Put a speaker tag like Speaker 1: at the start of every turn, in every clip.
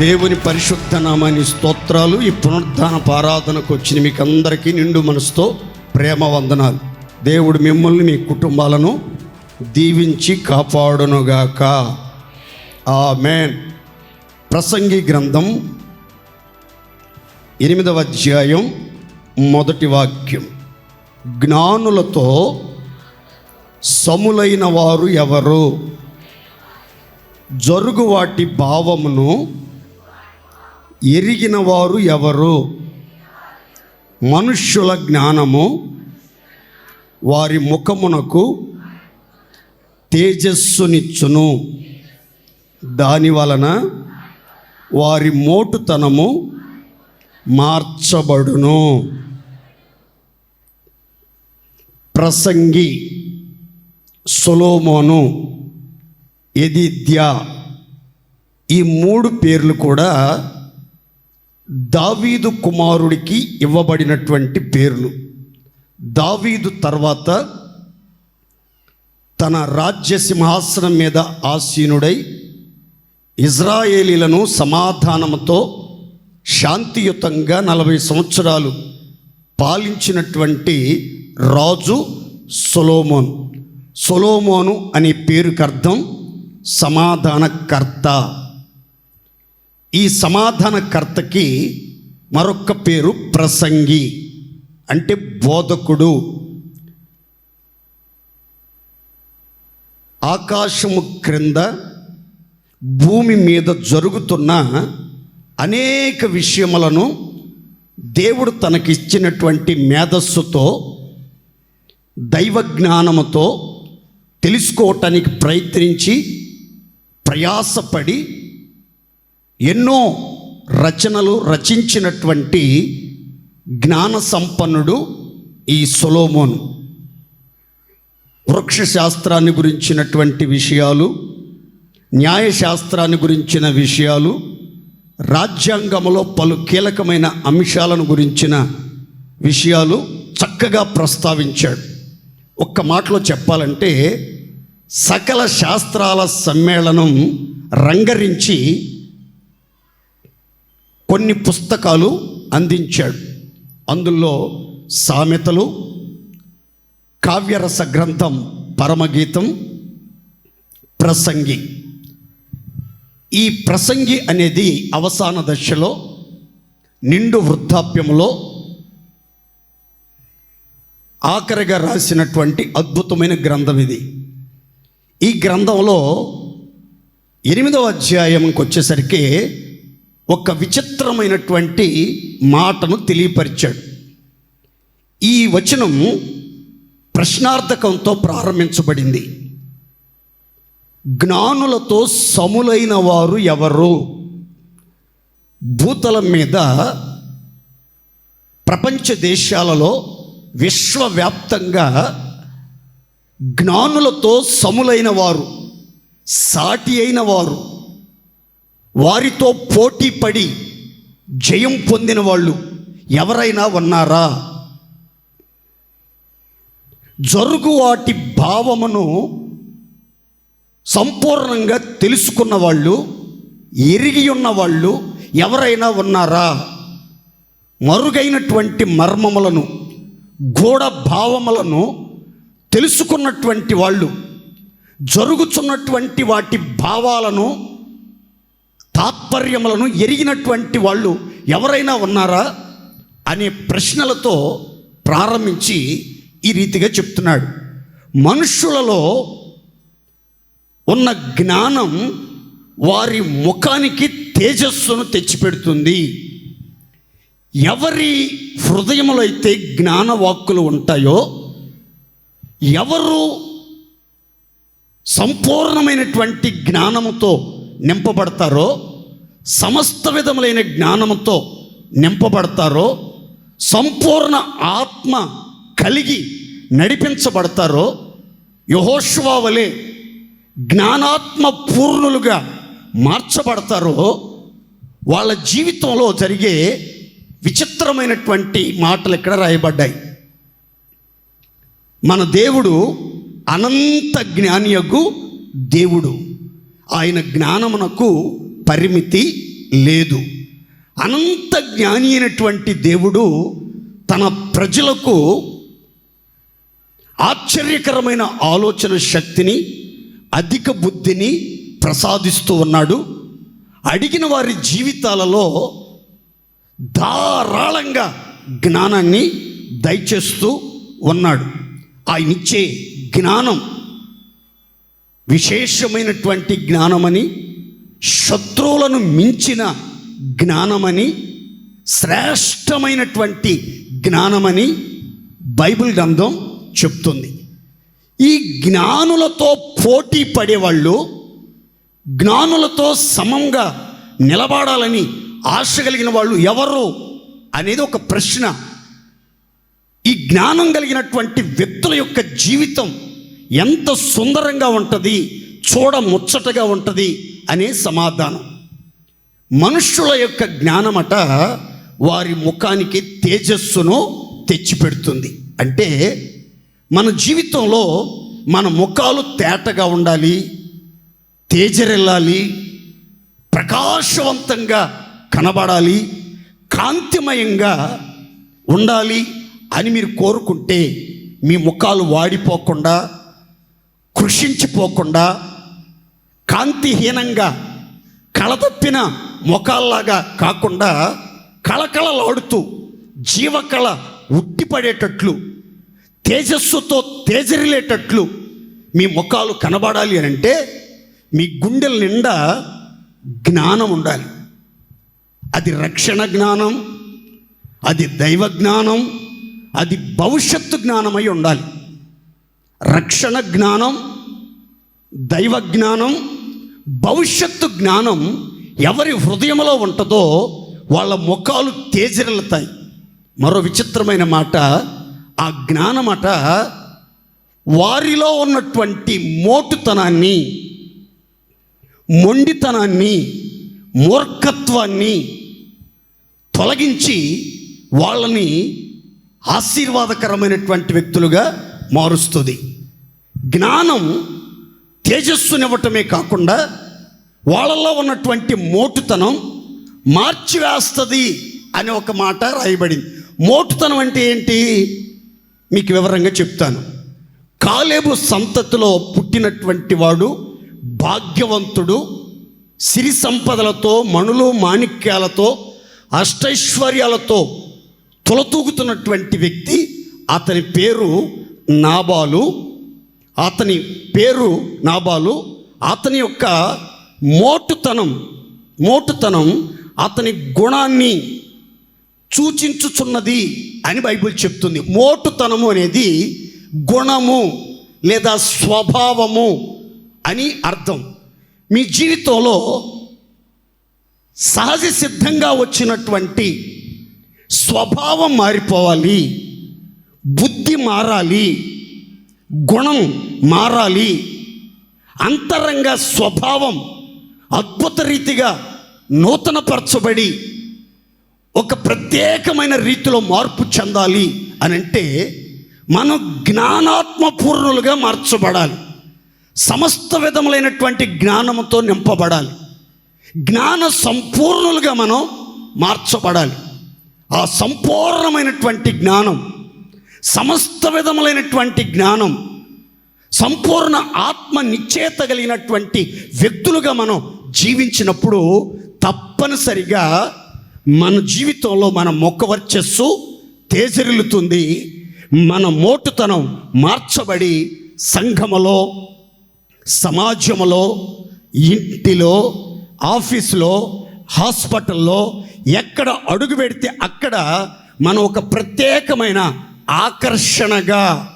Speaker 1: దేవుని పరిశుద్ధ నామాని స్తోత్రాలు. ఈ పునరుద్ధాన ఆరాధనకు వచ్చిన మీకు అందరికీ నిండు మనసుతో ప్రేమ వందనాలు. దేవుడు మిమ్మల్ని మీ కుటుంబాలను దీవించి కాపాడునుగాక. ఆమేన్. ప్రసంగి గ్రంథం 8వ అధ్యాయం 1వ వాక్యం. జ్ఞానులతో సములైన వారు ఎవరు? జరుగు వాటి భావమును ఎరిగిన వారు ఎవరు? మనుష్యుల జ్ఞానము వారి ముఖమునకు తేజస్సునిచ్చును, దాని వలన వారి మోటుతనము మార్చబడును. ప్రసంగి, సొలొమోను, యెదిద్యా, ఈ 3 పేర్లు కూడా దావీదు కుమారుడికి ఇవ్వబడినటువంటి పేర్లు. దావీదు తర్వాత తన రాజ్య సింహాసనం మీద ఆసీనుడై ఇజ్రాయేలీలను సమాధానంతో శాంతియుతంగా 40 సంవత్సరాలు పాలించినటువంటి రాజు సొలొమోను. సొలొమోను అనే పేరుకి అర్థం సమాధానకర్త. ఈ సమాధానకర్తకి మరొక పేరు ప్రసంగి, అంటే బోధకుడు. ఆకాశము క్రింద భూమి మీద జరుగుతున్న అనేక విషయములను దేవుడు తనకిచ్చినటువంటి మేధస్సుతో, దైవ జ్ఞానముతో తెలుసుకోవటానికి ప్రయత్నించి ప్రయాసపడి ఎన్నో రచనలు రచించినటువంటి జ్ఞాన సంపన్నుడు ఈ సొలొమోను. వృక్షశాస్త్రాన్ని గురించినటువంటి విషయాలు, న్యాయశాస్త్రాన్ని గురించిన విషయాలు, రాజ్యాంగంలో పలు కీలకమైన అంశాలను గురించిన విషయాలు చక్కగా ప్రస్తావించాడు. ఒక్క మాటలో చెప్పాలంటే సకల శాస్త్రాల సమ్మేళనం రంగరించి కొన్ని పుస్తకాలు అందించాడు. అందులో సామెతలు, కావ్యరస గ్రంథం పరమగీతం, ప్రసంగి. ఈ ప్రసంగి అనేది అవసాన దశలో, నిండు వృద్ధాప్యంలో ఆఖరిగా రాసినటువంటి అద్భుతమైన గ్రంథం ఇది. ఈ గ్రంథంలో 8వ అధ్యాయంకి వచ్చేసరికి ఒక విచిత్రమైనటువంటి మాటను తెలియపరిచాడు. ఈ వచనం ప్రశ్నార్థకంతో ప్రారంభించబడింది. జ్ఞానులతో సములైన వారు ఎవరు? భూతలం మీద ప్రపంచ దేశాలలో విశ్వవ్యాప్తంగా జ్ఞానులతో సములైన వారు, సాటి అయిన వారు, వారితో పోటీ పడి జయం పొందిన వాళ్ళు ఎవరైనా ఉన్నారా? జరుగు వాటి భావమును సంపూర్ణంగా తెలుసుకున్న వాళ్ళు, ఎరిగి ఉన్న వాళ్ళు ఎవరైనా ఉన్నారా? మరుగైనటువంటి మర్మములను, గూఢ భావములను తెలుసుకున్నటువంటి వాళ్ళు, జరుగుతున్నటువంటి వాటి భావాలను, తాత్పర్యములను ఎరిగినటువంటి వాళ్ళు ఎవరైనా ఉన్నారా అనే ప్రశ్నలతో ప్రారంభించి ఈ రీతిగా చెప్తున్నాడు. మనుషులలో ఉన్న జ్ఞానం వారి ముఖానికి తేజస్సును తెచ్చిపెడుతుంది. ఎవరి హృదయములో అయితే జ్ఞానవాక్కులు ఉంటాయో, ఎవరు సంపూర్ణమైనటువంటి జ్ఞానముతో నింపబడతారో, సమస్త విధములైన జ్ఞానముతో నింపబడతారో, సంపూర్ణ ఆత్మ కలిగి నడిపించబడతారో, యెహోషువ వలె జ్ఞానాత్మ పూర్ణులుగా మార్చబడతారో, వాళ్ళ జీవితంలో జరిగే విచిత్రమైనటువంటి మాటలు ఇక్కడ రాయబడ్డాయి. మన దేవుడు అనంత జ్ఞానియగు దేవుడు. ఆయన జ్ఞానమునకు పరిమితి లేదు. అనంత జ్ఞాని అయినటువంటి దేవుడు తన ప్రజలకు ఆశ్చర్యకరమైన ఆలోచన శక్తిని, అధిక బుద్ధిని ప్రసాదిస్తూ ఉన్నాడు. అడిగిన వారి జీవితాలలో ధారాళంగా జ్ఞానాన్ని దయచేస్తూ ఉన్నాడు. ఆయన ఇచ్చే జ్ఞానం విశేషమైనటువంటి జ్ఞానమని, శత్రువులను మించిన జ్ఞానమని, శ్రేష్టమైనటువంటి జ్ఞానమని బైబిల్ గ్రంథం చెప్తుంది. ఈ జ్ఞానులతో పోటీ పడేవాళ్ళు, జ్ఞానులతో సమంగా నిలబడాలని ఆశ కలిగిన వాళ్ళు ఎవరు అనేది ఒక ప్రశ్న. ఈ జ్ఞానం కలిగినటువంటి వ్యక్తుల యొక్క జీవితం ఎంత సుందరంగా ఉంటుంది, చూడ ముచ్చటగా ఉంటుంది అనే సమాధానం. మనుష్యుల యొక్క జ్ఞానమట వారి ముఖానికి తేజస్సును తెచ్చిపెడుతుంది. అంటే మన జీవితంలో మన ముఖాలు తేటగా ఉండాలి, తేజరెల్లాలి, ప్రకాశవంతంగా కనబడాలి, కాంతిమయంగా ఉండాలి అని మీరు కోరుకుంటే మీ ముఖాలు వాడిపోకుండా, కృషించిపోకుండా, కాంతిహీనంగా కళతప్పిన ముఖాల్లాగా కాకుండా కళకళలాడుతూ జీవకళ ఉట్టిపడేటట్లు, తేజస్సుతో తేజరిలేటట్లు మీ ముఖాలు కనబడాలి అని అంటే మీ గుండెల నిండా జ్ఞానం ఉండాలి. అది రక్షణ జ్ఞానం, అది దైవ జ్ఞానం, అది భవిష్యత్తు జ్ఞానమై ఉండాలి. రక్షణ జ్ఞానం, దైవ జ్ఞానం, భవిష్యత్తు జ్ఞానం ఎవరి హృదయంలో ఉంటుందో వాళ్ళ ముఖాలు తేజరిల్లుతాయి. మరో విచిత్రమైన మాట, ఆ జ్ఞానమట వారిలో ఉన్నటువంటి మోటుతనాన్ని, మొండితనాన్ని, మూర్ఖత్వాన్ని తొలగించి వాళ్ళని ఆశీర్వాదకరమైనటువంటి వ్యక్తులుగా మారుస్తుంది. జ్ఞానం తేజస్సునివ్వటమే కాకుండా వాళ్ళల్లో ఉన్నటువంటి మోటుతనం మార్చివేస్తుంది అనే ఒక మాట రాయబడింది. మోటుతనం అంటే ఏంటి మీకు వివరంగా చెప్తాను. కాలేబు సంతతిలో పుట్టినటువంటి వాడు భాగ్యవంతుడు, సిరి సంపదలతో, మణులు మాణిక్యాలతో, అష్టైశ్వర్యాలతో తులతూగుతున్నటువంటి వ్యక్తి. అతని పేరు నాబాలు. అతని యొక్క మోటుతనం అతని గుణాన్ని సూచించుచున్నది అని బైబిల్ చెప్తుంది. మోటుతనము అనేది గుణము లేదా స్వభావము అని అర్థం. మీ జీవితంలో సహజ సిద్ధంగా వచ్చినటువంటి స్వభావం మారిపోవాలి, బుద్ధి మారాలి, గుణం మారాలి, అంతరంగ స్వభావం అద్భుత రీతిగా నూతనపరచబడి ఒక ప్రత్యేకమైన రీతిలో మార్పు చెందాలి అని అంటే మనం జ్ఞానాత్మపూర్ణులుగా మార్చబడాలి. సమస్త విధములైనటువంటి జ్ఞానంతో నింపబడాలి. జ్ఞాన సంపూర్ణులుగా మనం మార్చబడాలి. ఆ సంపూర్ణమైనటువంటి జ్ఞానం, సమస్త విధములైనటువంటి జ్ఞానం, సంపూర్ణ ఆత్మ నిశ్చయత కలిగినటువంటి వ్యక్తులుగా మనం జీవించినప్పుడు తప్పనిసరిగా మన జీవితంలో మన ముఖ వర్చస్సు తేజరిల్లుతుంది. మన మోటుతనం మార్చబడి సంఘములో, సమాజంలో, ఇంటిలో, ఆఫీసులో, హాస్పిటల్లో ఎక్కడ అడుగు పెడితే అక్కడ మనం ఒక ప్రత్యేకమైన ఆకర్షణగా,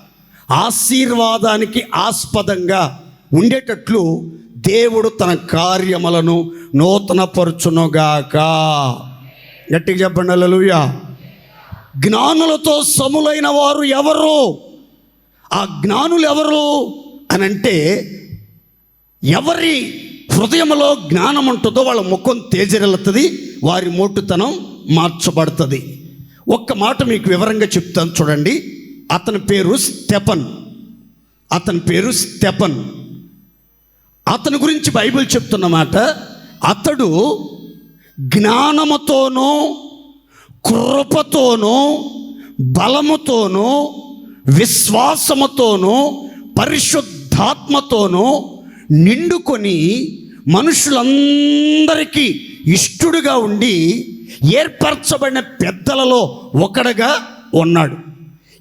Speaker 1: ఆశీర్వాదానికి ఆస్పదంగా ఉండేటట్లు దేవుడు తన కార్యములను నూతనపరచునుగాక. గట్టిగా చెప్పండి హల్లెలూయా. జ్ఞానులతో సములైన వారు ఎవరు? ఆ జ్ఞానులు ఎవరు అనంటే ఎవరి హృదయంలో జ్ఞానం ఉంటుందో వాళ్ళ ముఖం తేజరిల్లుతుంది, వారి మోటుతనం మార్చబడుతుంది. ఒక్క మాట మీకు వివరంగా చెప్తాను చూడండి. అతని పేరు స్టెఫన్. అతని గురించి బైబిల్ చెప్తున్నమాట, అతడు జ్ఞానముతోనూ కృపతోనూ బలముతోనూ విశ్వాసముతోనూ పరిశుద్ధాత్మతోనూ నిండుకొని మనుషులందరికీ ఇష్టుడుగా ఉండి ఏర్పరచబడిన పెద్దలలో ఒకడుగా ఉన్నాడు.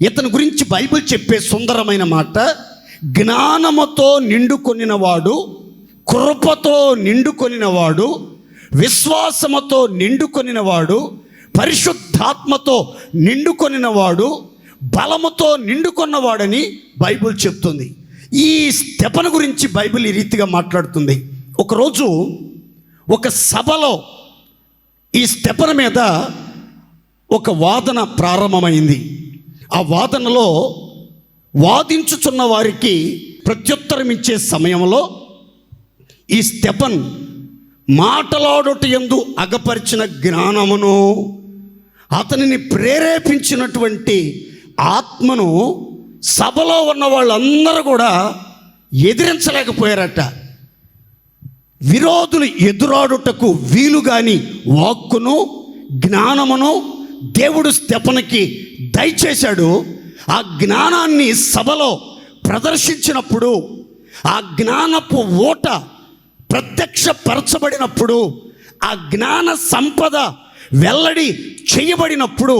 Speaker 1: ఇతని గురించి బైబిల్ చెప్పే సుందరమైన మాట, జ్ఞానముతో నిండుకొనినవాడు, కృపతో నిండుకొనినవాడు, విశ్వాసముతో నిండుకొనినవాడు, పరిశుద్ధాత్మతో నిండుకొనినవాడు, బలముతో నిండుకొన్నవాడని బైబిల్ చెప్తుంది. ఈ స్తెఫను గురించి బైబిల్ ఈ రీతిగా మాట్లాడుతుంది. ఒకరోజు ఒక సభలో ఈ స్తెఫను మీద ఒక వాదన ప్రారంభమైంది. ఆ వాదనలో వాదించుచున్న వారికి ప్రత్యుత్తరం ఇచ్చే సమయంలో ఈ స్తెఫన్ మాటలాడుట యందు అగపరిచిన జ్ఞానమును, అతనిని ప్రేరేపించినటువంటి ఆత్మను సభలో ఉన్న వాళ్ళందరూ కూడా ఎదిరించలేకపోయారట. విరోధులు ఎదురాడుటకు వీలుగాని వాక్కును జ్ఞానమును దేవుడు స్తెఫనుకి దయచేశాడు. ఆ జ్ఞానాన్ని సభలో ప్రదర్శించినప్పుడు, ఆ జ్ఞానపు ఓట ప్రత్యక్షపరచబడినప్పుడు, ఆ జ్ఞాన సంపద వెల్లడి చేయబడినప్పుడు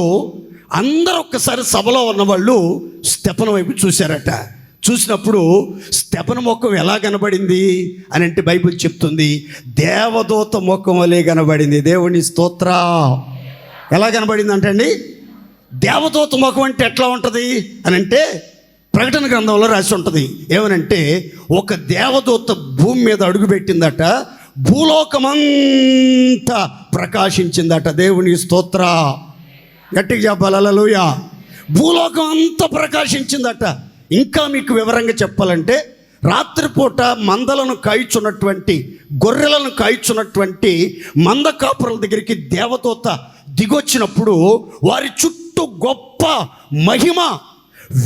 Speaker 1: అందరూ ఒక్కసారి సభలో ఉన్నవాళ్ళు స్తెఫను వైపు చూశారట. చూసినప్పుడు స్తెఫను ముఖం ఎలా కనబడింది అని అంటే బైబిల్ చెప్తుంది, దేవదూత ముఖం వలె కనబడింది. దేవుని స్తోత్ర. ఎలా కనబడింది అంటే అండి, దేవదూత ముఖం అంటే ఎట్లా ఉంటుంది అని అంటే ప్రకటన గ్రంథంలో రాసి ఉంటుంది. ఏమనంటే ఒక దేవదూత భూమి మీద అడుగుపెట్టిందట, భూలోకమంతా ప్రకాశించిందట. దేవుని స్తోత్ర. గట్టిగా చెప్పాలి హల్లెలూయా. భూలోకం అంతా ప్రకాశించిందట. ఇంకా మీకు వివరంగా చెప్పాలంటే రాత్రిపూట మందలను కాయిచున్నటువంటి, గొర్రెలను కాయిచున్నటువంటి మంద కాపురుల దగ్గరికి దేవదూత దిగొచ్చినప్పుడు వారి చుట్టూ గొప్ప మహిమ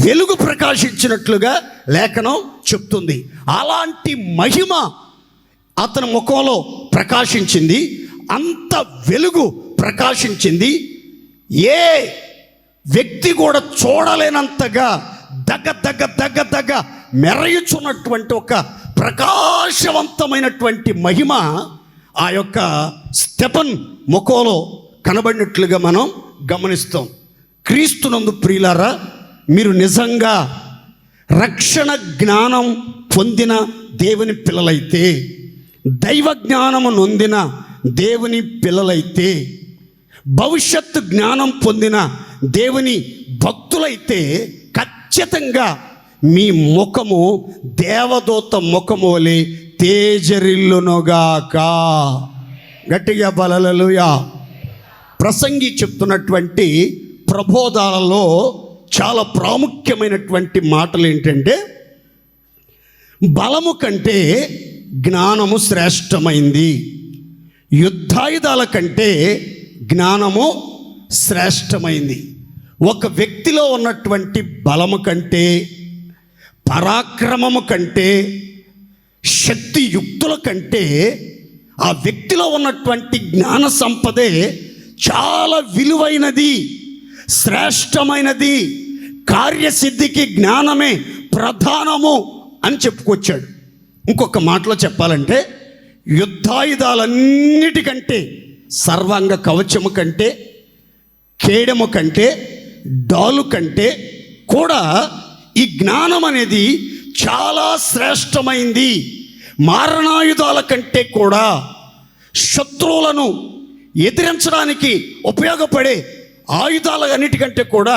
Speaker 1: వెలుగు ప్రకాశించినట్లుగా లేఖనం చెప్తుంది. అలాంటి మహిమ అతని ముఖంలో ప్రకాశించింది. అంత వెలుగు ప్రకాశించింది. ఏ వ్యక్తి కూడా చూడలేనంతగా దగ్గ దగ్గ దగ్గ దగ్గ మెరయుచున్నటువంటి ఒక ప్రకాశవంతమైనటువంటి మహిమ ఆ యొక్క స్తెఫన్ ముఖంలో కనబడినట్లుగా మనం గమనిస్తాం. క్రీస్తునందు ప్రియులారా, మీరు నిజంగా రక్షణ జ్ఞానం పొందిన దేవుని పిల్లలైతే, దైవ జ్ఞానము నొందిన దేవుని పిల్లలైతే, భవిష్యత్తు జ్ఞానం పొందిన దేవుని భక్తులైతే ఖచ్చితంగా మీ ముఖము దేవదూత ముఖము వలె తేజరిల్లునుగాక. గట్టిగా హల్లెలూయా. ప్రసంగి చెప్తున్నటువంటి ప్రబోధాలలో చాలా ప్రాముఖ్యమైనటువంటి మాటలు ఏంటంటే, బలము కంటే జ్ఞానము శ్రేష్టమైంది, యుద్ధాయుధాల కంటే జ్ఞానము శ్రేష్టమైంది. ఒక వ్యక్తిలో ఉన్నటువంటి బలము కంటే, పరాక్రమము కంటే, శక్తి యుక్తుల కంటే ఆ వ్యక్తిలో ఉన్నటువంటి జ్ఞాన సంపదే చాలా విలువైనది, శ్రేష్టమైనది. కార్యసిద్ధికి జ్ఞానమే ప్రధానము అని చెప్పుకొచ్చాడు. ఇంకొక మాటలో చెప్పాలంటే, యుద్ధాయుధాలన్నిటికంటే, సర్వాంగ కవచము కంటే, కేడము కంటే, డాలు కంటే కూడా ఈ జ్ఞానం అనేది చాలా శ్రేష్టమైంది. మారణాయుధాల కంటే కూడా, శత్రువులను ఎదిరించడానికి ఉపయోగపడే ఆయుధాల అన్నిటికంటే కూడా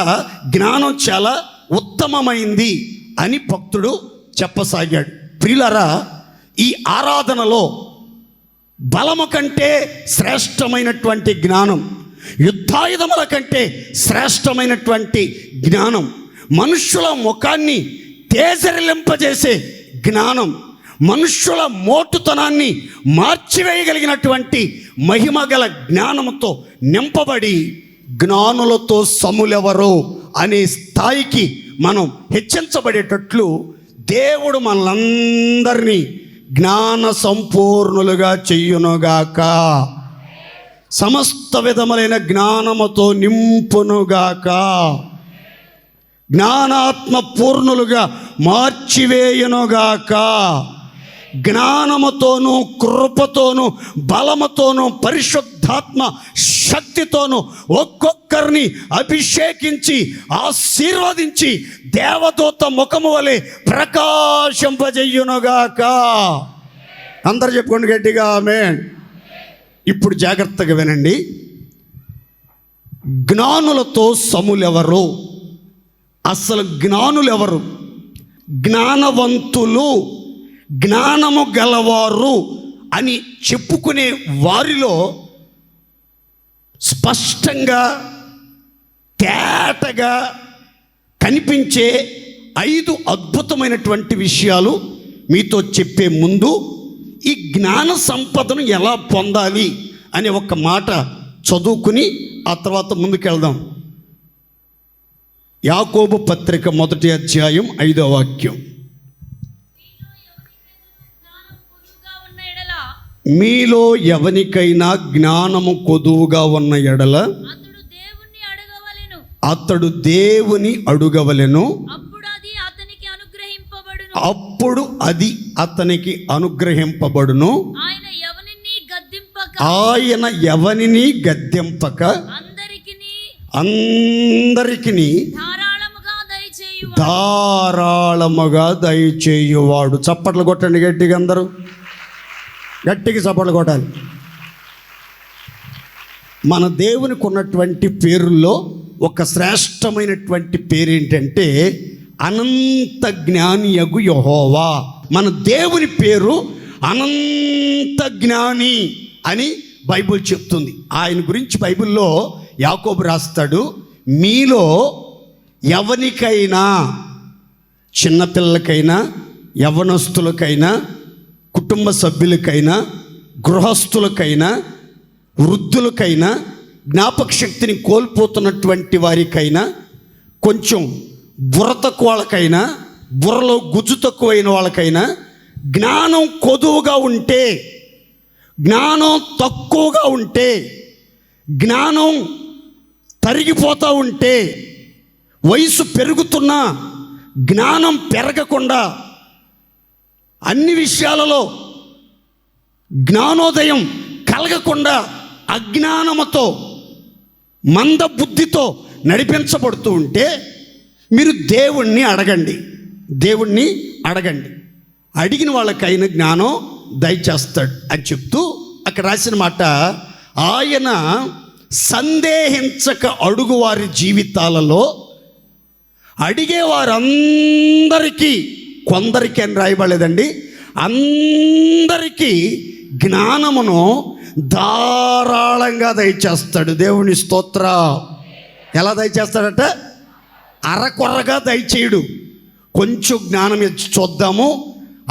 Speaker 1: జ్ఞానం చాలా ఉత్తమమైంది అని భక్తుడు చెప్పసాగాడు. ప్రియులారా, ఈ ఆరాధనలో బలము కంటే శ్రేష్టమైనటువంటి జ్ఞానం, యుద్ధాయుధముల కంటే శ్రేష్టమైనటువంటి జ్ఞానం, మనుష్యుల ముఖాన్ని తేజరిలింపజేసే జ్ఞానం, మనుష్యుల మోటుతనాన్ని మార్చివేయగలిగినటువంటి మహిమగల జ్ఞానముతో నింపబడి జ్ఞానులతో సములెవరో అనే స్థాయికి మనం హెచ్చించబడేటట్లు దేవుడు మనలందరినీ జ్ఞాన సంపూర్ణులుగా చెయ్యునుగాక. సమస్త విధములైన జ్ఞానముతో నింపునుగాక, జ్ఞానాత్మ పూర్ణులుగా మార్చివేయునుగాక. జ్ఞానముతోనూ కృపతోనూ బలముతోనూ పరిశుద్ధాత్మ శక్తితోనూ ఒక్కొక్కరిని అభిషేకించి ఆశీర్వదించి దేవదూత ముఖము వలె ప్రకాశింపజేయునుగాక. అందరు చెప్పుకోండి గట్టిగా ఆమేన్. ఇప్పుడు జాగ్రత్తగా వినండి. జ్ఞానులతో సములెవరు? అసలు జ్ఞానులు ఎవరు? జ్ఞానవంతులు, జ్ఞానము గలవారు అని చెప్పుకునే వారిలో స్పష్టంగా తేటగా కనిపించే 5 అద్భుతమైనటువంటి విషయాలు మీతో చెప్పే ముందు ఈ జ్ఞాన సంపదను ఎలా పొందాలి అనే ఒక మాట చదువుకుని ఆ తర్వాత ముందుకెళ్దాం. యాకోబు పత్రిక 1వ అధ్యాయం 5వ వాక్యం. మీలో ఎవనికైనా జ్ఞానము కొదువుగా ఉన్న ఎడల అతడు దేవుని అడుగవలెను, అప్పుడు అది అతనికి అనుగ్రహింపబడును. ఆయన ఎవనిని గద్దింపక అందరికిని ధారాళముగా దయచేయువాడు. చప్పట్లు కొట్టండి గట్టిగా, అందరూ గట్టిగా చప్పట్లు కొట్టాలి. మన దేవునికి ఉన్నటువంటి పేరుల్లో ఒక శ్రేష్టమైనటువంటి పేరు ఏంటంటే అనంత జ్ఞానియగు యెహోవా. మన దేవుని పేరు అనంత జ్ఞాని అని బైబిల్ చెప్తుంది. ఆయన గురించి బైబిల్లో యాకోబు రాస్తాడు, మీలో ఎవనికైనా, చిన్నపిల్లలకైనా, యవ్వనస్తులకైనా, కుటుంబ సభ్యులకైనా, గృహస్థులకైనా, వృద్ధులకైనా, జ్ఞాపక శక్తిని కోల్పోతున్నటువంటి వారికైనా, కొంచెం బుర్ర తక్కువ వాళ్ళకైనా, బుర్రలో గుజ్జు తక్కువైన వాళ్ళకైనా, జ్ఞానం కొదువుగా ఉంటే, జ్ఞానం తక్కువగా ఉంటే, జ్ఞానం తరిగిపోతూ ఉంటే, వయసు పెరుగుతున్నా జ్ఞానం పెరగకుండా, అన్ని విషయాలలో జ్ఞానోదయం కలగకుండా అజ్ఞానముతో మంద బుద్ధితో నడిపించబడుతూ ఉంటే మీరు దేవుణ్ణి అడగండి, దేవుణ్ణి అడగండి, అడిగిన వాళ్ళకైన జ్ఞానం దయచేస్తాడు అని చెప్తూ అక్కడ రాసిన మాట, ఆయన సందేహించక అడుగువారి జీవితాలలో అడిగేవారందరికీ, కొందరికి అని రాయబడలేదండి, అందరికీ జ్ఞానమును ధారాళంగా దయచేస్తాడు. దేవుని స్తోత్ర. ఎలా దయచేస్తాడట? అరకొరగా దయచేయడు. కొంచెం జ్ఞానం ఇచ్చి చూద్దాము,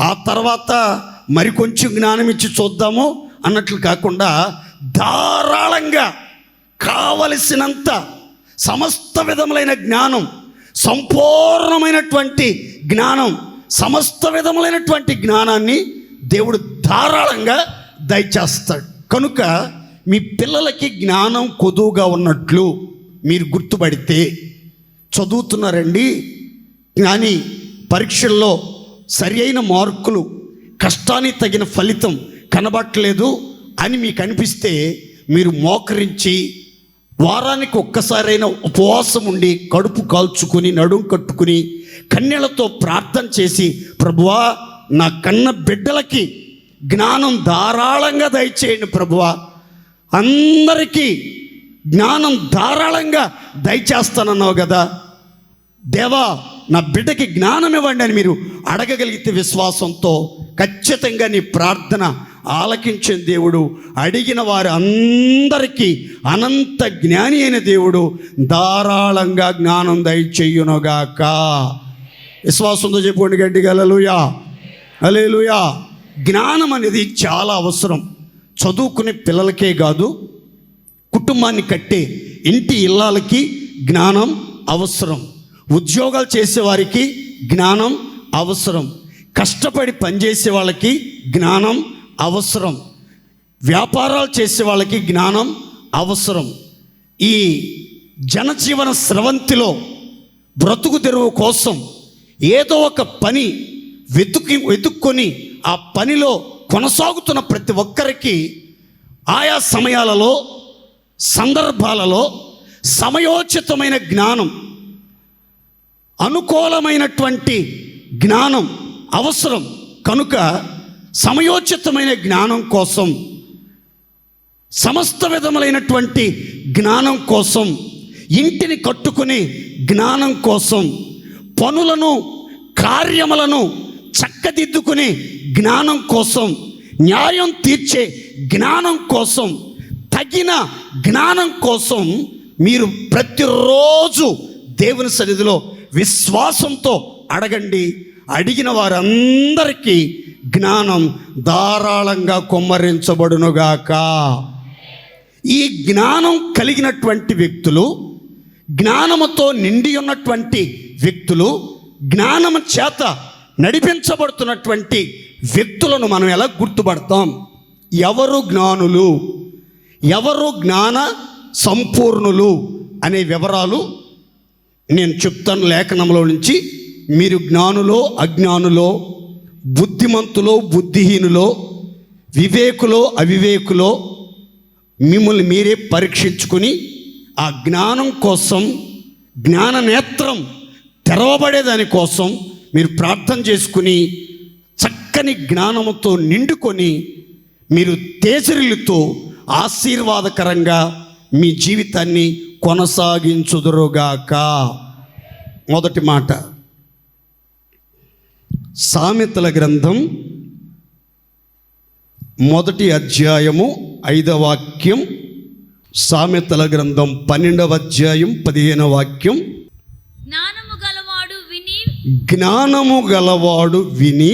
Speaker 1: ఆ తర్వాత మరి కొంచెం జ్ఞానం ఇచ్చి చూద్దాము అన్నట్లు కాకుండా ధారాళంగా కావలసినంత సమస్త విధములైన జ్ఞానం, సంపూర్ణమైనటువంటి జ్ఞానం, సమస్త విధములైనటువంటి జ్ఞానాన్ని దేవుడు ధారాళంగా దయచేస్తాడు. కనుక మీ పిల్లలకి జ్ఞానం కొదువుగా ఉన్నట్లు మీరు గుర్తుపడితే, చదువుతున్నారండి కానీ పరీక్షల్లో సరి అయిన మార్కులు, కష్టానికి తగిన ఫలితం కనబట్టలేదు అని మీకు అనిపిస్తే, మీరు మోకరించి వారానికి ఒక్కసారైనా ఉపవాసం ఉండి కడుపు కాల్చుకుని నడుం కట్టుకుని కన్నెలతో ప్రార్థన చేసి, ప్రభువా నా కన్న బిడ్డలకి జ్ఞానం ధారాళంగా దయచేయండి ప్రభువా, అందరికీ జ్ఞానం ధారాళంగా దయచేస్తానన్నావు కదా దేవా, నా బిడ్డకి జ్ఞానం ఇవ్వండి అని మీరు అడగగలిగితే విశ్వాసంతో ఖచ్చితంగా నీ ప్రార్థన ఆలకించిన దేవుడు, అడిగిన వారు అందరికీ అనంత జ్ఞాని అయిన దేవుడు ధారాళంగా జ్ఞానం దయచేయునుగాక. విశ్వాసంతో చెప్పుకోండి గట్టిగా హల్లెలూయా, హల్లెలూయా. జ్ఞానం అనేది చాలా అవసరం. చదువుకునే పిల్లలకే కాదు, కుటుంబాన్ని కట్టే ఇంటి ఇళ్ళకి జ్ఞానం అవసరం, ఉద్యోగాలు చేసేవారికి జ్ఞానం అవసరం, కష్టపడి పనిచేసే వాళ్ళకి జ్ఞానం అవసరం, వ్యాపారాలు చేసే వాళ్ళకి జ్ఞానం అవసరం. ఈ జనజీవన స్రవంతిలో బ్రతుకు తెరువు కోసం ఏదో ఒక పని వెతుక్కొని ఆ పనిలో కొనసాగుతున్న ప్రతి ఒక్కరికి ఆయా సమయాలలో, సందర్భాలలో సమయోచితమైన జ్ఞానం, అనుకూలమైనటువంటి జ్ఞానం అవసరం. కనుక సమయోచితమైన జ్ఞానం కోసం, సమస్త విధములైనటువంటి జ్ఞానం కోసం, ఇంటిని కట్టుకునే జ్ఞానం కోసం, పనులను కార్యములను చక్కదిద్దుకునే జ్ఞానం కోసం, న్యాయం తీర్చే జ్ఞానం కోసం, తగిన జ్ఞానం కోసం మీరు ప్రతిరోజు దేవుని సన్నిధిలో విశ్వాసంతో అడగండి. అడిగిన వారందరికీ జ్ఞానం ధారాళంగా కుమ్మరించబడునుగాక. ఈ జ్ఞానం కలిగినటువంటి వ్యక్తులు, జ్ఞానముతో నిండి ఉన్నటువంటి వ్యక్తులు, జ్ఞానము చేత నడిపించబడుతున్నటువంటి వ్యక్తులను మనం ఎలా గుర్తుపడతాం? ఎవరు జ్ఞానులు, ఎవరు జ్ఞాన సంపూర్ణులు అనే వివరాలు నేను చెప్తాను లేఖనంలో నుంచి. మీరు జ్ఞానులో అజ్ఞానులో, బుద్ధిమంతులో బుద్ధిహీనులో, వివేకులో అవివేకులో మిమ్మల్ని మీరే పరీక్షించుకుని ఆ జ్ఞానం కోసం, జ్ఞాన నేత్రం తెరవబడేదాని కోసం మీరు ప్రార్థన చేసుకుని చక్కని జ్ఞానముతో నిండుకొని మీరు తేజరిల్లుతో ఆశీర్వాదకరంగా మీ జీవితాన్ని కొనసాగించుదురుగాక. మొదటి మాట, సామెతల గ్రంథం 1వ అధ్యాయము 5వ వాక్యం. సామెతల గ్రంథం 12వ అధ్యాయం 15వ వాక్యం. జ్ఞానము గలవాడు విని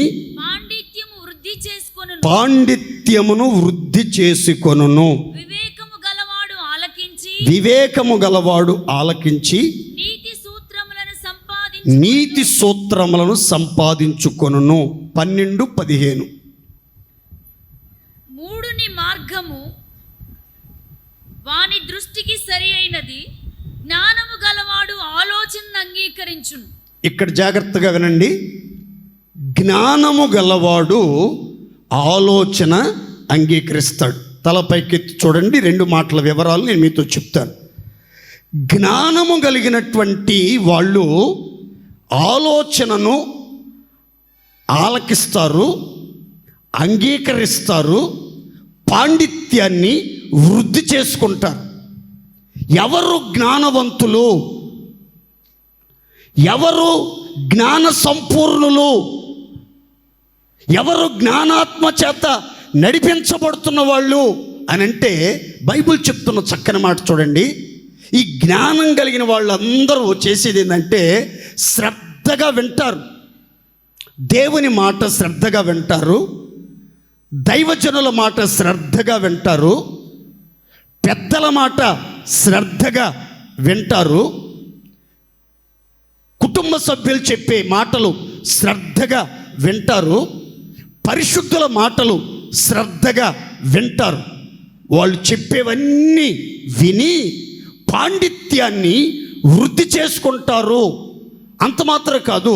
Speaker 1: పాండిత్యమును వృద్ధి చేసుకొనును. వివేకము గలవాడు ఆలకించి నీతి సూత్రములను సంపాదించుకొనును. 12-15.
Speaker 2: మూడుని మార్గము వాని దృష్టికి సరి అయినది, జ్ఞానము గలవాడు ఆలోచనను అంగీకరించును.
Speaker 1: ఇక్కడ జాగ్రత్తగా వినండి. జ్ఞానము గలవాడు ఆలోచన అంగీకరిస్తాడు. తలపైకెత్తి చూడండి. 2 మాటల వివరాలు నేను మీతో చెప్తాను. జ్ఞానము కలిగినటువంటి వాళ్ళు ఆలోచనను ఆలకిస్తారు, అంగీకరిస్తారు, పాండిత్యాన్ని వృద్ధి చేసుకుంటారు. ఎవరు జ్ఞానవంతులు, ఎవరు జ్ఞాన సంపూర్ణులు, ఎవరు జ్ఞానాత్మ చేత నడిపించబడుతున్న వాళ్ళు అని అంటే బైబిల్ చెప్తున్న చక్కని మాట చూడండి. ఈ జ్ఞానం కలిగిన వాళ్ళందరూ చేసేది ఏంటంటే శ్రద్ధగా వింటారు, దేవుని మాట శ్రద్ధగా వింటారు, దైవజనుల మాట శ్రద్ధగా వింటారు, పెద్దల మాట శ్రద్ధగా వింటారు, కుటుంబ సభ్యులు చెప్పే మాటలు శ్రద్ధగా వింటారు, పరిశుద్ధుల మాటలు శ్రద్ధగా వింటారు. వాళ్ళు చెప్పేవన్నీ విని పాండిత్యాన్ని వృద్ధి చేసుకుంటారు. అంత మాత్రం కాదు,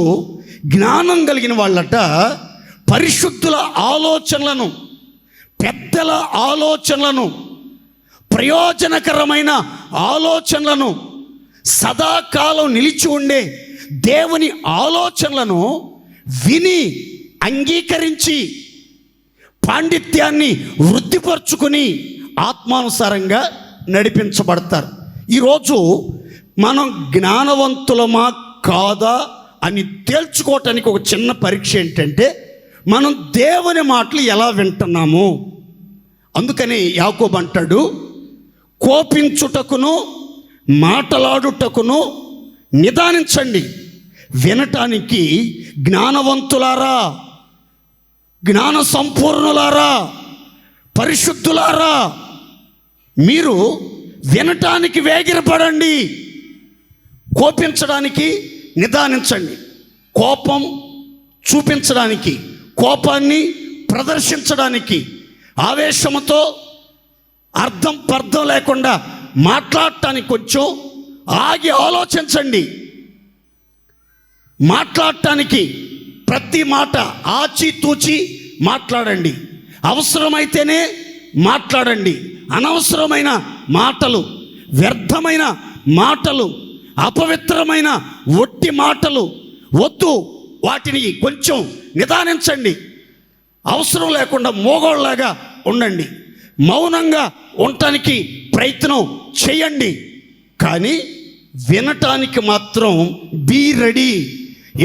Speaker 1: జ్ఞానం కలిగిన వాళ్ళట పరిశుద్ధుల ఆలోచనలను, పెద్దల ఆలోచనలను, ప్రయోజనకరమైన ఆలోచనలను, సదాకాలం నిలిచి ఉండే దేవుని ఆలోచనలను విని అంగీకరించి పాండిత్యాన్ని వృద్ధిపరుచుకుని ఆత్మానుసారంగా నడిపించబడతారు. ఈరోజు మనం జ్ఞానవంతులమా కాదా అని తేల్చుకోవటానికి ఒక చిన్న పరీక్ష ఏంటంటే మనం దేవుని మాటలు ఎలా వింటున్నాము. అందుకని యాకోబు అంటాడు, కోపించుటకును మాటలాడుటకును నిదానించండి, వినటానికి జ్ఞానవంతులారా, జ్ఞాన సంపూర్ణులారా, పరిశుద్ధులారా, మీరు వినటానికి వేగిరపడండి, కోపించడానికి నిదానించండి. కోపం చూపించడానికి, కోపాన్ని ప్రదర్శించడానికి, ఆవేశంతో అర్థం పర్థం లేకుండా మాట్లాడటానికి కొంచెం ఆగి ఆలోచించండి. మాట్లాడటానికి ప్రతి మాట ఆచితూచి మాట్లాడండి. అవసరమైతేనే మాట్లాడండి. అనవసరమైన మాటలు, వ్యర్థమైన మాటలు, అపవిత్రమైన ఒట్టి మాటలు వద్దు. వాటిని కొంచెం నిదానించండి. అవసరం లేకుండా మోగోళ్ళలాగా ఉండండి. మౌనంగా ఉండటానికి ప్రయత్నం చేయండి. కానీ వినటానికి మాత్రం బీ రెడీ.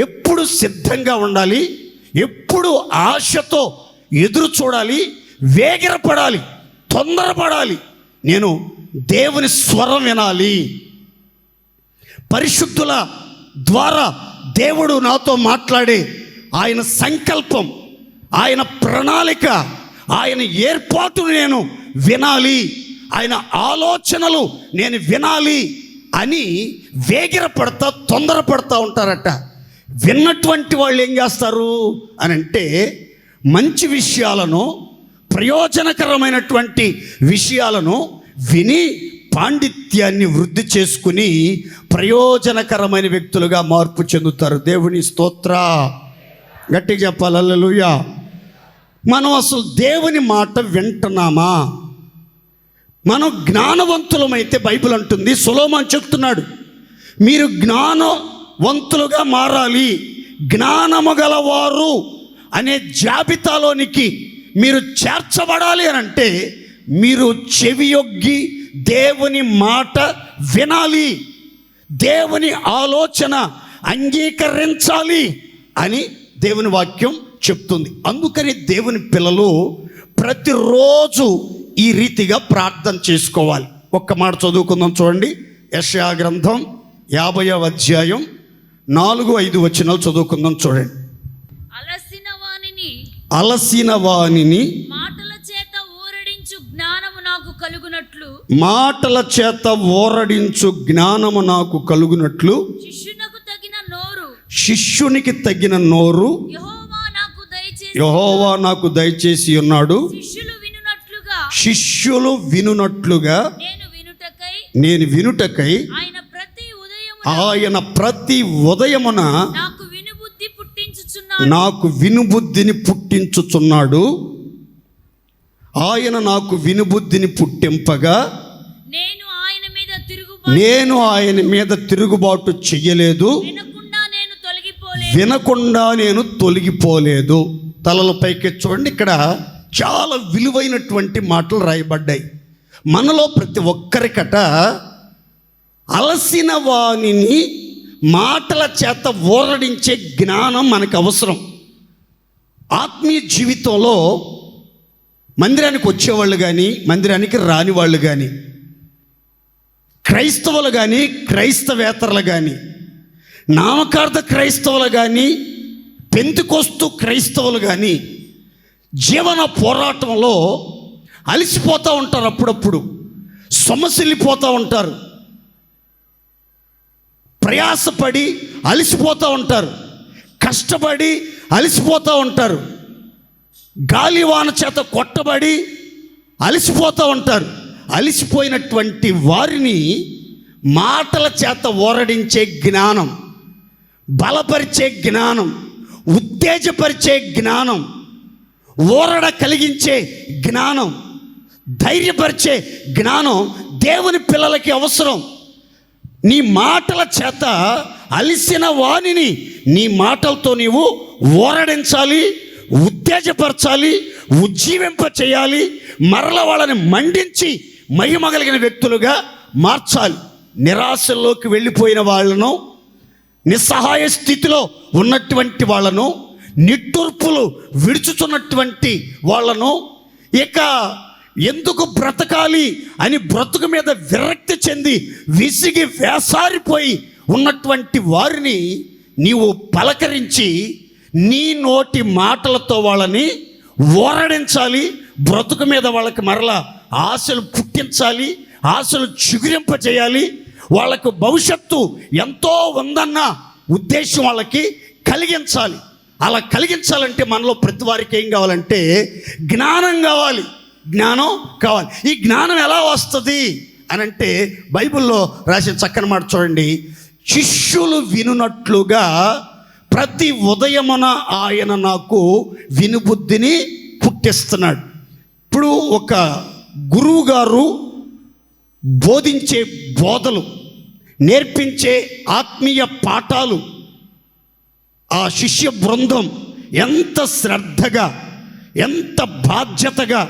Speaker 1: ఎప్పుడు సిద్ధంగా ఉండాలి. ఎప్పుడు ఆశతో ఎదురు చూడాలి. వేగిరపడాలి, తొందరపడాలి. నేను దేవుని స్వరం వినాలి. పరిశుద్ధుల ద్వారా దేవుడు నాతో మాట్లాడే ఆయన సంకల్పం, ఆయన ప్రణాళిక, ఆయన ఏర్పాటును నేను వినాలి. ఆయన ఆలోచనలు నేను వినాలి అని వేగిరపడతా, తొందరపడతా ఉంటారట. విన్నటువంటి వాళ్ళు ఏం చేస్తారు అని అంటే, మంచి విషయాలను, ప్రయోజనకరమైనటువంటి విషయాలను విని పాండిత్యాన్ని వృద్ధి చేసుకుని ప్రయోజనకరమైన వ్యక్తులుగా మార్పు చెందుతారు. దేవుని స్తోత్ర. గట్టిగా చెప్పాలి హల్లెలూయా. మనం అసలు దేవుని మాట వింటున్నామా? మనం జ్ఞానవంతులమైతే బైబిల్ అంటుంది, సొలొమోను చెప్తున్నాడు, మీరు జ్ఞానవంతులుగా మారాలి. జ్ఞానము గలవారు అనే జాబితాలోనికి మీరు చేర్చబడాలి అని అంటే మీరు చెవియొగ్గి దేవుని మాట వినాలి, దేవుని ఆలోచన అంగీకరించాలి అని దేవుని వాక్యం చెప్తుంది. అందుకని దేవుని పిల్లలు ప్రతిరోజు ఈ రీతిగా ప్రార్థన చేసుకోవాలి. ఒక్క మాట చదువుకుందాం, చూడండి. యెషయా గ్రంథం 50వ అధ్యాయం 4-5 వచనాలు చదువుకుందాం, చూడండి. అలసిన వానిని
Speaker 2: మాటల చేత ఊరడించు జ్ఞానము నాకు కలుగునట్లు,
Speaker 1: మాటల చేత ఓరడించు జ్ఞానము నాకు కలుగునట్లు, శిష్యునికి తగిన నోరు యెహోవా నాకు దయచేసి ఉన్నాడు. శిష్యులు వినునట్లుగా నేను వినుటకై ఆయన ప్రతి ఉదయమున నాకు వినుబుద్ధిని పుట్టించుచున్నాడు. ఆయన నాకు వినుబుద్ధిని పుట్టింపగా నేను ఆయన మీద తిరుగుబాటు చెయ్యలేదు, వినకుండా నేను తొలగిపోలేదు. తలల పైకి చూడండి, ఇక్కడ చాలా విలువైనటువంటి మాటలు రాయబడ్డాయి. మనలో ప్రతి ఒక్కరికట అలసిన వానిని మాటల చేత ఓరడించే జ్ఞానం మనకు అవసరం. ఆత్మీయ జీవితంలో మందిరానికి వచ్చేవాళ్ళు కానీ, మందిరానికి రాని వాళ్ళు కానీ, క్రైస్తవులు కానీ, క్రైస్తవేతరులు కానీ, నామకార్థ క్రైస్తవులు కానీ, పెంతెకొస్తు క్రైస్తవులు కానీ జీవన పోరాటంలో అలసిపోతూ ఉంటారు. అప్పుడప్పుడు సొమ్మసిల్లిపోతూ ఉంటారు. ప్రయాసపడి అలసిపోతూ ఉంటారు. కష్టపడి అలసిపోతూ ఉంటారు. గాలివాన చేత కొట్టబడి అలసిపోతూ ఉంటారు. అలసిపోయినటువంటి వారిని మాటల చేత ఓరడించే జ్ఞానం, బలపరిచే జ్ఞానం, ఉత్తేజపరిచే జ్ఞానం, ఊరడ కలిగించే జ్ఞానం, ధైర్యపరిచే జ్ఞానం దేవుని పిల్లలకి అవసరం. నీ మాటల చేత అలిసిన వానిని నీ మాటలతో నీవు ఓరడించాలి, ఉత్తేజపరచాలి, ఉజ్జీవింప చేయాలి. మరల వాళ్ళని మండించి మహిమ కలిగిన వ్యక్తులుగా మార్చాలి. నిరాశల్లోకి వెళ్ళిపోయిన వాళ్ళను, నిస్సహాయ స్థితిలో ఉన్నటువంటి వాళ్ళను, నిట్టూర్పులు విడుచుతున్నటువంటి వాళ్ళను, ఇక ఎందుకు బ్రతకాలి అని బ్రతుకు మీద విరక్తి చెంది విసిగి వేసారిపోయి ఉన్నటువంటి వారిని నీవు పలకరించి నీ నోటి మాటలతో వాళ్ళని ఓరడించాలి. బ్రతుకు మీద వాళ్ళకి మరలా ఆశలు పుట్టించాలి, ఆశలు చిగురింపచేయాలి. వాళ్ళకు భవిష్యత్తు ఎంతో ఉందన్న ఉద్దేశం వాళ్ళకి కలిగించాలి. అలా కలిగించాలంటే మనలో ప్రతి వారికి ఏం కావాలంటే జ్ఞానం కావాలి. జ్ఞానం కావాలి. ఈ జ్ఞానం ఎలా వస్తుంది అని అంటే బైబిల్లో రాసిన చక్కని మాట చూడండి. శిష్యులు వినున్నట్లుగా ప్రతి ఉదయమున ఆయన నాకు వినుబుద్ధిని పుట్టిస్తున్నాడు. ఇప్పుడు ఒక గురువు గారు బోధించే బోధలు, నేర్పించే ఆత్మీయ పాఠాలు ఆ శిష్య బృందం ఎంత శ్రద్ధగా, ఎంత బాధ్యతగా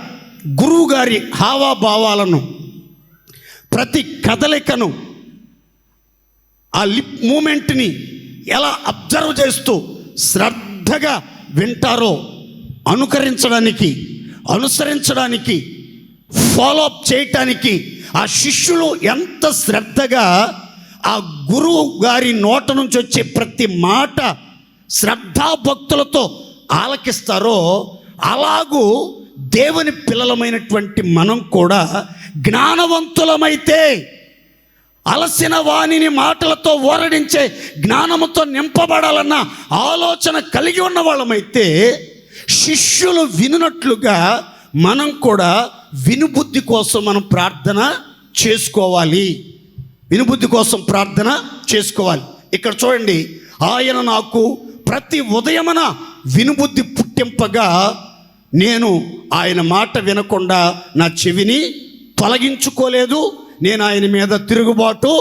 Speaker 1: గురువుగారి హావాభావాలను, ప్రతి కదలికను, ఆ లిప్ మూమెంట్ని ఎలా అబ్జర్వ్ చేస్తూ శ్రద్ధగా వింటారో, అనుకరించడానికి, అనుసరించడానికి, ఫాలోఅప్ చేయటానికి ఆ శిష్యులు ఎంత శ్రద్ధగా ఆ గురువు గారి నోట నుంచి వచ్చే ప్రతి మాట శ్రద్ధాభక్తులతో ఆలకిస్తారో, అలాగూ దేవుని పిల్లలమైనటువంటి మనం కూడా జ్ఞానవంతులమైతే, అలసిన వాణిని మాటలతో ఓరడించే జ్ఞానముతో నింపబడాలన్న ఆలోచన కలిగి ఉన్న వాళ్ళమైతే, శిష్యులు వినున్నట్లుగా మనం కూడా వినుబుద్ధి కోసం మనం ప్రార్థన చేసుకోవాలి. వినుబుద్ధి కోసం ప్రార్థన చేసుకోవాలి. ఇక్కడ చూడండి, ఆయన నాకు ప్రతి ఉదయమున వినుబుద్ధి పుట్టింపగా నేను ఆయన మాట వినకుండా నా చెవిని తొలగించుకోలేదు, నేను ఆయన మీద తిరుగుబాటు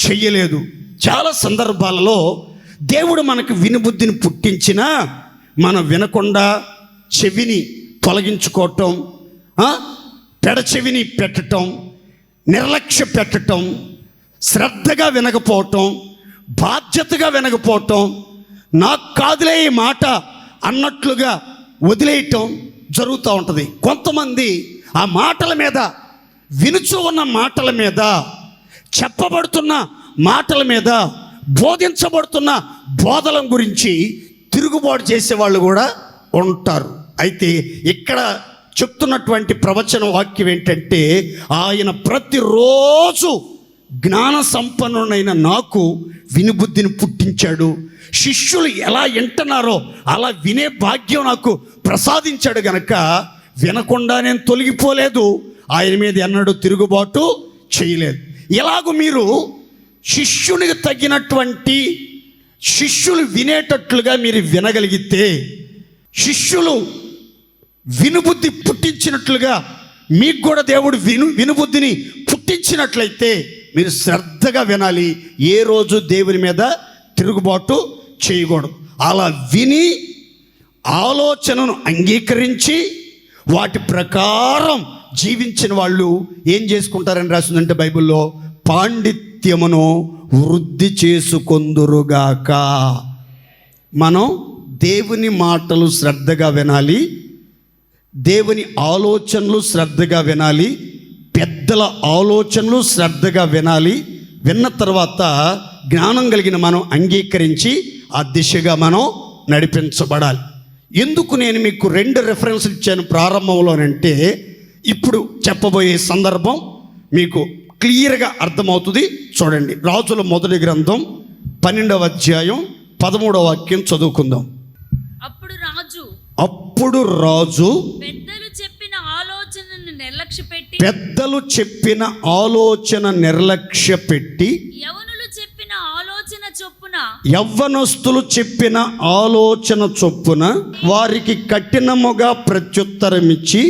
Speaker 1: చెయ్యలేదు. చాలా సందర్భాలలో దేవుడు మనకు వినుబుద్ధిని పుట్టించినా మనం వినకుండా చెవిని తొలగించుకోవటం, పెడచెవిని పెట్టటం, నిర్లక్ష్య పెట్టటం, శ్రద్ధగా వినకపోవటం, బాధ్యతగా వినకపోవటం, నాకు కాదులే ఈ మాట అన్నట్లుగా వదిలేయటం జరుగుతూ ఉంటుంది. కొంతమంది ఆ మాటల మీద, వినుచు ఉన్న మాటల మీద, చెప్పబడుతున్న మాటల మీద, బోధించబడుతున్న బోధల గురించి తిరుగుబాటు చేసేవాళ్ళు కూడా ఉంటారు. అయితే ఇక్కడ చెప్తున్నటువంటి ప్రవచన వాక్యం ఏంటంటే, ఆయన ప్రతిరోజు జ్ఞాన సంపన్నుడైన నాకు వినుబుద్ధిని పుట్టించాడు. శిష్యులు ఎలా వింటున్నారో అలా వినే భాగ్యం నాకు ప్రసాదించాడు గనక వినకుండా నేను తొలగిపోలేదు, ఆయన మీద ఎన్నడూ తిరుగుబాటు చేయలేదు. ఇలాగూ మీరు శిష్యునికి తగినటువంటి, శిష్యులు వినేటట్లుగా మీరు వినగలిగితే, శిష్యులు వినుబుద్ధి పుట్టించినట్లుగా మీకు కూడా దేవుడు వినుబుద్ధిని పుట్టించినట్లయితే మీరు శ్రద్ధగా వినాలి. ఏ రోజు దేవుని మీద తిరుగుబాటు చేయకూడదు. అలా విని ఆలోచనను అంగీకరించి వాటి ప్రకారం జీవించిన వాళ్ళు ఏం చేసుకుంటారని రాసిందంటే బైబిల్లో, పాండిత్యమును వృద్ధి చేసుకొందురుగాక. మనం దేవుని మాటలు శ్రద్ధగా వినాలి, దేవుని ఆలోచనలు శ్రద్ధగా వినాలి, పెద్దల ఆలోచనలు శ్రద్ధగా వినాలి. విన్న తర్వాత జ్ఞానం కలిగిన మనం అంగీకరించి ఆ దిశగా మనం నడిపించబడాలి. ఎందుకు నేను మీకు 2 రెఫరెన్స్లు ఇచ్చాను ప్రారంభంలోనంటే, ఇప్పుడు చెప్పబోయే సందర్భం మీకు క్లియర్గా అర్థమవుతుంది. చూడండి, రాజుల మొదటి గ్రంథం 12వ అధ్యాయం 13వ వాక్యం చదువుకుందాం. అప్పుడు రాజు పెద్దలు చెప్పిన ఆలోచన నిర్లక్ష్య పెట్టి యవ్వనస్తులు చెప్పిన ఆలోచన చొప్పున వారికి కఠినముగా ప్రత్యుత్తరమిచ్చి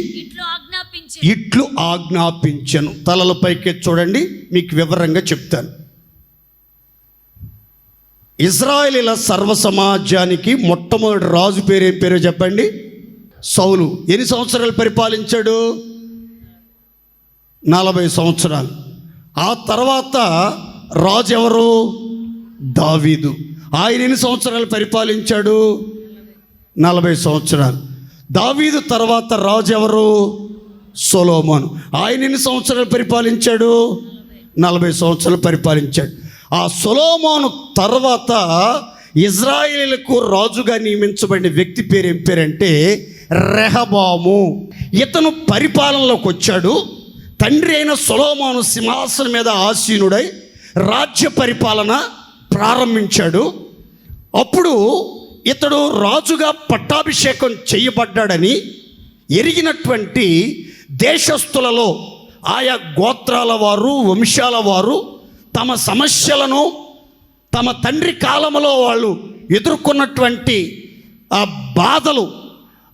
Speaker 1: ఇట్లు ఆజ్ఞాపించను. తలల పైకి చూడండి, మీకు వివరంగా చెప్తాను. ఇశ్రాయేలీల సర్వ సమాజానికి మొట్టమొదటి రాజు పేరు ఏం పేరో చెప్పండి? సౌలు. ఎన్ని సంవత్సరాలు పరిపాలించాడు? 40 సంవత్సరాలు. ఆ తర్వాత రాజు ఎవరు? దావీదు. ఆయన ఎన్ని సంవత్సరాలు పరిపాలించాడు? 40 సంవత్సరాలు. దావీదు తర్వాత రాజు ఎవరు? సొలొమోను. ఆయన ఎన్ని సంవత్సరాలు పరిపాలించాడు? 40 సంవత్సరాలు పరిపాలించాడు. ఆ సొలొమోను తర్వాత ఇజ్రాయేలుకు రాజుగా నియమించబడిన వ్యక్తి పేరు ఏం పేరంటే రెహబాము. ఇతను పరిపాలనలోకి వచ్చాడు. తండ్రి అయిన సొలొమోను సింహాసనం మీద ఆసీనుడై రాజ్య పరిపాలన ప్రారంభించాడు. అప్పుడు ఇతడు రాజుగా పట్టాభిషేకం చేయబడ్డాడని ఎరిగినటువంటి దేశస్థులలో ఆయా గోత్రాల వారు, వంశాల వారు తమ సమస్యలను తమ తండ్రి కాలంలో వాళ్ళు ఎదుర్కొన్నటువంటి ఆ బాధలు,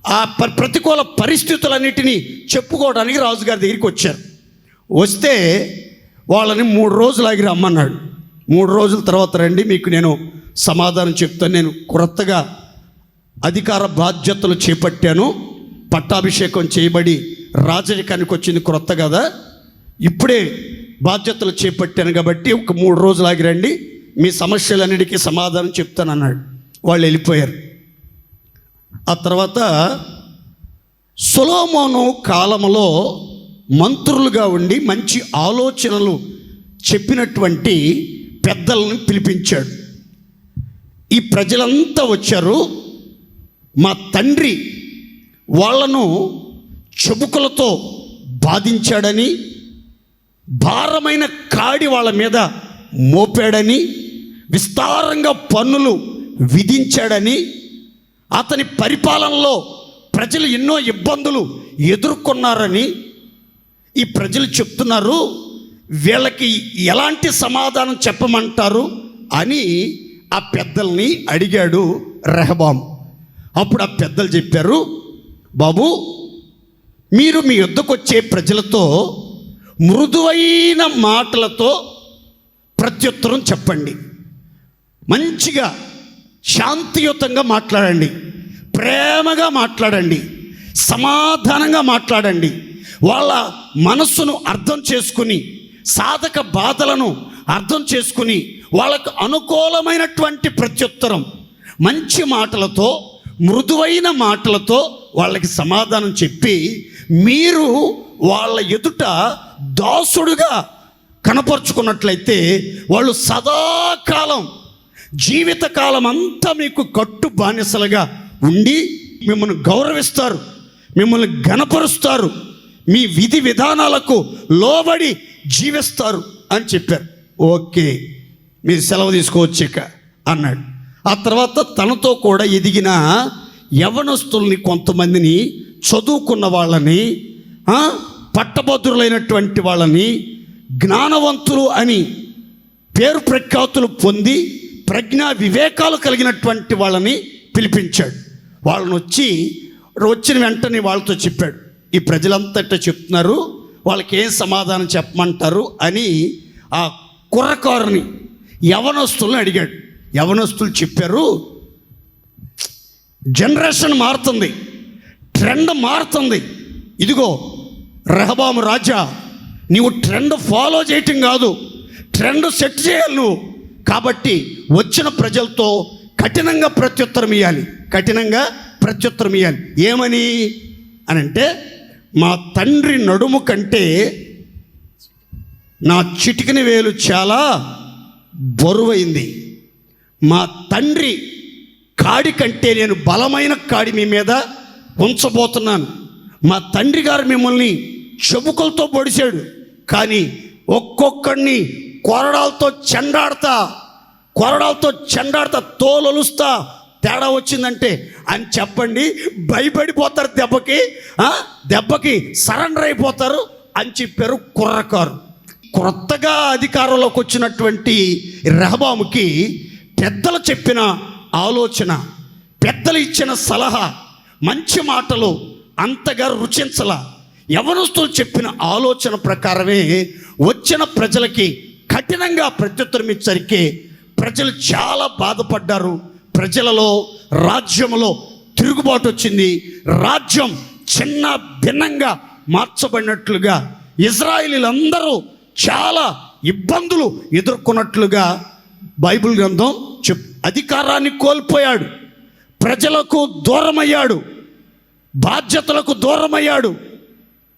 Speaker 1: ఆ ప్రతికూల పరిస్థితులన్నిటినీ చెప్పుకోవడానికి రాజుగారి దగ్గరికి వచ్చారు. వస్తే వాళ్ళని 3 రోజులు ఆగి రమ్మన్నాడు. 3 రోజుల తర్వాత రండి, మీకు నేను సమాధానం చెప్తాను. నేను కొత్తగా అధికార బాధ్యతలు చేపట్టాను, పట్టాభిషేకం చేయబడి రాజరికానికి వచ్చింది క్రొత్త కదా, ఇప్పుడే బాధ్యతలు చేపట్టాను కాబట్టి ఒక 3 రోజులు ఆగి రండి, మీ సమస్యలన్నిటికీ సమాధానం చెప్తానన్నాడు. వాళ్ళు వెళ్ళిపోయారు. ఆ తర్వాత సొలొమోను కాలంలో మంత్రులుగా ఉండి మంచి ఆలోచనలు చెప్పినటువంటి పెద్దలను పిలిపించాడు. ఈ ప్రజలంతా వచ్చారు. మా తండ్రి వాళ్ళను చెబుకులతో బాధించాడని, భారమైన కాడి వాళ్ళ మీద మోపాడని, విస్తారంగా పన్నులు విధించాడని, అతని పరిపాలనలో ప్రజలు ఎన్నో ఇబ్బందులు ఎదుర్కొన్నారని ఈ ప్రజలు చెప్తున్నారు. వీళ్ళకి ఎలాంటి సమాధానం చెప్పమంటారు అని ఆ పెద్దల్ని అడిగాడు రెహబాము. అప్పుడు ఆ పెద్దలు చెప్పారు, బాబు, మీరు మీ యొద్దకు వచ్చే ప్రజలతో మృదువైన మాటలతో ప్రత్యుత్తరం చెప్పండి. మంచిగా శాంతియుతంగా మాట్లాడండి, ప్రేమగా మాట్లాడండి, సమాధానంగా మాట్లాడండి. వాళ్ళ మనస్సును అర్థం చేసుకుని, సాధక బాధలను అర్థం చేసుకుని, వాళ్ళకు అనుకూలమైనటువంటి ప్రత్యుత్తరం మంచి మాటలతో, మృదువైన మాటలతో వాళ్ళకి సమాధానం చెప్పి, మీరు వాళ్ళ ఎదుట దాసుడుగా కనపరుచుకున్నట్లయితే వాళ్ళు సదాకాలం, జీవితకాలం అంతా మీకు కట్టు బానిసలుగా ఉండి మిమ్మల్ని గౌరవిస్తారు, మిమ్మల్ని ఘనపరుస్తారు, మీ విధి విధానాలకు లోబడి జీవిస్తారు అని చెప్పారు. ఓకే, మీరు సెలవు తీసుకోవచ్చు ఇక అన్నాడు. ఆ తర్వాత తనతో కూడా ఎదిగిన యవనస్తుల్ని, కొంతమందిని, చదువుకున్న వాళ్ళని, పట్టభద్రులైనటువంటి వాళ్ళని, జ్ఞానవంతులు అని పేరు ప్రఖ్యాతులు పొంది ప్రజ్ఞా వివేకాలు కలిగినటువంటి వాళ్ళని పిలిపించాడు. వాళ్ళని వచ్చిన వెంటనే వాళ్ళతో చెప్పాడు, ఈ ప్రజలంతా చెప్తున్నారు, వాళ్ళకి ఏం సమాధానం చెప్పమంటారు అని ఆ కుర్రకారుని, యవనస్తుల్ని అడిగాడు. యవనస్తులు చెప్పారు, జనరేషన్ మారుతుంది, ట్రెండ్ మారుతుంది. ఇదిగో రెహబాము రాజా, నీవు ట్రెండ్ ఫాలో చేయటం కాదు, ట్రెండ్ సెట్ చేయాలి నువ్వు. కాబట్టి వచ్చిన ప్రజలతో కఠినంగా ప్రత్యుత్తరం ఇవ్వాలి, కఠినంగా ప్రత్యుత్తరం ఇవ్వాలి. ఏమని అని అంటే, మా తండ్రి నడుము కంటే నా చిటికిన వేలు చాలా బరువైంది, మా తండ్రి కాడి కంటే నేను బలమైన కాడి మీ మీద ఉంచబోతున్నాను. మా తండ్రి గారు మిమ్మల్ని చెబుకలతో పొడిచాడు, కానీ ఒక్కొక్కడిని కొరడాలతో చెండాడతా తోలొలుస్తా, తేడా వచ్చిందంటే అని చెప్పండి, భయపడిపోతారు, దెబ్బకి సరెండర్ అయిపోతారు అని చెప్పారు కుర్రకారు. క్రొత్తగా అధికారంలోకి వచ్చినటువంటి రెహబాముకి పెద్దలు చెప్పిన ఆలోచన, పెద్దలు ఇచ్చిన సలహా, మంచి మాటలు అంతగా రుచించల. యవనస్తులు చెప్పిన ఆలోచన ప్రకారమే వచ్చిన ప్రజలకి కఠినంగా ప్రత్యుత్తరం ఇచ్చరికి ప్రజలు చాలా బాధపడ్డారు. ప్రజలలో, రాజ్యంలో తిరుగుబాటు వచ్చింది. రాజ్యం చిన్న భిన్నంగా మార్చబడినట్లుగా, ఇజ్రాయేలీలందరూ చాలా ఇబ్బందులు ఎదుర్కొన్నట్లుగా బైబిల్ గ్రంథం అధికారాన్ని కోల్పోయాడు, ప్రజలకు దూరమయ్యాడు, బాధ్యతలకు దూరమయ్యాడు,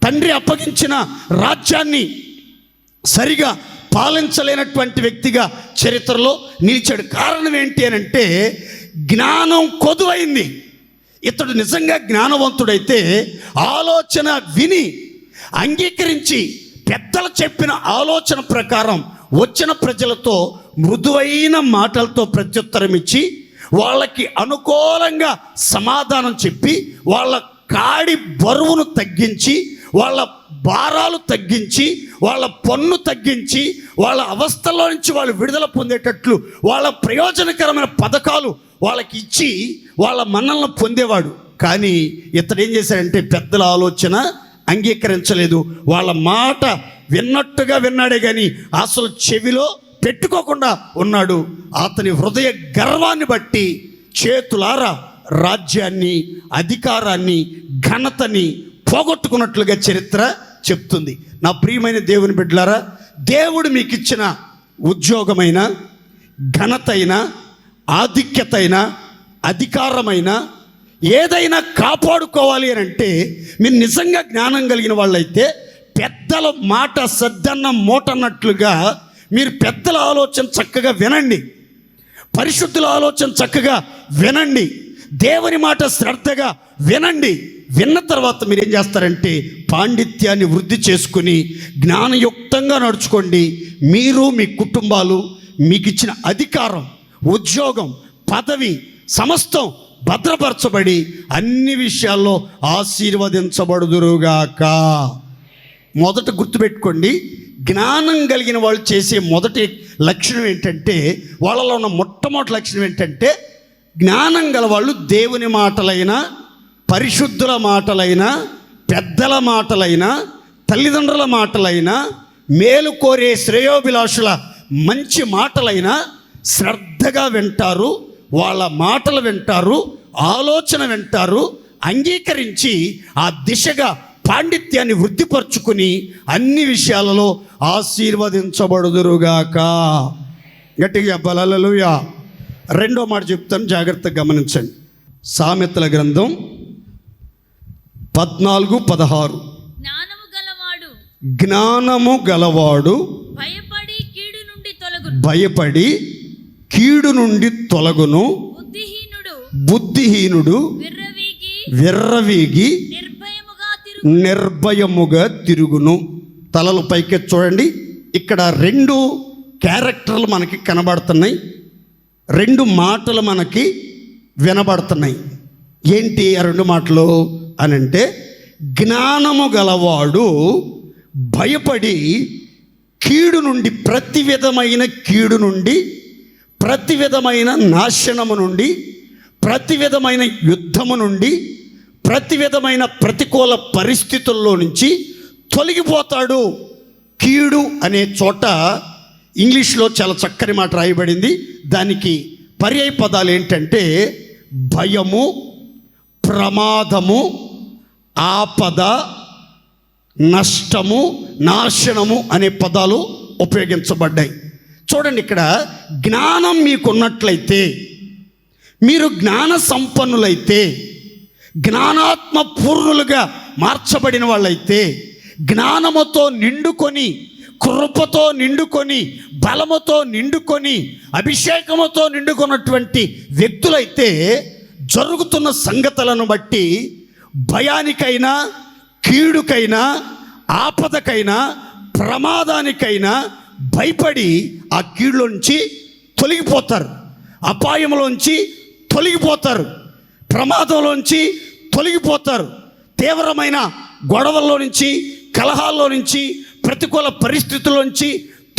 Speaker 1: తండ్రి అప్పగించిన రాజ్యాన్ని సరిగా పాలించలేనటువంటి వ్యక్తిగా చరిత్రలో నిలిచాడు. కారణం ఏంటి అని అంటే, జ్ఞానం కొదువైంది. ఇతడు నిజంగా జ్ఞానవంతుడైతే ఆలోచన విని అంగీకరించి పెద్దలు చెప్పిన ఆలోచన ప్రకారం వచ్చిన ప్రజలతో మృదువైన మాటలతో ప్రత్యుత్తరం ఇచ్చి వాళ్ళకి అనుకూలంగా సమాధానం చెప్పి వాళ్ళ కాడి బరువును తగ్గించి వాళ్ళ భారాలు తగ్గించి, వాళ్ళ పన్ను తగ్గించి, వాళ్ళ అవస్థల్లో నుంచి వాళ్ళు విడుదల పొందేటట్లు వాళ్ళ ప్రయోజనకరమైన పథకాలు వాళ్ళకి ఇచ్చి వాళ్ళ మన్నలను పొందేవాడు. కానీ ఇతడు ఏం చేశాడంటే పెద్దల ఆలోచన అంగీకరించలేదు. వాళ్ళ మాట విన్నట్టుగా విన్నాడే కానీ అసలు చెవిలో పెట్టుకోకుండా ఉన్నాడు. అతని హృదయ గర్వాన్ని బట్టి చేతులారా రాజ్యాన్ని, అధికారాన్ని, ఘనతని పోగొట్టుకున్నట్లుగా చరిత్ర చెప్తుంది. నా ప్రియమైన దేవుని బిడ్డలారా, దేవుడు మీకు ఇచ్చిన ఉద్యోగమైన, ఘనతైన, ఆధిక్యతైన, అధికారమైన ఏదైనా కాపాడుకోవాలి అని అంటే మీరు నిజంగా జ్ఞానం కలిగిన వాళ్ళైతే పెద్దల మాట సద్దన్న మూటన్నట్లుగా మీరు పెద్దల ఆలోచన చక్కగా వినండి, పరిశుద్ధుల ఆలోచన చక్కగా వినండి, దేవుని మాట శ్రద్ధగా వినండి. విన్న తర్వాత మీరు ఏం చేస్తారంటే పాండిత్యాన్ని వృద్ధి చేసుకుని జ్ఞానయుక్తంగా నడుచుకోండి. మీరు, మీ కుటుంబాలు, మీకు ఇచ్చిన అధికారం, ఉద్యోగం, పదవి సమస్తం భద్రపరచబడి అన్ని విషయాల్లో ఆశీర్వదించబడుదురుగాక. మొదట గుర్తుపెట్టుకోండి, జ్ఞానం కలిగిన వాళ్ళు చేసే మొదటి లక్షణం ఏంటంటే, వాళ్ళలో ఉన్న మొట్టమొదటి లక్షణం ఏంటంటే, జ్ఞానం గల వాళ్ళు దేవుని మాటలైనా, పరిశుద్ధుల మాటలైనా, పెద్దల మాటలైనా, తల్లిదండ్రుల మాటలైనా, మేలు కోరే శ్రేయోభిలాషుల మంచి మాటలైనా శ్రద్ధగా వింటారు. వాళ్ళ మాటలు వింటారు, ఆలోచన వింటారు, అంగీకరించి ఆ దిశగా పాండిత్యాన్ని వృద్ధిపరుచుకుని అన్ని విషయాలలో ఆశీర్వదించబడుదురుగాక. గట్టిగా హల్లెలూయా. రెండో మాట చెప్తాను, జాగ్రత్తగా గమనించండి. సామెతల గ్రంథం 14:16. జ్ఞానము గలవాడు భయపడి కీడు నుండి తొలగును, బుద్ధిహీనుడు విర్రవీగి నిర్భయముగా తిరుగును. తలలు పైకి చూడండి. ఇక్కడ రెండు క్యారెక్టర్లు మనకి కనబడుతున్నాయి, రెండు మాటలు మనకి వినబడుతున్నాయి. ఏంటి ఆ రెండు మాటలు అని అంటే, జ్ఞానము గలవాడు భయపడి కీడు నుండి, ప్రతి విధమైన కీడు నుండి, ప్రతి విధమైన నాశనము నుండి, ప్రతి విధమైన యుద్ధము నుండి, ప్రతి విధమైన ప్రతికూల పరిస్థితుల్లో నుంచి తొలగిపోతాడు. కీడు అనే చోట ఇంగ్లీష్లో చాలా చక్కని మాట రాయబడింది. దానికి పర్యాయ పదాలు ఏంటంటే భయము, ప్రమాదము, ఆపద, నష్టము, నాశనము అనే పదాలు ఉపయోగించబడ్డాయి. చూడండి, ఇక్కడ జ్ఞానం మీకున్నట్లయితే, మీరు జ్ఞాన సంపన్నులైతే, జ్ఞానాత్మ పూర్ణులుగా మార్చబడిన వాళ్ళైతే, జ్ఞానముతో నిండుకొని, కృపతో నిండుకొని, బలముతో నిండుకొని, అభిషేకముతో నిండుకున్నటువంటి వ్యక్తులైతే జరుగుతున్న సంగతులను బట్టి భయానికైనా, కీడుకైనా, ఆపదకైనా, ప్రమాదానికైనా భయపడి ఆ కీడులోంచి తొలగిపోతారు, అపాయంలోంచి తొలగిపోతారు, ప్రమాదంలోంచి తొలగిపోతారు, తీవ్రమైన గొడవల్లో నుంచి, కలహాల్లో నుంచి, ప్రతికూల పరిస్థితుల్లోంచి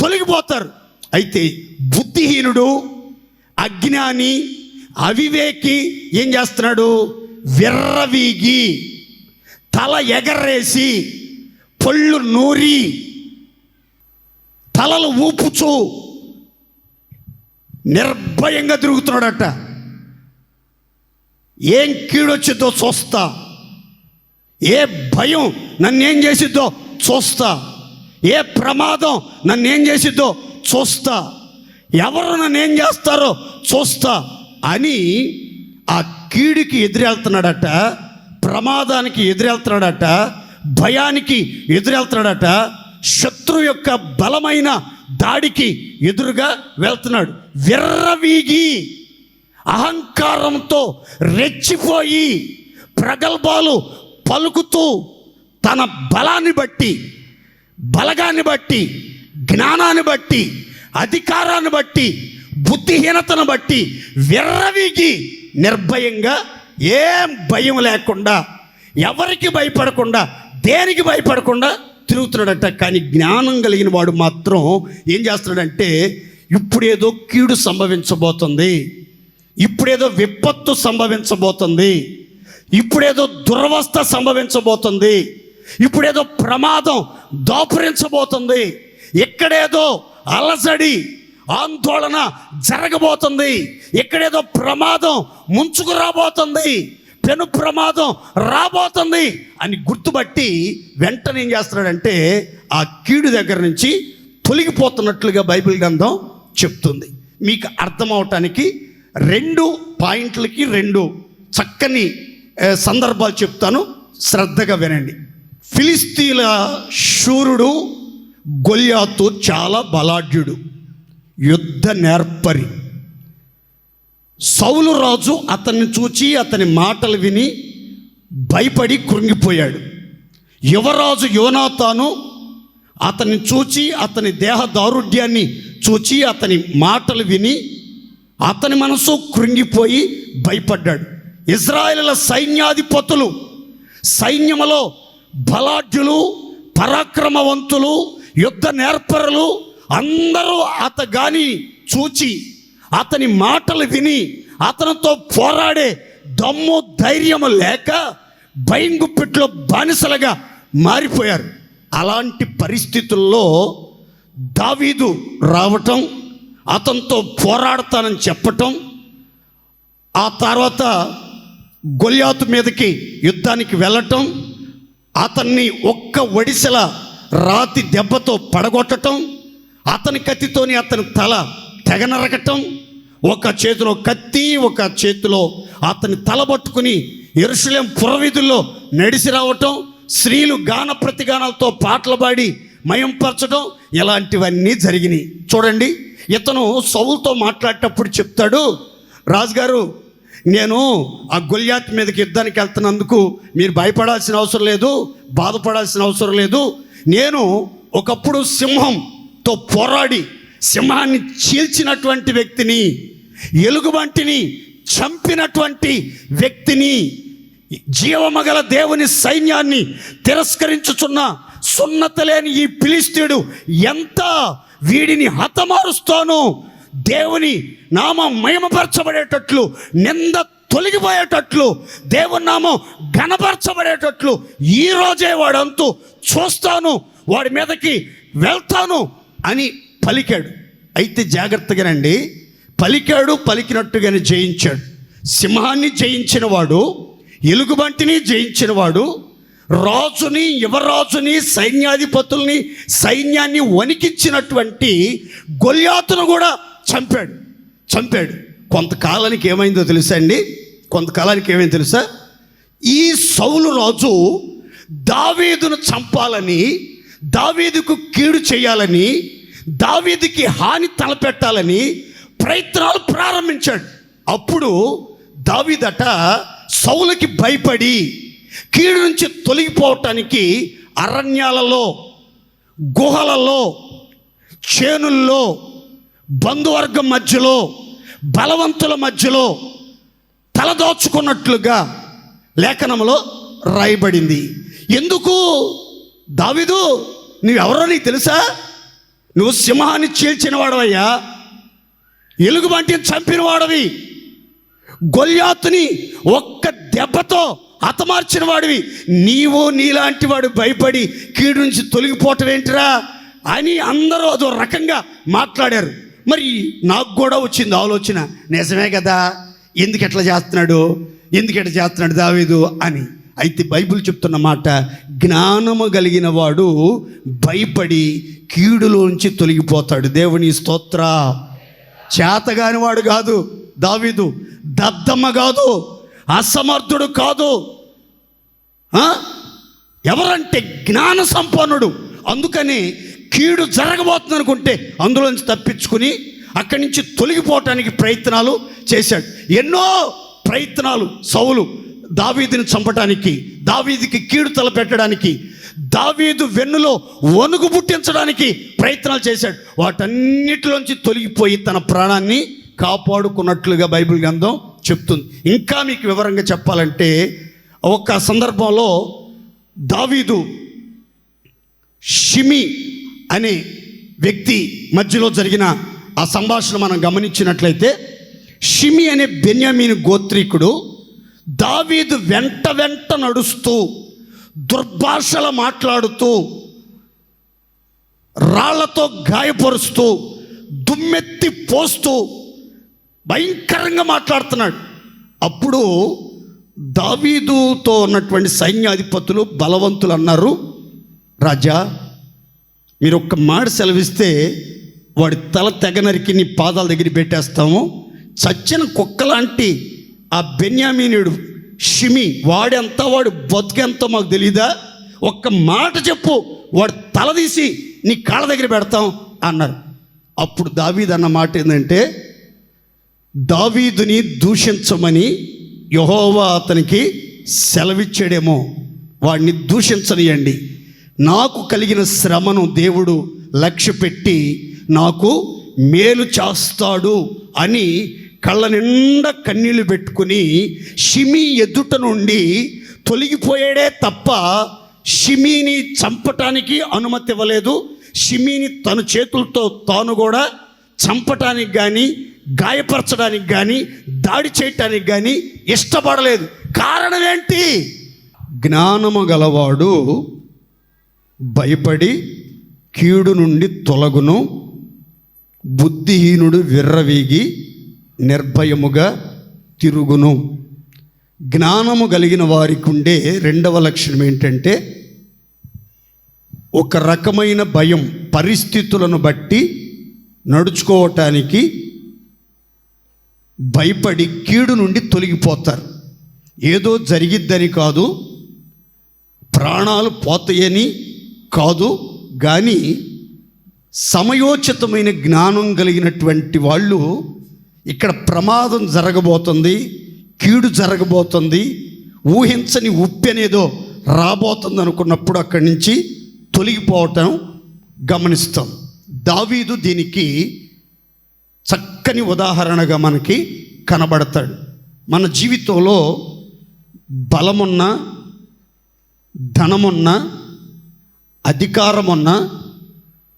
Speaker 1: తొలగిపోతారు. అయితే బుద్ధిహీనుడు, అజ్ఞాని, అవివేకి ఏం చేస్తున్నాడు? విర్రవీగి, తల ఎగరేసి, పళ్ళు నూరి, తలలు ఊపుచూ నిర్భయంగా తిరుగుతున్నాడట. ఏం కీడొచ్చిద్దో చూస్తా, ఏ భయం నన్నేం చేసిద్దో చూస్తా, ఏ ప్రమాదం నన్నేం చేసిద్దో చూస్తా, ఎవరు నన్నేం చేస్తారో చూస్తా అని ఆ కీడుకి ఎదురెళ్తున్నాడట, ప్రమాదానికి ఎదురెళ్తున్నాడట, భయానికి ఎదురెళ్తున్నాడట, శత్రు యొక్క బలమైన దాడికి ఎదురుగా వెళ్తున్నాడు. విర్రవీగి, అహంకారంతో రెచ్చిపోయి, ప్రగల్భాలు పలుకుతూ, తన బలాన్ని బట్టి, బలగాన్ని బట్టి, జ్ఞానాన్ని బట్టి, అధికారాన్ని బట్టి, బుద్ధిహీనతను బట్టి విర్రవీగి నిర్భయంగా, ఏం భయం లేకుండా, ఎవరికి భయపడకుండా దేనికి భయపడకుండా తిరుగుతున్నాడట. కానీ జ్ఞానం కలిగిన వాడు మాత్రం ఏం చేస్తున్నాడంటే ఇప్పుడేదో కీడు సంభవించబోతుంది, ఇప్పుడేదో విపత్తు సంభవించబోతుంది, ఇప్పుడేదో దురవస్థ సంభవించబోతుంది, ఇప్పుడేదో ప్రమాదం దాపురించబోతుంది, ఎక్కడేదో అలజడి ఆందోళన జరగబోతుంది, ఎక్కడేదో ప్రమాదం ముంచుకు రాబోతుంది, పెను ప్రమాదం రాబోతుంది అని గుర్తుపట్టి వెంటనే ఏం చేస్తున్నాడంటే ఆ కీడు దగ్గర నుంచి తొలగిపోతున్నట్లుగా బైబిల్ గ్రంథం చెప్తుంది. మీకు అర్థం అవటానికి 2 పాయింట్లకి 2 చక్కని సందర్భాలు చెప్తాను, శ్రద్ధగా వినండి. ఫిలిస్తీన్ల శూరుడు గొల్యాతు చాలా బలాఢ్యుడు, యుద్ధ నేర్పరి. సౌలు రాజు అతన్ని చూచి అతని మాటలు విని భయపడి కృంగిపోయాడు. యువరాజు యోనాతాను అతన్ని చూచి అతని దేహ దారుఢ్యాన్ని చూచి అతని మాటలు విని అతని మనసు కృంగిపోయి భయపడ్డాడు. ఇజ్రాయేలుల సైన్యాధిపతులు, సైన్యములో బలాఢ్యులు, పరాక్రమవంతులు, యుద్ధ నేర్పరులు అందరూ అతగాని చూచి అతని మాటలు విని అతనితో పోరాడే దమ్ము ధైర్యము లేక భయంగుప్పిట్లో బానిసలుగా మారిపోయారు. అలాంటి పరిస్థితుల్లో దావీదు రావటం, అతనితో పోరాడతానని చెప్పటం, ఆ తర్వాత గొల్యాతు మీదకి యుద్ధానికి వెళ్ళటం, అతన్ని ఒక్క ఒడిసెల రాతి దెబ్బతో పడగొట్టటం, అతని కత్తితోని అతని తల తెగనరకటం, ఒక చేతిలో కత్తి ఒక చేతిలో అతని తల పట్టుకుని యెరూషలేం పురవీధుల్లో నడిచి రావటం, స్త్రీలు గాన ప్రతిగానాలతో పాటలు పాడి మయంపరచడం, ఇలాంటివన్నీ జరిగినాయి. చూడండి, ఇతను సౌలుతో మాట్లాడేటప్పుడు చెప్తాడు, రాజుగారు నేను ఆ గొల్యాతు మీదకి యుద్ధానికి వెళ్తున్నందుకు మీరు భయపడాల్సిన అవసరం లేదు, బాధపడాల్సిన అవసరం లేదు. నేను ఒకప్పుడు సింహంతో పోరాడి సింహాన్ని చీల్చినటువంటి వ్యక్తిని, ఎలుగుబంటిని చంపినటువంటి వ్యక్తిని, జీవమగల దేవుని సైన్యాన్ని తిరస్కరించుచున్న సున్నత లేని ఈ ఫిలిష్తీయుడు ఎంత వీడిని హతమారుస్తాను, దేవుని నామం మహిమపరచబడేటట్లు, నింద తొలగిపోయేటట్లు, దేవుని నామం ఘనపరచబడేటట్లు ఈరోజే వాడంతు చూస్తాను, వాడి మీదకి వెళ్తాను అని పలికాడు. అయితే జాగ్రత్తగానండి, పలికాడు, పలికినట్టుగానే జయించాడు. సింహాన్ని జయించిన వాడు, ఎలుగుబంటిని జయించిన వాడు, రాజుని, యువరాజుని, సైన్యాధిపతుల్ని, సైన్యాన్ని వణికించినటువంటి గొల్యాతును కూడా చంపాడు. కొంతకాలానికి ఏమైందో తెలుసా అండి? కొంతకాలానికి ఏమైందో తెలుసా? ఈ సౌలు రాజు దావీదును చంపాలని, దావీదుకు కీడు చేయాలని, దావీదుకి హాని తలపెట్టాలని ప్రయత్నాలు ప్రారంభించాడు. అప్పుడు దావీదట సౌలుకి భయపడి కీడు నుంచి తొలగిపోవటానికి అరణ్యాలలో, గుహలలో, చేనుల్లో, బంధువర్గం మధ్యలో, బలవంతుల మధ్యలో తలదాచుకున్నట్లుగా లేఖనంలో రాయబడింది. ఎందుకు? దావీదు, నువ్వెవరో నీకు తెలుసా? నువ్వు సింహాన్ని చీల్చిన వాడవయ్యా, ఎలుగుబంటిని చంపిన వాడవి, గొల్యాతుని ఒక్క దెబ్బతో హతమార్చిన వాడివి, నీవు నీలాంటి వాడు భయపడి కీడు నుంచి తొలగిపోవటం ఏంటిరా అని అందరూ అదో రకంగా మాట్లాడారు. మరి నాకు కూడా వచ్చింది ఆలోచన, నిజమే కదా, ఎందుకు ఎట్లా చేస్తున్నాడు దావీదు అని. అయితే బైబిల్ చెప్తున్న మాట, జ్ఞానము కలిగిన వాడు భయపడి కీడులోంచి తొలగిపోతాడు. దేవుని స్తోత్ర. చేతగాని వాడు కాదు దావీదు, దద్దమ్మ కాదు, అసమర్థుడు కాదు. ఎవరంటే జ్ఞాన సంపన్నుడు. అందుకని కీడు జరగబోతుంది అనుకుంటే అందులోంచి తప్పించుకుని అక్కడి నుంచి తొలగిపోవటానికి ప్రయత్నాలు చేశాడు. ఎన్నో ప్రయత్నాలు సౌలు దావీదుని చంపటానికి, దావీదుకి కీడు తలపెట్టడానికి, దావీదు వెన్నులో వణుకు పుట్టించడానికి ప్రయత్నాలు చేశాడు. వాటన్నిటిలోంచి తొలగిపోయి తన ప్రాణాన్ని కాపాడుకున్నట్లుగా బైబిల్ గ్రంథం చెప్తుంది. ఇంకా మీకు వివరంగా చెప్పాలంటే, ఒక సందర్భంలో దావీదు షిమి అనే వ్యక్తి మధ్యలో జరిగిన ఆ సంభాషణ మనం గమనించినట్లయితే, షిమి అనే బెన్యామీను గోత్రీకుడు దావీదు వెంట వెంట నడుస్తూ దుర్భాషలు మాట్లాడుతూ రాళ్లతో గాయపరుస్తూ దుమ్మెత్తి పోస్తూ భయంకరంగా మాట్లాడుతున్నాడు. అప్పుడు దావీదుతో ఉన్నటువంటి సైన్యాధిపతులు బలవంతులు అన్నారు, రాజా మీరు ఒక్క మాట సెలవిస్తే వాడి తల తెగ నరికి నీ పాదాల దగ్గర పెట్టేస్తాము. చచ్చిన కుక్కలాంటి ఆ బెన్యామీనుడు షిమి వాడెంత వాడు బతుకెంతో మాకు తెలీదా? ఒక్క మాట చెప్పు, వాడు తల తీసి నీ కాళ్ళ దగ్గర పెడతాం అన్నారు. అప్పుడు దావీదు అన్న మాట ఏంటంటే, దావీదుని దూషించమని యెహోవా అతనికి సెలవిచ్చాడేమో, వాడిని దూషించనియండి. నాకు కలిగిన శ్రమను దేవుడు లక్ష్యపెట్టి నాకు మేలు చేస్తాడు అని కళ్ళ నిండా కన్నీళ్లు పెట్టుకుని షిమి ఎదుట నుండి తొలగిపోయాడే తప్ప షిమీని చంపటానికి అనుమతి ఇవ్వలేదు. షిమీని తన చేతులతో తాను కూడా చంపటానికి కానీ గాయపరచడానికి కానీ దాడి చేయటానికి కానీ ఇష్టపడలేదు. కారణం ఏంటి? జ్ఞానము గలవాడు భయపడి కీడు నుండి తొలగును, బుద్ధిహీనుడు విర్రవీగి నిర్భయముగా తిరుగును. జ్ఞానము కలిగిన వారికి ఉండే రెండవ లక్షణం ఏంటంటే, ఒక రకమైన భయం, పరిస్థితులను బట్టి నడుచుకోవటానికి భయపడి కీడు నుండి తొలగిపోతారు. ఏదో జరిగిద్దని కాదు, ప్రాణాలు పోతాయని కాదు, కానీ సమయోచితమైన జ్ఞానం కలిగినటువంటి వాళ్ళు ఇక్కడ ప్రమాదం జరగబోతుంది, కీడు జరగబోతుంది, ఊహించని ఉప్పెనేదో రాబోతుంది అనుకున్నప్పుడు అక్కడి నుంచి తొలగిపోవటం గమనిస్తాం. దావీదు దీనికి చక్కని ఉదాహరణగా మనకి కనబడతాడు. మన జీవితంలో బలమున్నా, ధనమున్నా, అధికారమున్నా,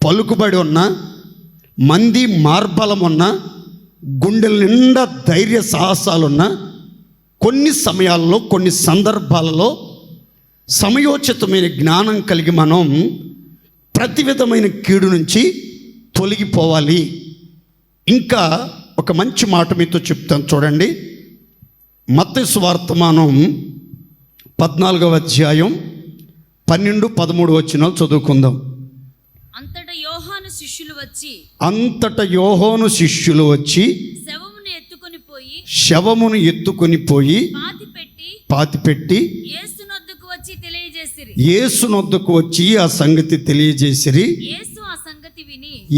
Speaker 1: పలుకుబడి ఉన్నా, మంది మార్బలమున్నా, గుండెల నిండా ధైర్య సాహసాలున్నా, కొన్ని సమయాల్లో కొన్ని సందర్భాలలో సమయోచితమైన జ్ఞానం కలిగి మనం ప్రతి విధమైన కీడు నుంచి తొలగిపోవాలి. ఇంకా ఒక మంచి మాట మీతో చెప్తాను చూడండి. మత్తయి సువార్తమానం 14వ అధ్యాయం 12-13 వచనాలు చదువుకుందాం.
Speaker 2: అంతటా యోహాను శిష్యులు వచ్చి
Speaker 1: శవమును ఎత్తుకొని పోయి పాతిపెట్టి యేసునొద్దకు వచ్చి ఆ సంగతి తెలియజేసిరి.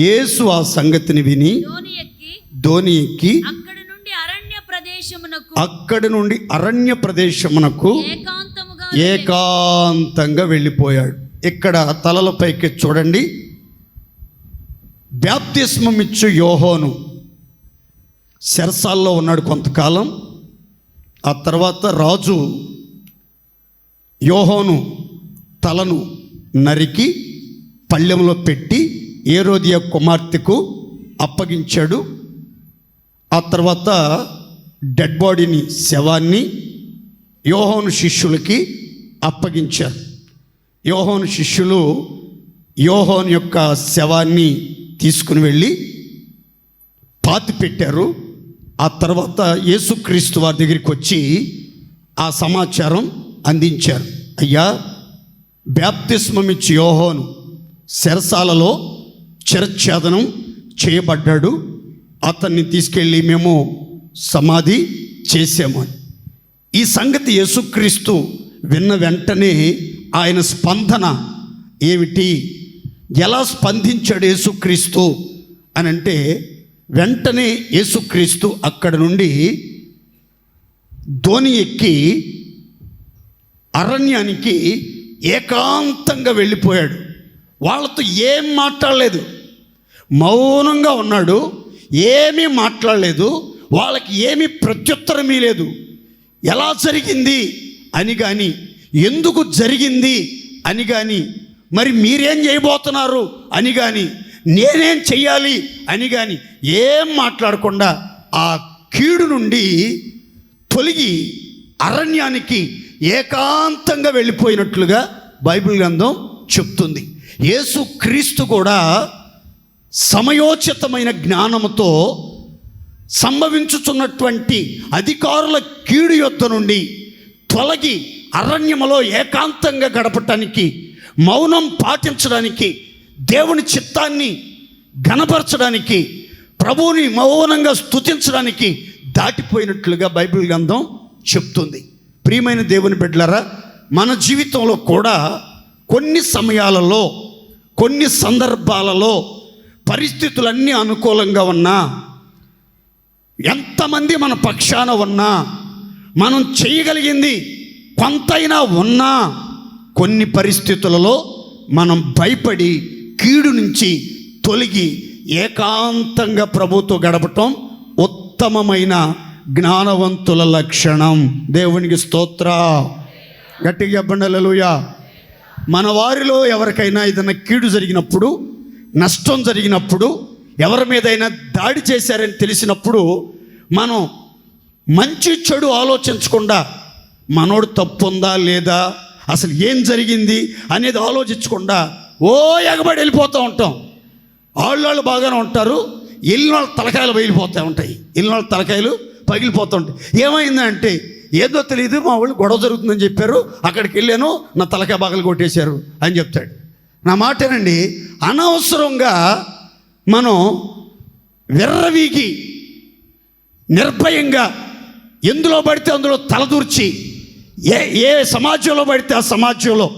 Speaker 1: యేసు ఆ సంగతిని విని దోణి ఎక్కి అక్కడి నుండి అరణ్య ప్రదేశమునకు ఏకాంతంగా వెళ్ళిపోయాడు. ఇక్కడ తలలపైకి చూడండి. బాప్తిస్మమిచ్చు యోహాను చెరసాల్లో ఉన్నాడు కొంతకాలం. ఆ తర్వాత రాజు యోహాను తలను నరికి పళ్ళెంలో పెట్టి హేరోదియ కుమార్తెకు అప్పగించాడు. ఆ తర్వాత డెడ్ బాడీని, శవాన్ని యోహాను శిష్యులకి అప్పగించారు. యోహాను శిష్యులు యోహాను యొక్క శవాన్ని తీసుకుని వెళ్ళి పాతి పెట్టారు. ఆ తర్వాత యేసుక్రీస్తు వారి దగ్గరికి వచ్చి ఆ సమాచారం అందించారు. అయ్యా, బాప్తిస్మమిచ్చి యోహాను చెరసాలలో చిరఛేదనం చేయబడ్డాడు, అతన్ని తీసుకెళ్ళి మేము సమాధి చేసాము. ఈ సంగతి యేసుక్రీస్తు విన్న వెంటనే ఆయన స్పందన ఏమిటి, ఎలా స్పందించాడు యేసుక్రీస్తు అని అంటే, వెంటనే యేసుక్రీస్తు అక్కడ నుండి దోణి ఎక్కి అరణ్యానికి ఏకాంతంగా వెళ్ళిపోయాడు. వాళ్ళతో ఏం మాట్లాడలేదు, మౌనంగా ఉన్నాడు, ఏమీ మాట్లాడలేదు, వాళ్ళకి ఏమీ ప్రత్యుత్తరం లేదు. ఎలా జరిగింది అని కానీ, ఎందుకు జరిగింది అని కానీ, మరి మీరేం చేయబోతున్నారు అని కానీ, నేనేం చెయ్యాలి అని కానీ ఏం మాట్లాడకుండా ఆ కీడు నుండి తొలగి అరణ్యానికి ఏకాంతంగా వెళ్ళిపోయినట్లుగా బైబిల్ గ్రంథం చెప్తుంది. యేసుక్రీస్తు కూడా సమయోచితమైన జ్ఞానముతో సంభవించుచున్నటువంటి అధికారుల కీడు యొద్ద నుండి తొలగి అరణ్యములో ఏకాంతంగా గడపటానికి, మౌనం పాటించడానికి, దేవుని చిత్తాన్ని ఘనపరచడానికి, ప్రభువుని మౌనంగా స్తుతించడానికి దాటిపోయినట్లుగా బైబిల్ గ్రంథం చెప్తుంది. ప్రియమైన దేవుని బిడ్డలారా, మన జీవితంలో కూడా కొన్ని సమయాలలో, కొన్ని సందర్భాలలో పరిస్థితులన్నీ అనుకూలంగా ఉన్నా, ఎంతమంది మన పక్షాన ఉన్నా, మనం చేయగలిగింది కొంతైనా ఉన్నా, కొన్ని పరిస్థితులలో మనం భయపడి కీడు నుంచి తొలగి ఏకాంతంగా ప్రభుతో గడపటం ఉత్తమమైన జ్ఞానవంతుల లక్షణం. దేవునికి స్తోత్ర. గట్టిగా చెప్పండి హల్లెలూయా. మన వారిలో ఎవరికైనా ఏదైనా కీడు జరిగినప్పుడు, నష్టం జరిగినప్పుడు, ఎవరి మీదైనా దాడి చేశారని తెలిసినప్పుడు మనం మంచి చెడు ఆలోచించకుండా, మనోడు తప్పు ఉందా లేదా, అసలు ఏం జరిగింది అనేది ఆలోచించకుండా ఎగబడి వెళ్ళిపోతూ ఉంటాం. వాళ్ళు బాగానే ఉంటారు, వెళ్ళిన వాళ్ళ తలకాయలు పగిలిపోతూ ఉంటాయి. వెళ్ళిన వాళ్ళ తలకాయలు పగిలిపోతూ ఉంటాయి. ఏమైందంటే ఏదో తెలియదు, మా వాళ్ళు గొడవ జరుగుతుందని చెప్పారు, అక్కడికి వెళ్ళాను, నా తలకాయ బాగలు కొట్టేశారు అని చెప్తాడు. నా మాటేనండి, అనవసరంగా మనం విర్రవీగి నిర్భయంగా ఎందులో పడితే అందులో తలదూర్చి, ఏ సమాజంలో పడితే ఆ సమాజంలో,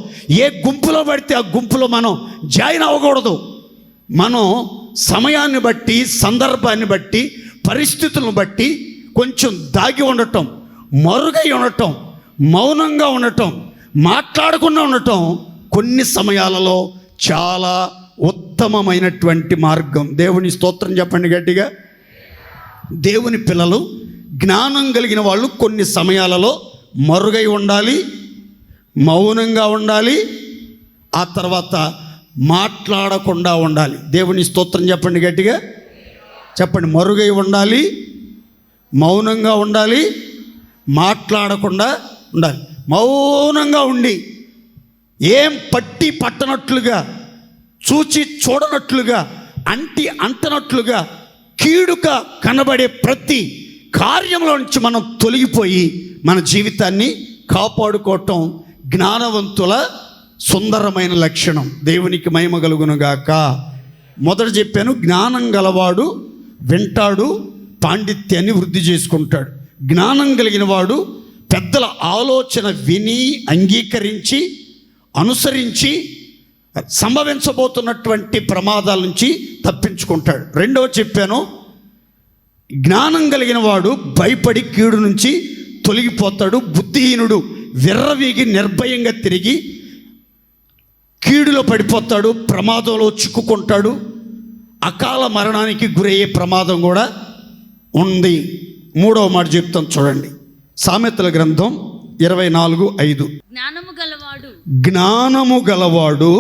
Speaker 1: ఏ గుంపులో పడితే ఆ గుంపులో మనం జాయిన్ అవ్వకూడదు. మనం సమయాన్ని బట్టి, సందర్భాన్ని బట్టి, పరిస్థితులను బట్టి కొంచెం దాగి ఉండటం, మరుగై ఉండటం, మౌనంగా ఉండటం, మాట్లాడకుండా ఉండటం కొన్ని సమయాలలో చాలా ఉత్తమమైనటువంటి మార్గం. దేవుని స్తోత్రం చెప్పండి గట్టిగా. దేవుని పిల్లలు, జ్ఞానం కలిగిన వాళ్ళు కొన్ని సమయాలలో మరుగై ఉండాలి, మౌనంగా ఉండాలి, ఆ తర్వాత మాట్లాడకుండా ఉండాలి. దేవుని స్తోత్రం చెప్పండి గట్టిగా. చెప్పండి. మరుగై ఉండాలి, మౌనంగా ఉండాలి, మాట్లాడకుండా ఉండాలి. మౌనంగా ఉండి ఏం పట్టి పట్టనట్లుగా, చూచి చూడనట్లుగా, అంటనట్లుగా, కీడుగా కనబడే ప్రతి కార్యంలో నుంచి మనం తొలగిపోయి మన జీవితాన్ని కాపాడుకోవటం జ్ఞానవంతుల సుందరమైన లక్షణం. దేవునికి మహిమ కలుగునుగాక. మొదట చెప్పాను, జ్ఞానం గలవాడు వింటాడు, పాండిత్యాన్ని వృద్ధి చేసుకుంటాడు. జ్ఞానం కలిగిన వాడు పెద్దల ఆలోచన విని, అంగీకరించి, అనుసరించి సంభవించబోతున్నటువంటి ప్రమాదాల నుంచి తప్పించుకుంటాడు. రెండవ చెప్పాను, జ్ఞానం కలిగిన వాడు భయపడి కీడు నుంచి తొలగిపోతాడు. బుద్ధిహీనుడు విర్రవీగి నిర్భయంగా తిరిగి కీడులో పడిపోతాడు, ప్రమాదంలో చిక్కుకుంటాడు, అకాల మరణానికి గురయ్యే ప్రమాదం కూడా ఉంది. మూడవ మాట చెప్తాం చూడండి. సామెతల గ్రంథం 24:5. జ్ఞానము గలవాడు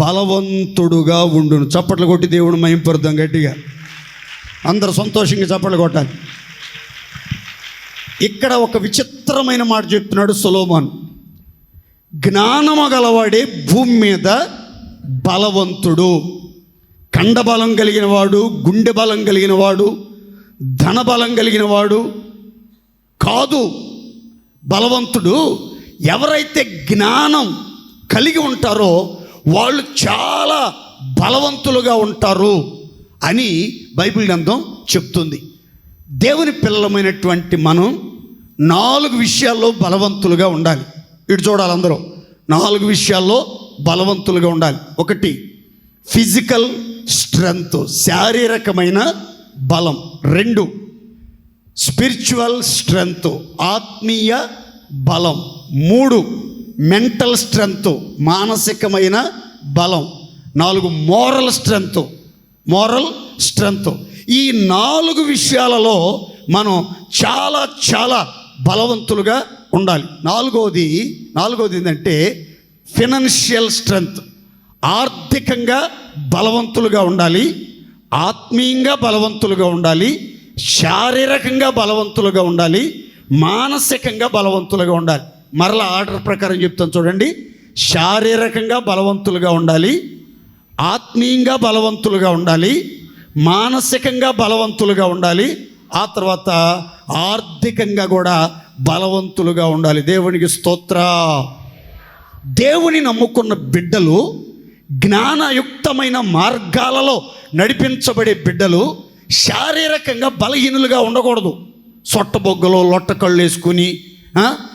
Speaker 1: బలవంతుడుగా ఉండును. చప్పట్లు కొట్టి దేవుడు మహింపరుద్దాం గట్టిగా. అందరూ సంతోషంగా చప్పట్లు కొట్టాలి. ఇక్కడ ఒక విచిత్రమైన మాట చెప్తున్నాడు సొలొమోను. జ్ఞానము గలవాడే భూమి మీద బలవంతుడు. కండబలం కలిగిన వాడు, గుండె బలం కలిగిన వాడు, ధనబలం కలిగిన వాడు కాదు బలవంతుడు. ఎవరైతే జ్ఞానం కలిగి ఉంటారో వాళ్ళు చాలా బలవంతులుగా ఉంటారు అని బైబిల్ గ్రంథం చెప్తుంది. దేవుని పిల్లలమైనటువంటి మనం 4 విషయాల్లో బలవంతులుగా ఉండాలి. ఇటు చూడాలి అందరూ. 4 విషయాల్లో బలవంతులుగా ఉండాలి. 1, ఫిజికల్ స్ట్రెంగ్త్, శారీరకమైన బలం. 2, స్పిరిచువల్ స్ట్రెంగ్త్, ఆత్మీయ బలం. 3, మెంటల్ స్ట్రెంగ్త్, మానసికమైన బలం. 4, మోరల్ స్ట్రెంగ్త్. ఈ 4 విషయాలలో మనం చాలా చాలా బలవంతులుగా ఉండాలి. నాలుగవది ఏంటంటే ఫినాన్షియల్ స్ట్రెంగ్త్. ఆర్థికంగా బలవంతులుగా ఉండాలి, ఆత్మీయంగా బలవంతులుగా ఉండాలి, శారీరకంగా బలవంతులుగా ఉండాలి, మానసికంగా బలవంతులుగా ఉండాలి. మరలా ఆర్డర్ ప్రకారం చెప్తాను చూడండి. శారీరకంగా బలవంతులుగా ఉండాలి, ఆత్మీయంగా బలవంతులుగా ఉండాలి, మానసికంగా బలవంతులుగా ఉండాలి, ఆ తర్వాత ఆర్థికంగా కూడా బలవంతులుగా ఉండాలి. దేవునికి స్తోత్ర. దేవుని నమ్ముకున్న బిడ్డలు, జ్ఞానయుక్తమైన మార్గాలలో నడిపించబడే బిడ్డలు శారీరకంగా బలహీనులుగా ఉండకూడదు. సొట్టబొగ్గలో లొట్టకళ్ళు వేసుకుని,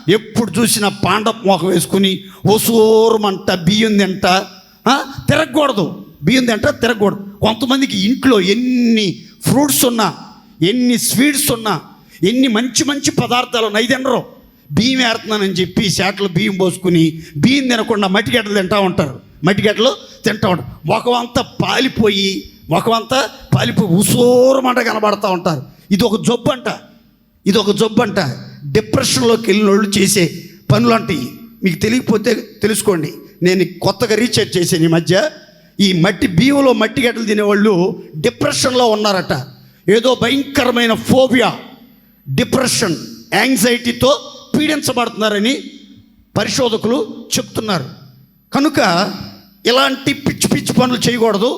Speaker 1: ఎప్పుడు చూసినా పాండప్ మోహం వేసుకుని ఓసోరమంట బియ్యం తింట తిరగకూడదు. బియ్యం తింట తిరగకూడదు. కొంతమందికి ఇంట్లో ఎన్ని ఫ్రూట్స్ ఉన్నా, ఎన్ని స్వీట్స్ ఉన్నా, ఎన్ని మంచి మంచి పదార్థాలు ఉన్నాయి, తినరు. బియ్యం ఏరుతున్నానని చెప్పి శాటలు బియ్యం పోసుకుని బియ్యం తినకుండా మట్టిగడ్డలు తింటూ ఉంటారు. మట్టిగడ్డలు తింటూ ఉంటారు. ముఖమంతా పాలిపోయి ఉసూరమంట కనబడతా ఉంటారు. ఇది ఒక జబ్బు అంట. డిప్రెషన్లోకి వెళ్ళిన వాళ్ళు చేసే పనులు అంటాయి. మీకు తెలియకపోతే తెలుసుకోండి. నేను కొత్తగా రీసెర్చ్ చేశాను ఈ మధ్య. ఈ బియ్యంలో మట్టిగడ్డలు తినేవాళ్ళు డిప్రెషన్లో ఉన్నారట. ఏదో భయంకరమైన ఫోబియా, డిప్రెషన్, యాంగ్జైటీతో పీడించబడుతున్నారని పరిశోధకులు చెప్తున్నారు. కనుక ఇలాంటి పిచ్చి పిచ్చి పనులు చేయకూడదు.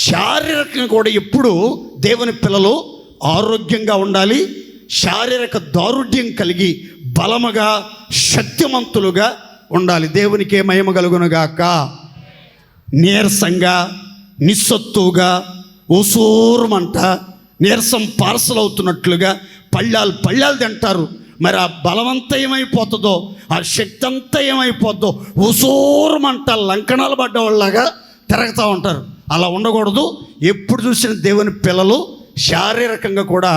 Speaker 1: శారీరకంగా కూడా ఎప్పుడు దేవుని పిల్లలు ఆరోగ్యంగా ఉండాలి. శారీరక దారుఢ్యం కలిగి బలముగా శక్తిమంతులుగా ఉండాలి. దేవునికే మహిమ కలుగునుగాక. నీరసంగా, నిస్సత్తుగా, ఓసూరమంట, నీరసం పార్సల్ అవుతున్నట్లుగా పళ్ళాలు తింటారు. మరి ఆ బలమంతా ఏమైపోతుందో, ఆ శక్తి అంతా ఏమైపోద్దో, ఓసూరమంట లంకణాలు పడ్డవాళ్ళలాగా తిరుగుతూ ఉంటారు. అలా ఉండకూడదు. ఎప్పుడు చూసిన దేవుని పిల్లలు శారీరకంగా కూడా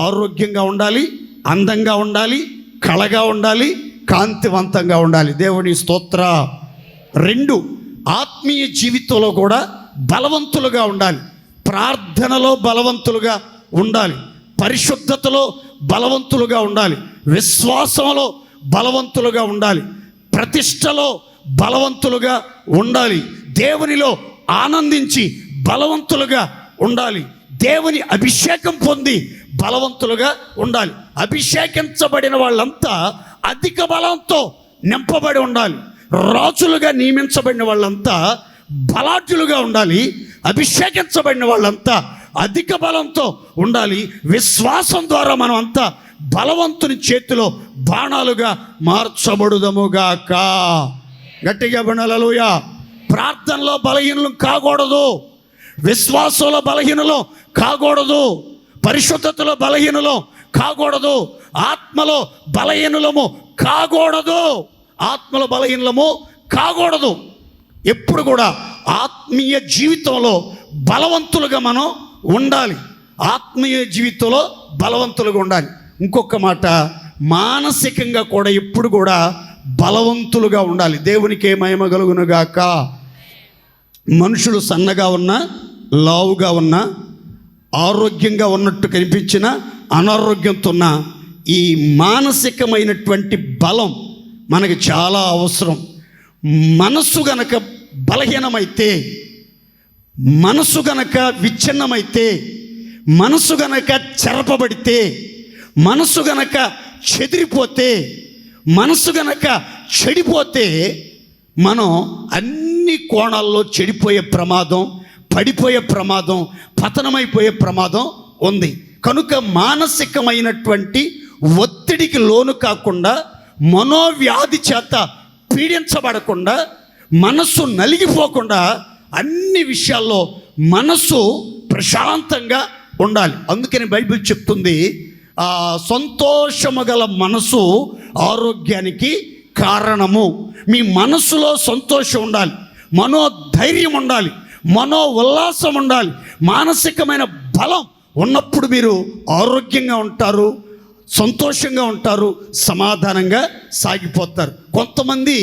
Speaker 1: ఆరోగ్యంగా ఉండాలి, అందంగా ఉండాలి, కళగా ఉండాలి, కాంతివంతంగా ఉండాలి. దేవుని స్తోత్ర. 2, ఆత్మీయ జీవితంలో కూడా బలవంతులుగా ఉండాలి. ప్రార్థనలో బలవంతులుగా ఉండాలి, పరిశుద్ధతలో బలవంతులుగా ఉండాలి, విశ్వాసంలో బలవంతులుగా ఉండాలి, ప్రతిష్టలో బలవంతులుగా ఉండాలి, దేవునిలో ఆనందించి బలవంతులుగా ఉండాలి, దేవుని అభిషేకం పొంది బలవంతులుగా ఉండాలి. అభిషేకించబడిన వాళ్ళంతా అధిక బలంతో నింపబడి ఉండాలి. రాజులుగా నియమించబడిన వాళ్ళంతా బలాఢ్యులుగా ఉండాలి. అభిషేకించబడిన వాళ్ళంతా అధిక బలంతో ఉండాలి. విశ్వాసం ద్వారా మనం అంతా బలవంతుని చేతిలో బాణాలుగా మార్చబడుదముగాక. గట్టిగా హల్లెలూయా. ప్రార్థనలో బలహీనులు కాకూడదు, విశ్వాసంలో బలహీనులు కాకూడదు, పరిశుద్ధతలో బలహీనులు కాకూడదు, ఆత్మలో బలహీనులము కాకూడదు. ఎప్పుడు కూడా ఆత్మీయ జీవితంలో బలవంతులుగా మనం ఉండాలి. ఆత్మీయ జీవితంలో బలవంతులుగా ఉండాలి. ఇంకొక మాట, మానసికంగా కూడా ఎప్పుడు కూడా బలవంతులుగా ఉండాలి. దేవునికే మహిమ కలుగునుగాక. మనుషులు సన్నగా ఉన్నా, లావుగా ఉన్నా, ఆరోగ్యంగా ఉన్నట్టు కనిపించిన, అనారోగ్యంతో ఉన్న ఈ మానసికమైనటువంటి బలం మనకి చాలా అవసరం. మనసు గనక బలహీనమైతే, మనసు గనక విచ్ఛిన్నమైతే, మనసు గనక చెరపబడితే, మనసు గనక చెదిరిపోతే, మనసు గనక చెడిపోతే మనం అన్ని కోణాల్లో చెడిపోయే ప్రమాదం, పడిపోయే ప్రమాదం, పతనమైపోయే ప్రమాదం ఉంది. కనుక మానసికమైనటువంటి ఒత్తిడికి లోను కాకుండా, మనోవ్యాధి చేత పీడించబడకుండా, మనస్సు నలిగిపోకుండా అన్ని విషయాల్లో మనస్సు ప్రశాంతంగా ఉండాలి. అందుకని బైబిల్ చెప్తుంది, సంతోషము గల మనసు ఆరోగ్యానికి కారణము. మీ మనసులో సంతోషం ఉండాలి, మనోధైర్యం ఉండాలి, మనో ఉల్లాసం ఉండాలి, మానసికమైన బలం ఉన్నప్పుడు మీరు ఆరోగ్యంగా ఉంటారు, సంతోషంగా ఉంటారు, సమాధానంగా సాగిపోతారు. కొంతమంది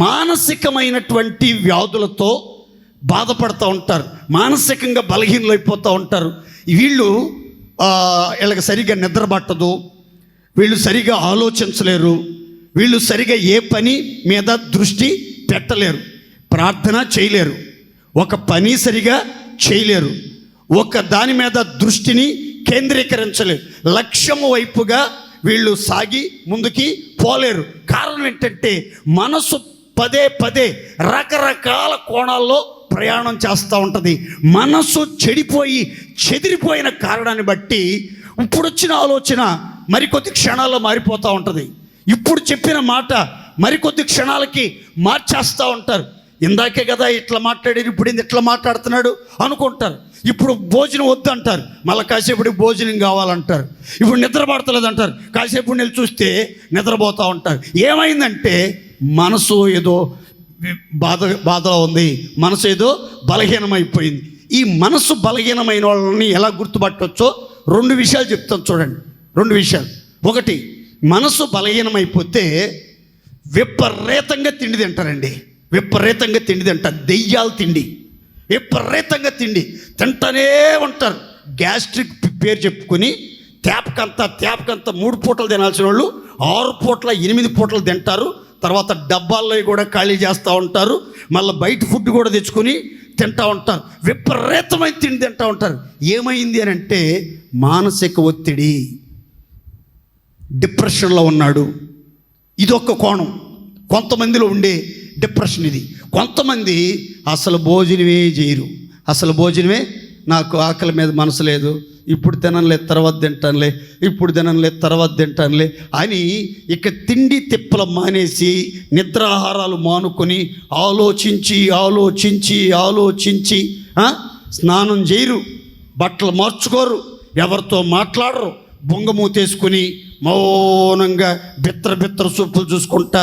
Speaker 1: మానసికమైనటువంటి వ్యాధులతో బాధపడుతూ ఉంటారు, మానసికంగా బలహీనలైపోతూ ఉంటారు. వీళ్ళకి సరిగా నిద్ర పట్టదు, వీళ్ళు సరిగా ఆలోచించలేరు, వీళ్ళు సరిగా ఏ పని మీద దృష్టి పెట్టలేరు, ప్రార్థన చేయలేరు, ఒక పని సరిగా చేయలేరు, ఒక దాని మీద దృష్టిని కేంద్రీకరించలేరు, లక్ష్యము వైపుగా వీళ్ళు సాగి ముందుకి పోలేరు. కారణం ఏంటంటే మనసు పదే పదే రకరకాల కోణాల్లో ప్రయాణం చేస్తూ ఉంటుంది. మనసు చెడిపోయి చెదిరిపోయిన కారణాన్ని బట్టి ఇప్పుడు వచ్చిన ఆలోచన మరికొద్ది క్షణాల్లో మారిపోతూ ఉంటుంది. ఇప్పుడు చెప్పిన మాట మరికొద్ది క్షణాలకి మార్చేస్తూ ఉంటారు. ఇందాకే కదా ఇట్లా మాట్లాడారు, ఇప్పుడు ఇట్లా మాట్లాడుతున్నాడు అనుకుంటారు. ఇప్పుడు భోజనం వద్దు అంటారు, మళ్ళీ కాసేపటికి భోజనం కావాలంటారు. ఇప్పుడు నిద్ర పడతలేదు అంటారు, కాసేపు నెల చూస్తే నిద్రపోతూ ఉంటారు. ఏమైందంటే మనసు ఏదో బాధలో ఉంది, మనసు ఏదో బలహీనమైపోయింది. ఈ మనసు బలహీనమైన వాళ్ళని ఎలా గుర్తుపట్టవచ్చో 2 విషయాలు చెప్తాను చూడండి. 2 విషయాలు. ఒకటి, మనసు బలహీనమైపోతే విపరీతంగా తిండి తింటారండి. విపరీతంగా తిండి తింటారు, దెయ్యాలు తిండి, విపరీతంగా తింటానే ఉంటారు. గ్యాస్ట్రిక్ పేరు చెప్పుకొని తేపకంతా 3 పూటలు తినాల్సిన వాళ్ళు 6 పూటల 8 పూటలు తింటారు. తర్వాత డబ్బాల్లో కూడా ఖాళీ చేస్తూ ఉంటారు. మళ్ళీ బయట ఫుడ్ కూడా తెచ్చుకొని తింటూ ఉంటారు. విపరీతమైన తిండి తింటూ ఉంటారు. ఏమైంది అని అంటే మానసిక ఒత్తిడి, డిప్రెషన్లో ఉన్నాడు. ఇదొక కోణం, కొంతమందిలో ఉండే డిప్రెషన్ ఇది. కొంతమంది అసలు భోజనమే చేయరు. అసలు భోజనమే, నాకు ఆకలి మీద మనసు లేదు, ఇప్పుడు తినలే తర్వాత తింటానులే, ఇప్పుడు తినలే తర్వాత తింటానులే అని ఇక తిండి తిప్పలు మానేసి నిద్రాహారాలు మానుకొని ఆలోచించి స్నానం చేయరు, బట్టలు మార్చుకోరు, ఎవరితో మాట్లాడరు, బొంగమూతేసుకుని మౌనంగా బిత్తర సూపులు చూసుకుంటా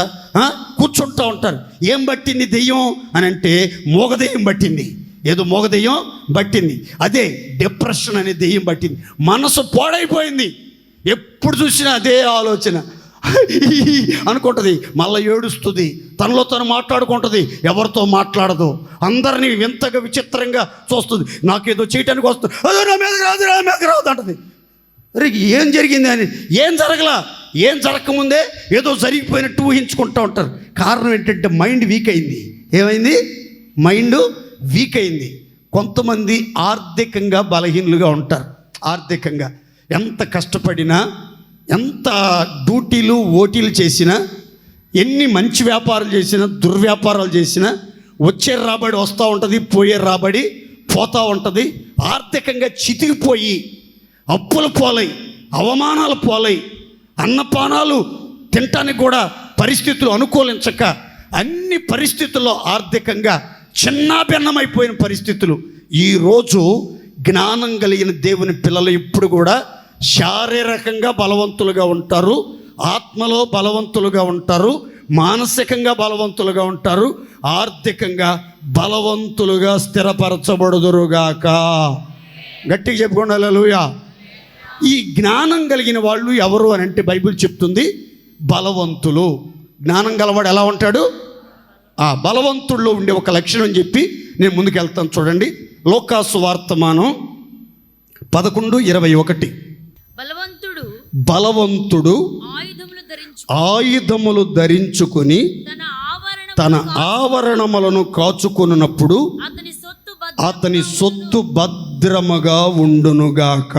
Speaker 1: కూర్చుంటూ ఉంటారు. ఏం పట్టింది దెయ్యం అని అంటే మోగదెయ్యం పట్టింది, ఏదో మోగదెయ్యం పట్టింది. అదే డిప్రెషన్ అనే దెయ్యం పట్టింది. మనసు పాడైపోయింది, ఎప్పుడు చూసినా అదే ఆలోచన అనుకుంటుంది, మళ్ళీ ఏడుస్తుంది, తనలో తను మాట్లాడుకుంటుంది, ఎవరితో మాట్లాడదు, అందరినీ వింతగా విచిత్రంగా చూస్తుంది. నాకేదో చేయటానికి వస్తుంది, అదో నా మీద రాదు అంటుంది. అరే ఏం జరిగింది అని, ఏం జరగకముందే ఏదో జరిగిపోయినట్టు ఊహించుకుంటూ ఉంటారు. కారణం ఏంటంటే మైండ్ వీక్ అయింది. ఏమైంది? మైండ్ వీక్ అయింది. కొంతమంది ఆర్థికంగా బలహీనులుగా ఉంటారు. ఆర్థికంగా ఎంత కష్టపడినా, ఎంత డ్యూటీలు ఓటీలు చేసినా, ఎన్ని మంచి వ్యాపారాలు చేసినా, దుర్వ్యాపారాలు చేసినా వచ్చే రాబడి వస్తూ ఉంటుంది, పోయే రాబడి పోతూ ఉంటుంది. ఆర్థికంగా చితికిపోయి అప్పుల పోలై, అవమానాల పోలై, అన్నపానాలు తినటానికి కూడా పరిస్థితులు అనుకూలించక, అన్ని పరిస్థితుల్లో ఆర్థికంగా చిన్నాభిన్నమైపోయిన పరిస్థితులు. ఈరోజు జ్ఞానం కలిగిన దేవుని పిల్లలు ఇప్పుడు కూడా శారీరకంగా బలవంతులుగా ఉంటారు, ఆత్మలో బలవంతులుగా ఉంటారు, మానసికంగా బలవంతులుగా ఉంటారు, ఆర్థికంగా బలవంతులుగా స్థిరపరచబడుదురుగాక. గట్టిగా చెప్పుకోండి హల్లెలూయా. ఈ జ్ఞానం కలిగిన వాళ్ళు ఎవరు అని అంటే బైబిల్ చెప్తుంది బలవంతులు. జ్ఞానం గలవాడు ఎలా ఉంటాడు? ఆ బలవంతుల్లో ఉండే ఒక లక్షణం చెప్పి నేను ముందుకు వెళ్తాను చూడండి. లోకాసు వార్తమానం 11:21. బలవంతుడు ఆయుధములు ధరించుకొని తన ఆవరణములను కాచుకొనున్నప్పుడు అతని సొత్తు భద్రముగా ఉండునుగాక.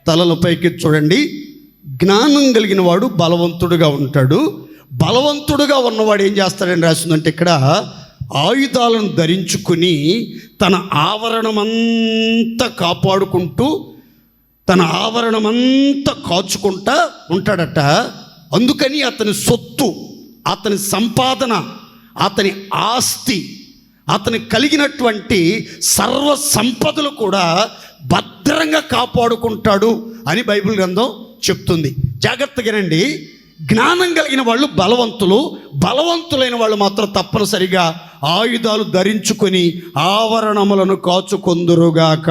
Speaker 1: తలల పైకి చూడండి. జ్ఞానం కలిగిన వాడు బలవంతుడుగా ఉంటాడు. బలవంతుడుగా ఉన్నవాడు ఏం చేస్తాడని రాస్తుందంటే ఇక్కడ ఆయుధాలను ధరించుకుని తన ఆవరణమంతా కాపాడుకుంటూ, తన ఆవరణమంతా కాచుకుంటా ఉంటాడట. అందుకని అతని సొత్తు, అతని సంపాదన, అతని ఆస్తి, అతని కలిగినటువంటి సర్వ సంపదలు కూడా భద్రంగా కాపాడుకుంటాడు అని బైబిల్ గ్రంథం చెప్తుంది. జాగ్రత్తగానండి. జ్ఞానం కలిగిన వాళ్ళు బలవంతులు, బలవంతులైన వాళ్ళు మాత్రం తప్పనిసరిగా ఆయుధాలు ధరించుకొని ఆవరణములను కాచుకొందురుగాక.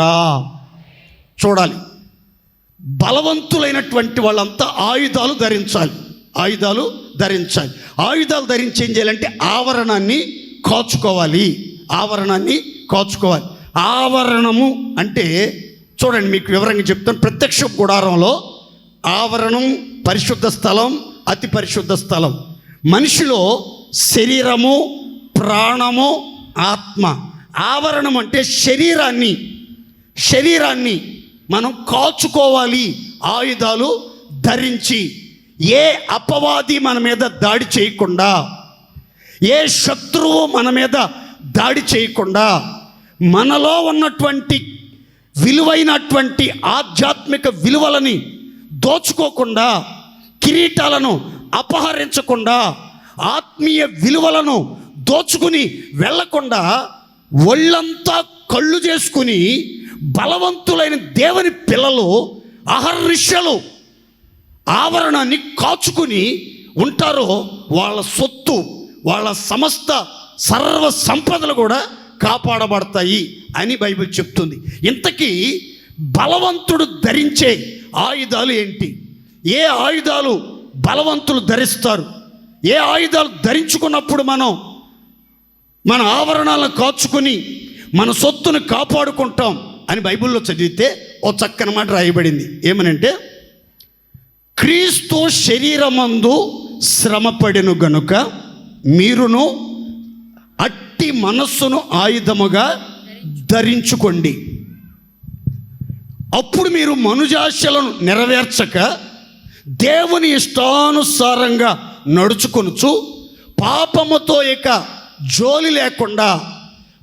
Speaker 1: చూడాలి, బలవంతులైనటువంటి వాళ్ళంతా ఆయుధాలు ధరించాలి. ఆయుధాలు ధరించి ఏం చేయాలంటే ఆవరణాన్ని కాచుకోవాలి. ఆవరణము అంటే చూడండి, మీకు వివరంగా చెప్తాను. ప్రత్యక్ష గుడారంలో ఆవరణం, పరిశుద్ధ స్థలం, అతి పరిశుద్ధ స్థలం. మనిషిలో శరీరము, ప్రాణము, ఆత్మ. ఆవరణం అంటే శరీరాన్ని మనం కాచుకోవాలి, ఆయుధాలు ధరించి. ఏ అపవాది మన మీద దాడి చేయకుండా, ఏ శత్రువు మన మీద దాడి చేయకుండా, మనలో ఉన్నటువంటి విలువైనటువంటి ఆధ్యాత్మిక విలువలని దోచుకోకుండా, కిరీటాలను అపహరించకుండా, ఆత్మీయ విలువలను దోచుకుని వెళ్ళకుండా, ఒళ్ళంతా కళ్ళు చేసుకుని బలవంతులైన దేవుని పిల్లలు అహర్నిశలు ఆవరణాన్ని కాచుకుని ఉంటారో వాళ్ళ సొత్తు, వాళ్ళ సమస్త సర్వ సంపదలు కూడా కాపాడబడతాయి అని బైబిల్ చెప్తుంది. ఇంతకీ బలవంతుడు ధరించే ఆయుధాలు ఏంటి? ఏ ఆయుధాలు బలవంతులు ధరిస్తారు? ఏ ఆయుధాలు ధరించుకున్నప్పుడు మనం మన ఆవరణాలను కాచుకుని మన సొత్తును కాపాడుకుంటాం అని బైబిల్లో చదివితే ఓ చక్కని మాట రాయబడింది. ఏమనంటే, క్రీస్తు శరీరమందు శ్రమపడెను గనుక మీరును అట్టి మనస్సును ఆయుధముగా ధరించుకోండి. అప్పుడు మీరు మనుజాశలను నెరవేర్చక దేవుని ఇష్టానుసారంగా నడుచుకొనుచు పాపముతో ఇక జోలి లేకుండా,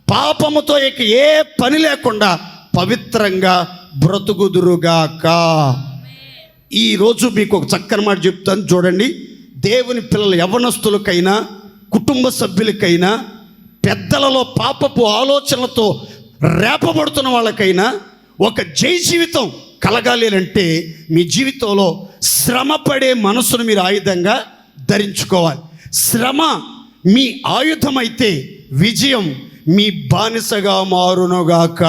Speaker 1: పాపముతో ఇక ఏ పని లేకుండా పవిత్రంగా బ్రతుకుదురుగాక. ఈరోజు మీకు ఒక చక్కని మాట చెప్తాను, చూడండి. దేవుని పిల్లలు యవ్వనస్తులకైనా, కుటుంబ సభ్యులకైనా, పెద్దలలో పాపపు ఆలోచనలతో రేపబడుతున్న వాళ్ళకైనా ఒక జై జీవితం కలగాలి అంటే మీ జీవితంలో శ్రమపడే మనసును మీరు ఆయుధంగా ధరించుకోవాలి. శ్రమ మీ ఆయుధమైతే విజయం మీ బానిసగా మారునుగాక.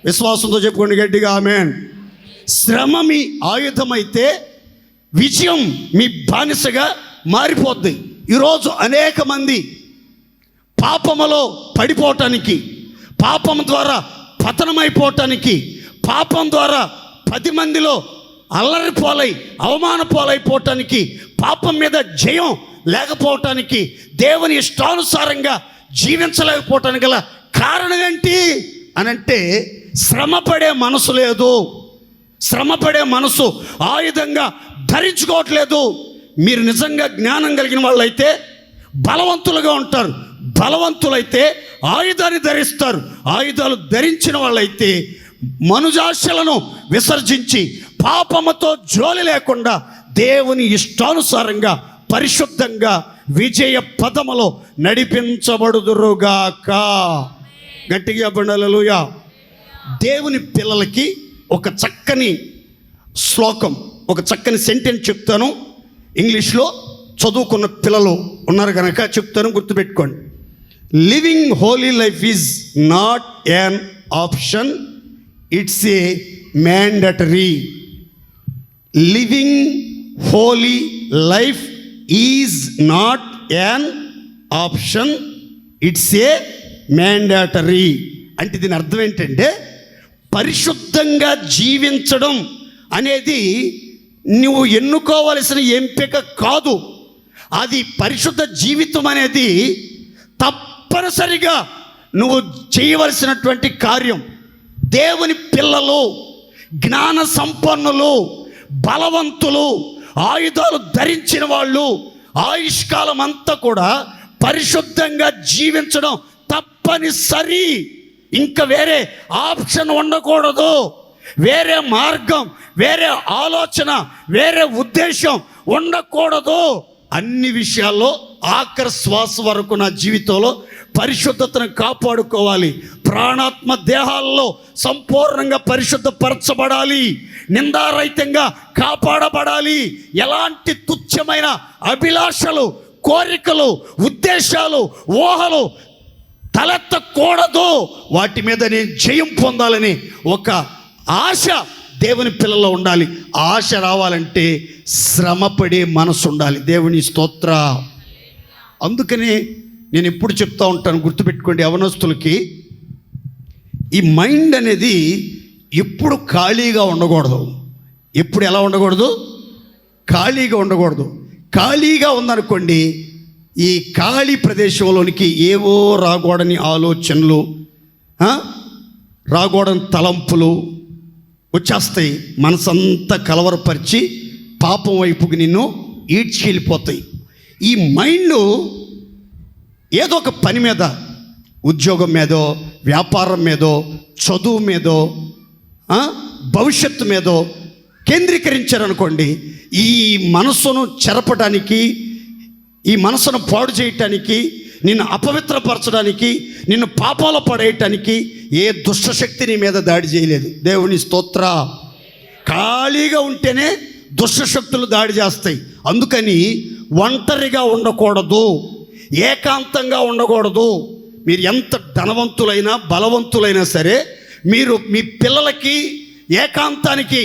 Speaker 1: విశ్వాసంతో చెప్పుకోండి గట్టిగా ఆమేన్. శ్రమ మీ ఆయుధమైతే విజయం మీ బానిసగా మారిపోద్ది. ఈరోజు అనేక మంది పాపములో పడిపోవటానికి, పాపం ద్వారా పతనమైపోవటానికి, పాపం ద్వారా 10 మందిలో అల్లరి పాలై అవమాన పాలైపోవటానికి, పాపం మీద జయం లేకపోవటానికి, దేవుని ఇష్టానుసారంగా జీవించలేకపోవటానికి గల కారణం ఏంటి అనంటే శ్రమపడే మనసు లేదు. శ్రమపడే మనసు ఆయుధంగా ధరించుకోవట్లేదు. మీరు నిజంగా జ్ఞానం కలిగిన వాళ్ళైతే బలవంతులుగా ఉంటారు. బలవంతులైతే ఆయుధాన్ని ధరిస్తారు. ఆయుధాలు ధరించిన వాళ్ళైతే మనుజాశలను విసర్జించి పాపముతో జోలి లేకుండా దేవుని ఇష్టానుసారంగా పరిశుద్ధంగా విజయ పదములో నడిపించబడుదురుగాక. గట్టిగా చెప్పండి హల్లెలూయా. దేవుని పిల్లలకి ఒక చక్కని శ్లోకం, ఒక చక్కని సెంటెన్స్ చెప్తాను. ఇంగ్లీష్లో చదువుకున్న పిల్లలు ఉన్నారు కనుక చెప్తాను, గుర్తుపెట్టుకోండి. Living Holi life is not an option, it's a mandatory. Living Holi life is not an option, it's a mandatory. అంటే దీని అర్థం ఏంటంటే, పరిశుద్ధంగా జీవించడం అనేది నువ్వు ఎన్నుకోవలసిన ఎంపిక కాదు. అది పరిశుద్ధ జీవితం అనేది తప్పనిసరిగా నువ్వు చేయవలసినటువంటి కార్యం. దేవుని పిల్లలు, జ్ఞాన సంపన్నులు, బలవంతులు, ఆయుధాలు ధరించిన వాళ్ళు ఆయుష్కాలం అంతా కూడా పరిశుద్ధంగా జీవించడం తప్పనిసరి. ఇంకా వేరే ఆప్షన్ ఉండకూడదు. వేరే మార్గం, వేరే ఆలోచన, వేరే ఉద్దేశం ఉండకూడదు. అన్ని విషయాల్లో ఆఖరి శ్వాస వరకు నా జీవితంలో పరిశుద్ధతను కాపాడుకోవాలి. ప్రాణాత్మ దేహాల్లో సంపూర్ణంగా పరిశుద్ధపరచబడాలి. నిందారహితంగా కాపాడబడాలి. ఎలాంటి తుచ్చమైన అభిలాషలు, కోరికలు, ఉద్దేశాలు, ఊహలు తలెత్తకూడదు. వాటి మీద నేను జయం పొందాలని ఒక ఆశ దేవుని పిల్లల్లో ఉండాలి. ఆశ రావాలంటే శ్రమపడే మనసు ఉండాలి. దేవుని స్తోత్ర. అందుకని నేను ఎప్పుడు చెప్తా ఉంటాను, గుర్తుపెట్టుకోండి యవనస్తులకి, ఈ మైండ్ అనేది ఎప్పుడు ఖాళీగా ఉండకూడదు. ఎప్పుడు ఎలా ఉండకూడదు? ఖాళీగా ఉండకూడదు. ఖాళీగా ఉందనుకోండి, ఈ ఖాళీ ప్రదేశంలోనికి ఏవో రాకూడని ఆలోచనలు, రాకూడని తలంపులు వచ్చేస్తాయి. మనసంతా కలవరపరిచి పాపం వైపుకి నిన్ను ఈడ్చెళ్ళిపోతాయి. ఈ మైండ్ ఏదో ఒక పని మీద, ఉద్యోగం మీదో, వ్యాపారం మీదో, చదువు మీదో, భవిష్యత్తు మీదో కేంద్రీకరించారనుకోండి, ఈ మనసును చెరపడానికి, ఈ మనసును పాడు చేయటానికి, నిన్ను అపవిత్రపరచడానికి, నిన్ను పాపాలు పడేయటానికి ఏ దుష్టశక్తి నీ మీద దాడి చేయలేదు. దేవుని స్తోత్ర. ఖాళీగా ఉంటేనే దుష్టశక్తులు దాడి చేస్తాయి. అందుకని ఒంటరిగా ఉండకూడదు, ఏకాంతంగా ఉండకూడదు. మీరు ఎంత ధనవంతులైనా బలవంతులైనా సరే, మీరు మీ పిల్లలకి ఏకాంతానికి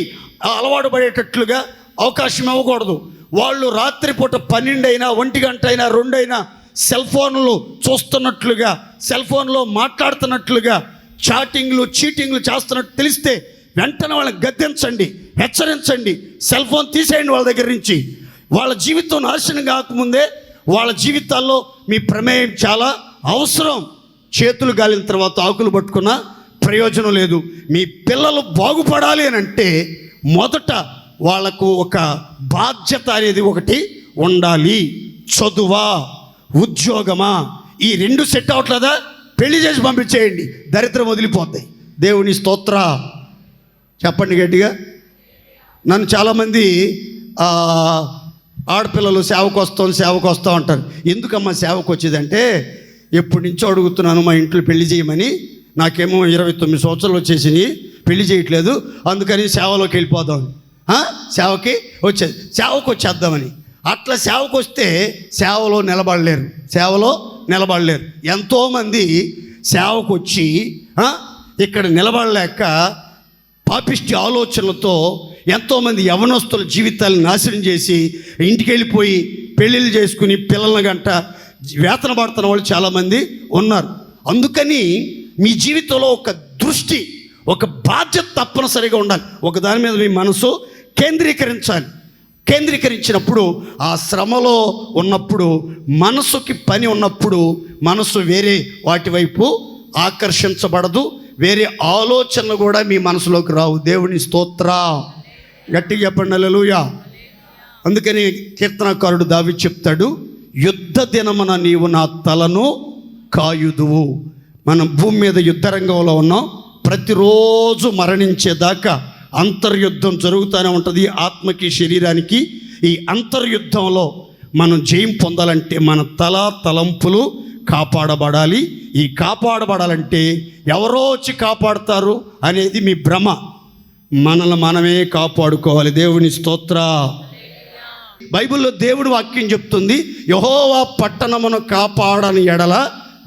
Speaker 1: అలవాటు పడేటట్లుగా అవకాశం ఇవ్వకూడదు. వాళ్ళు రాత్రిపూట 12 అయినా 1 గంట అయినా 2 అయినా సెల్ ఫోన్లు చూస్తున్నట్లుగా, సెల్ ఫోన్లో మాట్లాడుతున్నట్లుగా, చాటింగ్లు చీటింగ్లు చేస్తున్నట్టు తెలిస్తే వెంటనే వాళ్ళని గద్దించండి, హెచ్చరించండి. సెల్ ఫోన్ తీసేయండి వాళ్ళ దగ్గర నుంచి. వాళ్ళ జీవితం నాశనం కాకముందే వాళ్ళ జీవితాల్లో మీ ప్రమేయం చాలా అవసరం. చేతులు గాలిన తర్వాత ఆకులు పట్టుకున్నా ప్రయోజనం లేదు. మీ పిల్లలు బాగుపడాలి అని అంటే మొదట వాళ్లకు ఒక బాధ్యత అనేది ఒకటి ఉండాలి. చదువా, ఉద్యోగమా, ఈ 2 సెట్ అవట్లేదా? పెళ్లి చేసి పంపించేయండి, దరిద్రం వదిలిపోతాయి. దేవుని స్తోత్ర. చెప్పండి గట్టిగా. నన్ను చాలామంది ఆడపిల్లలు సేవకు వస్తాం అంటారు. ఎందుకమ్మా సేవకు వచ్చేదంటే, ఎప్పటి నుంచో అడుగుతున్నాను మా ఇంట్లో పెళ్లి చేయమని, నాకేమో 29 సంవత్సరాలు వచ్చేసినాయి, పెళ్లి చేయట్లేదు, అందుకని సేవలోకి వెళ్ళిపోదామని. సేవకి వచ్చేద్దామని. అట్లా సేవకు వస్తే సేవలో నిలబడలేరు. ఎంతోమంది సేవకు వచ్చి ఇక్కడ నిలబడలేక పాపిష్టి ఆలోచనలతో ఎంతోమంది యవనస్తుల జీవితాలను నాశనం చేసి ఇంటికి వెళ్ళిపోయి పెళ్ళిళ్ళు చేసుకుని పిల్లల గంట వేతన పడుతున్న వాళ్ళు చాలామంది ఉన్నారు. అందుకని మీ జీవితంలో ఒక దృష్టి, ఒక బాధ్యత తప్పనిసరిగా ఉండాలి. ఒక దాని మీద మీ మనసు కేంద్రీకరించినప్పుడు, ఆ శ్రమలో ఉన్నప్పుడు, మనసుకి పని ఉన్నప్పుడు, మనసు వేరే వాటి వైపు ఆకర్షించబడదు. వేరే ఆలోచనలు కూడా మీ మనసులోకి రావు. దేవుని స్తోత్ర. గట్టిగా చెప్పండి హల్లెలూయా. అందుకని కీర్తనకారుడు దావీదు చెప్తాడు, యుద్ధ దినమున నీవు నా తలను కాయుదువు. మనం భూమి మీద యుద్ధరంగంలో ఉన్నాం. ప్రతిరోజు మరణించేదాకా అంతర్యుద్ధం జరుగుతూనే ఉంటుంది, ఆత్మకి శరీరానికి. ఈ అంతర్యుద్ధంలో మనం జయం పొందాలంటే మన తలంపులు కాపాడబడాలి. ఈ కాపాడబడాలంటే ఎవరో వచ్చి కాపాడుతారు అనేది మీ భ్రమ. మనల్ని మనమే కాపాడుకోవాలి. దేవుని స్తోత్ర. బైబిల్లో దేవుడు వాక్యం చెప్తుంది, యెహోవా పట్టణమును కాపాడని ఎడల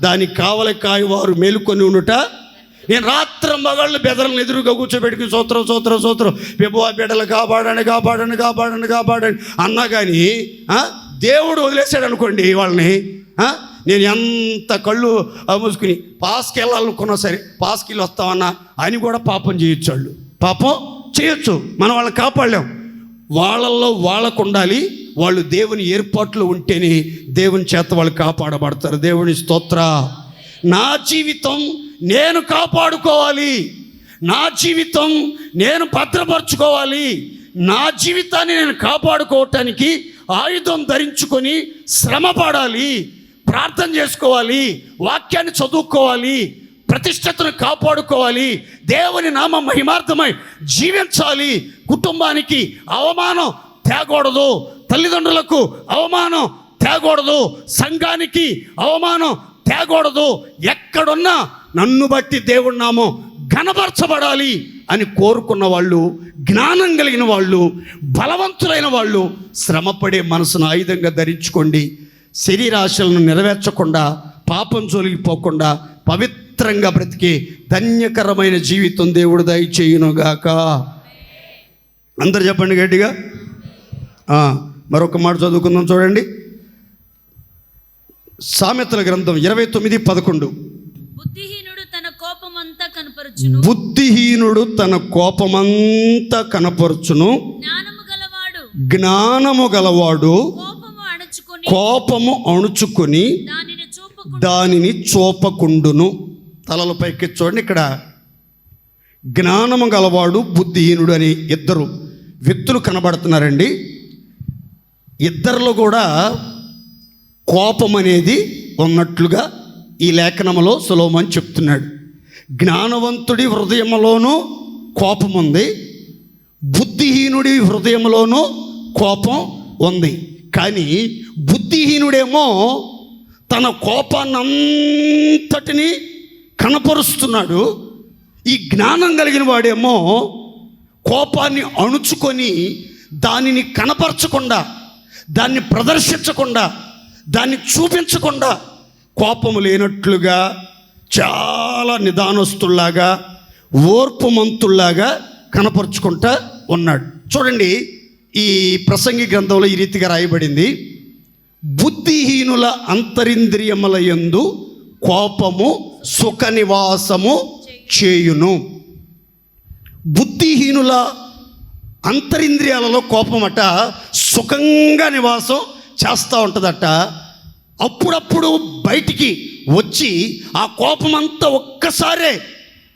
Speaker 1: దాని కావలి కాయవారు మేలుకొని ఉండుట. నేను రాత్రి మగాళ్ళు బెదరలను ఎదురుగా కూర్చోబెట్టుకుని సూత్రం పెబువా బిడ్డలు కాపాడండి అన్నా కానీ దేవుడు వదిలేశాడు అనుకోండి వాళ్ళని. నేను ఎంత కళ్ళు మూసుకుని పాస్కి వెళ్ళాలనుకున్నా సరే, పాస్కి వెళ్ళి వస్తామన్నా అని కూడా పాపం చేయొచ్చు. మనం వాళ్ళని కాపాడలేం. వాళ్ళల్లో వాళ్ళకు ఉండాలి. వాళ్ళు దేవుని ఏర్పాట్లు ఉంటేనే దేవుని చేత వాళ్ళు కాపాడబడతారు. దేవుని స్తోత్ర. నా జీవితం నేను కాపాడుకోవాలి, నా జీవితం నేను భద్రపరచుకోవాలి, నా జీవితాన్ని నేను కాపాడుకోవటానికి ఆయుధం ధరించుకొని శ్రమ పడాలి, ప్రార్థన చేసుకోవాలి, వాక్యాన్ని చదువుకోవాలి, ప్రతిష్టతను కాపాడుకోవాలి, దేవుని నామ మహిమార్థమై జీవించాలి. కుటుంబానికి అవమానం తేకూడదు, తల్లిదండ్రులకు అవమానం తేకూడదు, సంఘానికి అవమానం తేకూడదు. ఎక్కడున్నా నన్ను బట్టి దేవుడి నామం ఘనపరచబడాలి అని కోరుకున్న వాళ్ళు, జ్ఞానం కలిగిన వాళ్ళు, బలవంతులైన వాళ్ళు శ్రమపడే మనసును ఆయుధంగా ధరించుకోండి. శరీరాశలను నెరవేర్చకుండా, పాపం జోలికి పోకుండా పవిత్రంగా బ్రతికే ధన్యకరమైన జీవితం దేవుడు దయచేయునుగాక. అందరు చెప్పండి గట్టిగా. మరొక మాట చదువుకుందాం, చూడండి. సామెతల గ్రంథం 29:11.
Speaker 2: బుద్ధిహీనుడు తన కోపమంతా కనపరుచును,
Speaker 1: జ్ఞానము జ్ఞానము గలవాడు
Speaker 2: కోపము అణచుకొని
Speaker 1: కోపము అణుచుకొని దానిని చూపకుండును. తలల పైకి చూడండి, ఇక్కడ జ్ఞానము గలవాడు బుద్ధిహీనుడు అని ఇద్దరు వ్యక్తులు కనబడుతున్నారండి. ఇద్దరిలో కూడా కోపం అనేది ఉన్నట్లుగా ఈ లేఖనములో సొలొమోను చెప్తున్నాడు. జ్ఞానవంతుడి హృదయంలోనూ కోపం ఉంది, బుద్ధిహీనుడి హృదయంలోనూ కోపం ఉంది. కానీ బుద్ధిహీనుడేమో తన కోపాన్నంతటినీ కనపరుస్తున్నాడు. ఈ జ్ఞానం కలిగిన వాడేమో కోపాన్ని అణుచుకొని దానిని కనపరచకుండా, దాన్ని ప్రదర్శించకుండా, దాన్ని చూపించకుండా కోపము లేనట్లుగా చాలా నిదానస్తుల్లాగా ఓర్పుమంతుల్లాగా కనపరుచుకుంటా ఉన్నాడు. చూడండి, ఈ ప్రసంగి గ్రంథంలో ఈ రీతిగా రాయబడింది: బుద్ధిహీనుల అంతరింద్రియముల యందు కోపము సుఖ నివాసము చేయును. బుద్ధిహీనుల అంతరింద్రియాలలో కోపమట సుఖంగా నివాసం చేస్తూ ఉంటుందట. అప్పుడప్పుడు బయటికి వచ్చి ఆ కోపమంతా ఒక్కసారే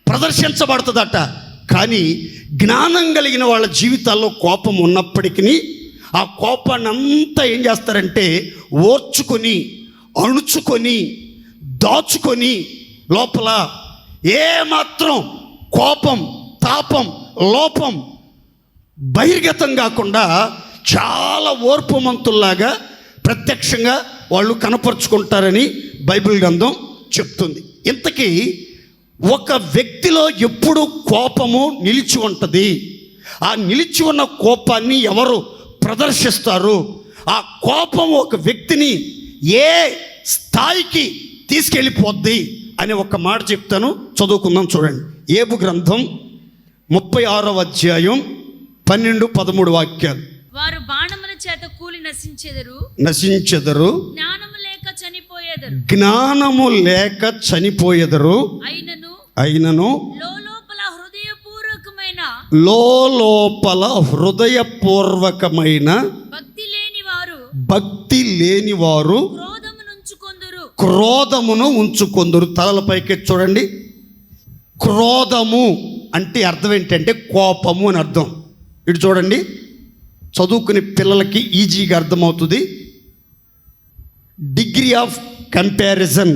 Speaker 1: ప్రదర్శించబడుతుందట. కానీ జ్ఞానం కలిగిన వాళ్ళ జీవితాల్లో కోపం ఉన్నప్పటికీ ఆ కోపాన్ని అంతా ఏం చేస్తారంటే ఓర్చుకొని, అణుచుకొని, దాచుకొని లోపల ఏమాత్రం కోపం, తాపం, లోపం బహిర్గతం కాకుండా చాలా ఓర్పుమంతుల్లాగా ప్రత్యక్షంగా వాళ్ళు కనపరుచుకుంటారని బైబిల్ గ్రంథం చెప్తుంది. ఇంతకీ ఒక వ్యక్తిలో ఎప్పుడు కోపము నిలిచి ఉంటుంది? ఆ నిలిచి ఉన్న కోపాన్ని ఎవరు ప్రదర్శిస్తారు? ఆ కోపం ఒక వ్యక్తిని ఏ స్థాయికి తీసుకెళ్ళిపోద్ది అనే ఒక మాట చెప్తాను, చదువుకుందాం. చూడండి, ఏబు గ్రంథం 36వ అధ్యాయం 12-13 వాక్యాలు.
Speaker 2: వారు బాణముల చేత కూలి నశించెదరు,
Speaker 1: జ్ఞానము లేక చనిపోయెదరు. అయినను లోపల హృదయపూర్వకమైన భక్తి లేని వారు క్రోధమును ఉంచుకొందురు. తలలపైకి చూడండి. క్రోధము అంటే అర్థం ఏంటంటే కోపము అని అర్థం. ఇటు చూడండి, చదువుకునే పిల్లలకి ఈజీగా అర్థమవుతుంది. డిగ్రీ ఆఫ్ కంపారిజన్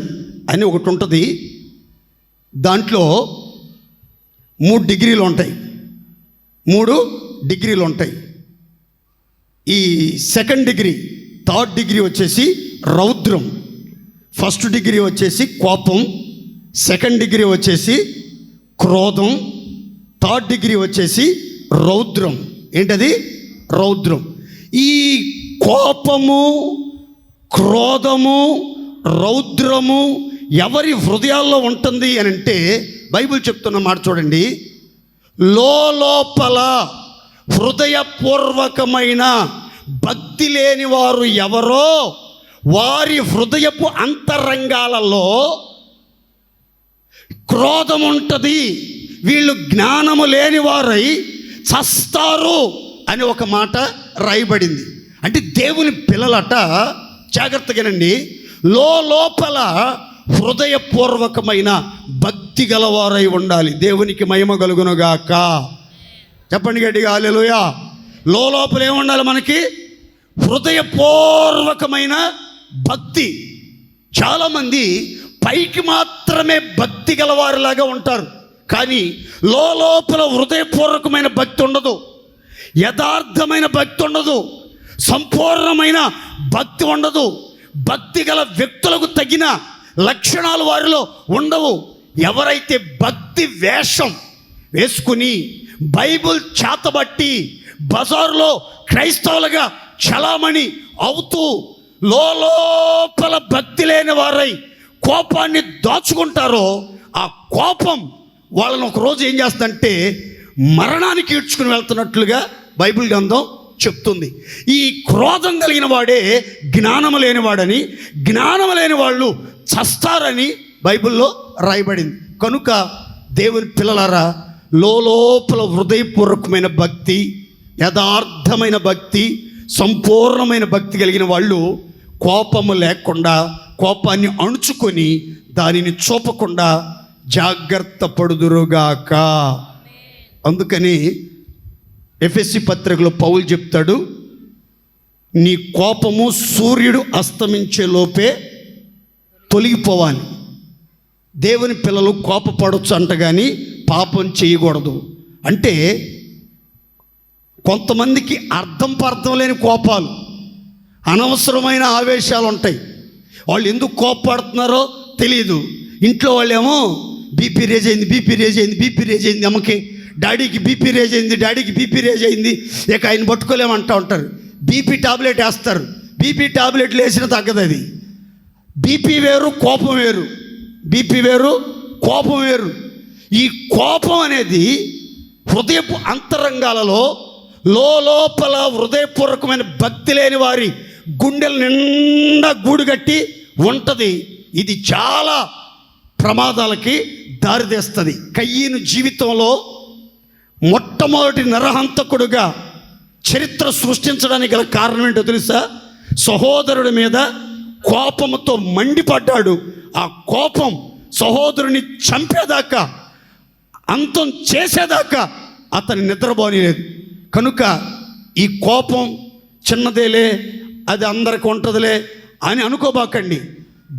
Speaker 1: అని ఒకటి ఉంటుంది. దాంట్లో 3 డిగ్రీలు ఉంటాయి. 3 డిగ్రీలు ఉంటాయి. ఈ సెకండ్ డిగ్రీ, థర్డ్ డిగ్రీ వచ్చేసి రౌద్రం. ఫస్ట్ డిగ్రీ వచ్చేసి కోపం, సెకండ్ డిగ్రీ వచ్చేసి క్రోధం, థర్డ్ డిగ్రీ వచ్చేసి రౌద్రం. ఏంటది? రౌద్రం. ఈ కోపము, క్రోధము, రౌద్రము ఎవరి హృదయాల్లో ఉంటుంది అని అంటే బైబిల్ చెప్తున్న మాట చూడండి. లోపల హృదయపూర్వకమైన భక్తి లేని వారు ఎవరో వారి హృదయపు అంతరంగాలలో క్రోధం ఉంటుంది. వీళ్ళు జ్ఞానము లేని వారై చస్తారు అని ఒక మాట రాయబడింది. అంటే దేవుని పిల్లలట, జాగ్రత్తగానండి, లోపల హృదయపూర్వకమైన భక్తి గలవారై ఉండాలి. దేవునికి మహిమ కలుగునుగాక. చెప్పండి గట్టిగా హల్లెలూయా. లోపల ఏముండాలి మనకి? హృదయపూర్వకమైన భక్తి. చాలామంది పైకి మాత్రమే భక్తి గలవారిలాగా ఉంటారు, కానీ లోపల హృదయపూర్వకమైన భక్తి ఉండదు, యథార్థమైన భక్తి ఉండదు, సంపూర్ణమైన భక్తి ఉండదు. భక్తి గల వ్యక్తులకు తగిన లక్షణాలు వారిలో ఉండవు. ఎవరైతే భక్తి వేషం వేసుకుని బైబిల్ చేతబట్టి బజారులో క్రైస్తవులుగా చలామణి అవుతూ లోపల భక్తి లేని వారై కోపాన్ని దాచుకుంటారో ఆ కోపం వాళ్ళని ఒకరోజు ఏం చేస్తుందంటే మరణానికి ఈడ్చుకుని వెళ్తున్నట్లుగా బైబిల్ గ్రంథం చెప్తుంది. ఈ క్రోధం కలిగిన వాడే జ్ఞానము లేనివాడని, జ్ఞానము లేని వాళ్ళు చస్తారని బైబిల్లో రాయబడింది. కనుక దేవుని పిల్లలారా, లోపల హృదయపూర్వకమైన భక్తి, యథార్థమైన భక్తి, సంపూర్ణమైన భక్తి కలిగిన వాళ్ళు కోపము లేకుండా, కోపాన్ని అణుచుకొని దానిని చూపకుండా జాగ్రత్త పడుదురుగాక. అందుకని ఎఫెసీ పత్రికలో పౌలు చెప్తాడు, నీ కోపము సూర్యుడు అస్తమించే లోపే తొలగిపోవాలి. దేవుని పిల్లలు కోపపడవచ్చు అంట, కానీ పాపం చేయకూడదు. అంటే కొంతమందికి అర్థం లేని కోపాలు, అనవసరమైన ఆవేశాలు ఉంటాయి. వాళ్ళు ఎందుకు కోపపడుతున్నారో తెలియదు. ఇంట్లో వాళ్ళేమో బీపీ రేజ్ అయింది అమ్మకి, డాడీకి బీపీ రేజ్ అయింది, ఇక ఆయన పట్టుకోలేమంటూ ఉంటారు. బీపీ టాబ్లెట్ వేస్తారు, బీపీ టాబ్లెట్లు వేసిన తగ్గదు. అది బీపీ వేరు, కోపం వేరు. బీపీ వేరు, కోపం వేరు. ఈ కోపం అనేది హృదయపు అంతరంగాలలో లోపల హృదయపూర్వకమైన భక్తి లేని వారి గుండెల నిండా గూడు కట్టి ఉంటుంది. ఇది చాలా ప్రమాదాలకి దారితీస్తుంది. కయ్యను జీవితంలో మొట్టమొదటి నరహంతకుడుగా చరిత్ర సృష్టించడానికి గల కారణం ఏంటో తెలుసా? సహోదరుడి మీద కోపంతో మండిపడ్డాడు. ఆ కోపం సహోదరుని చంపేదాకా, అంతం చేసేదాకా అతని నిద్రపోనిలేదు. కనుక ఈ కోపం చిన్నదేలే, అది అందరికి ఉంటుందిలే అని అనుకోబాకండి.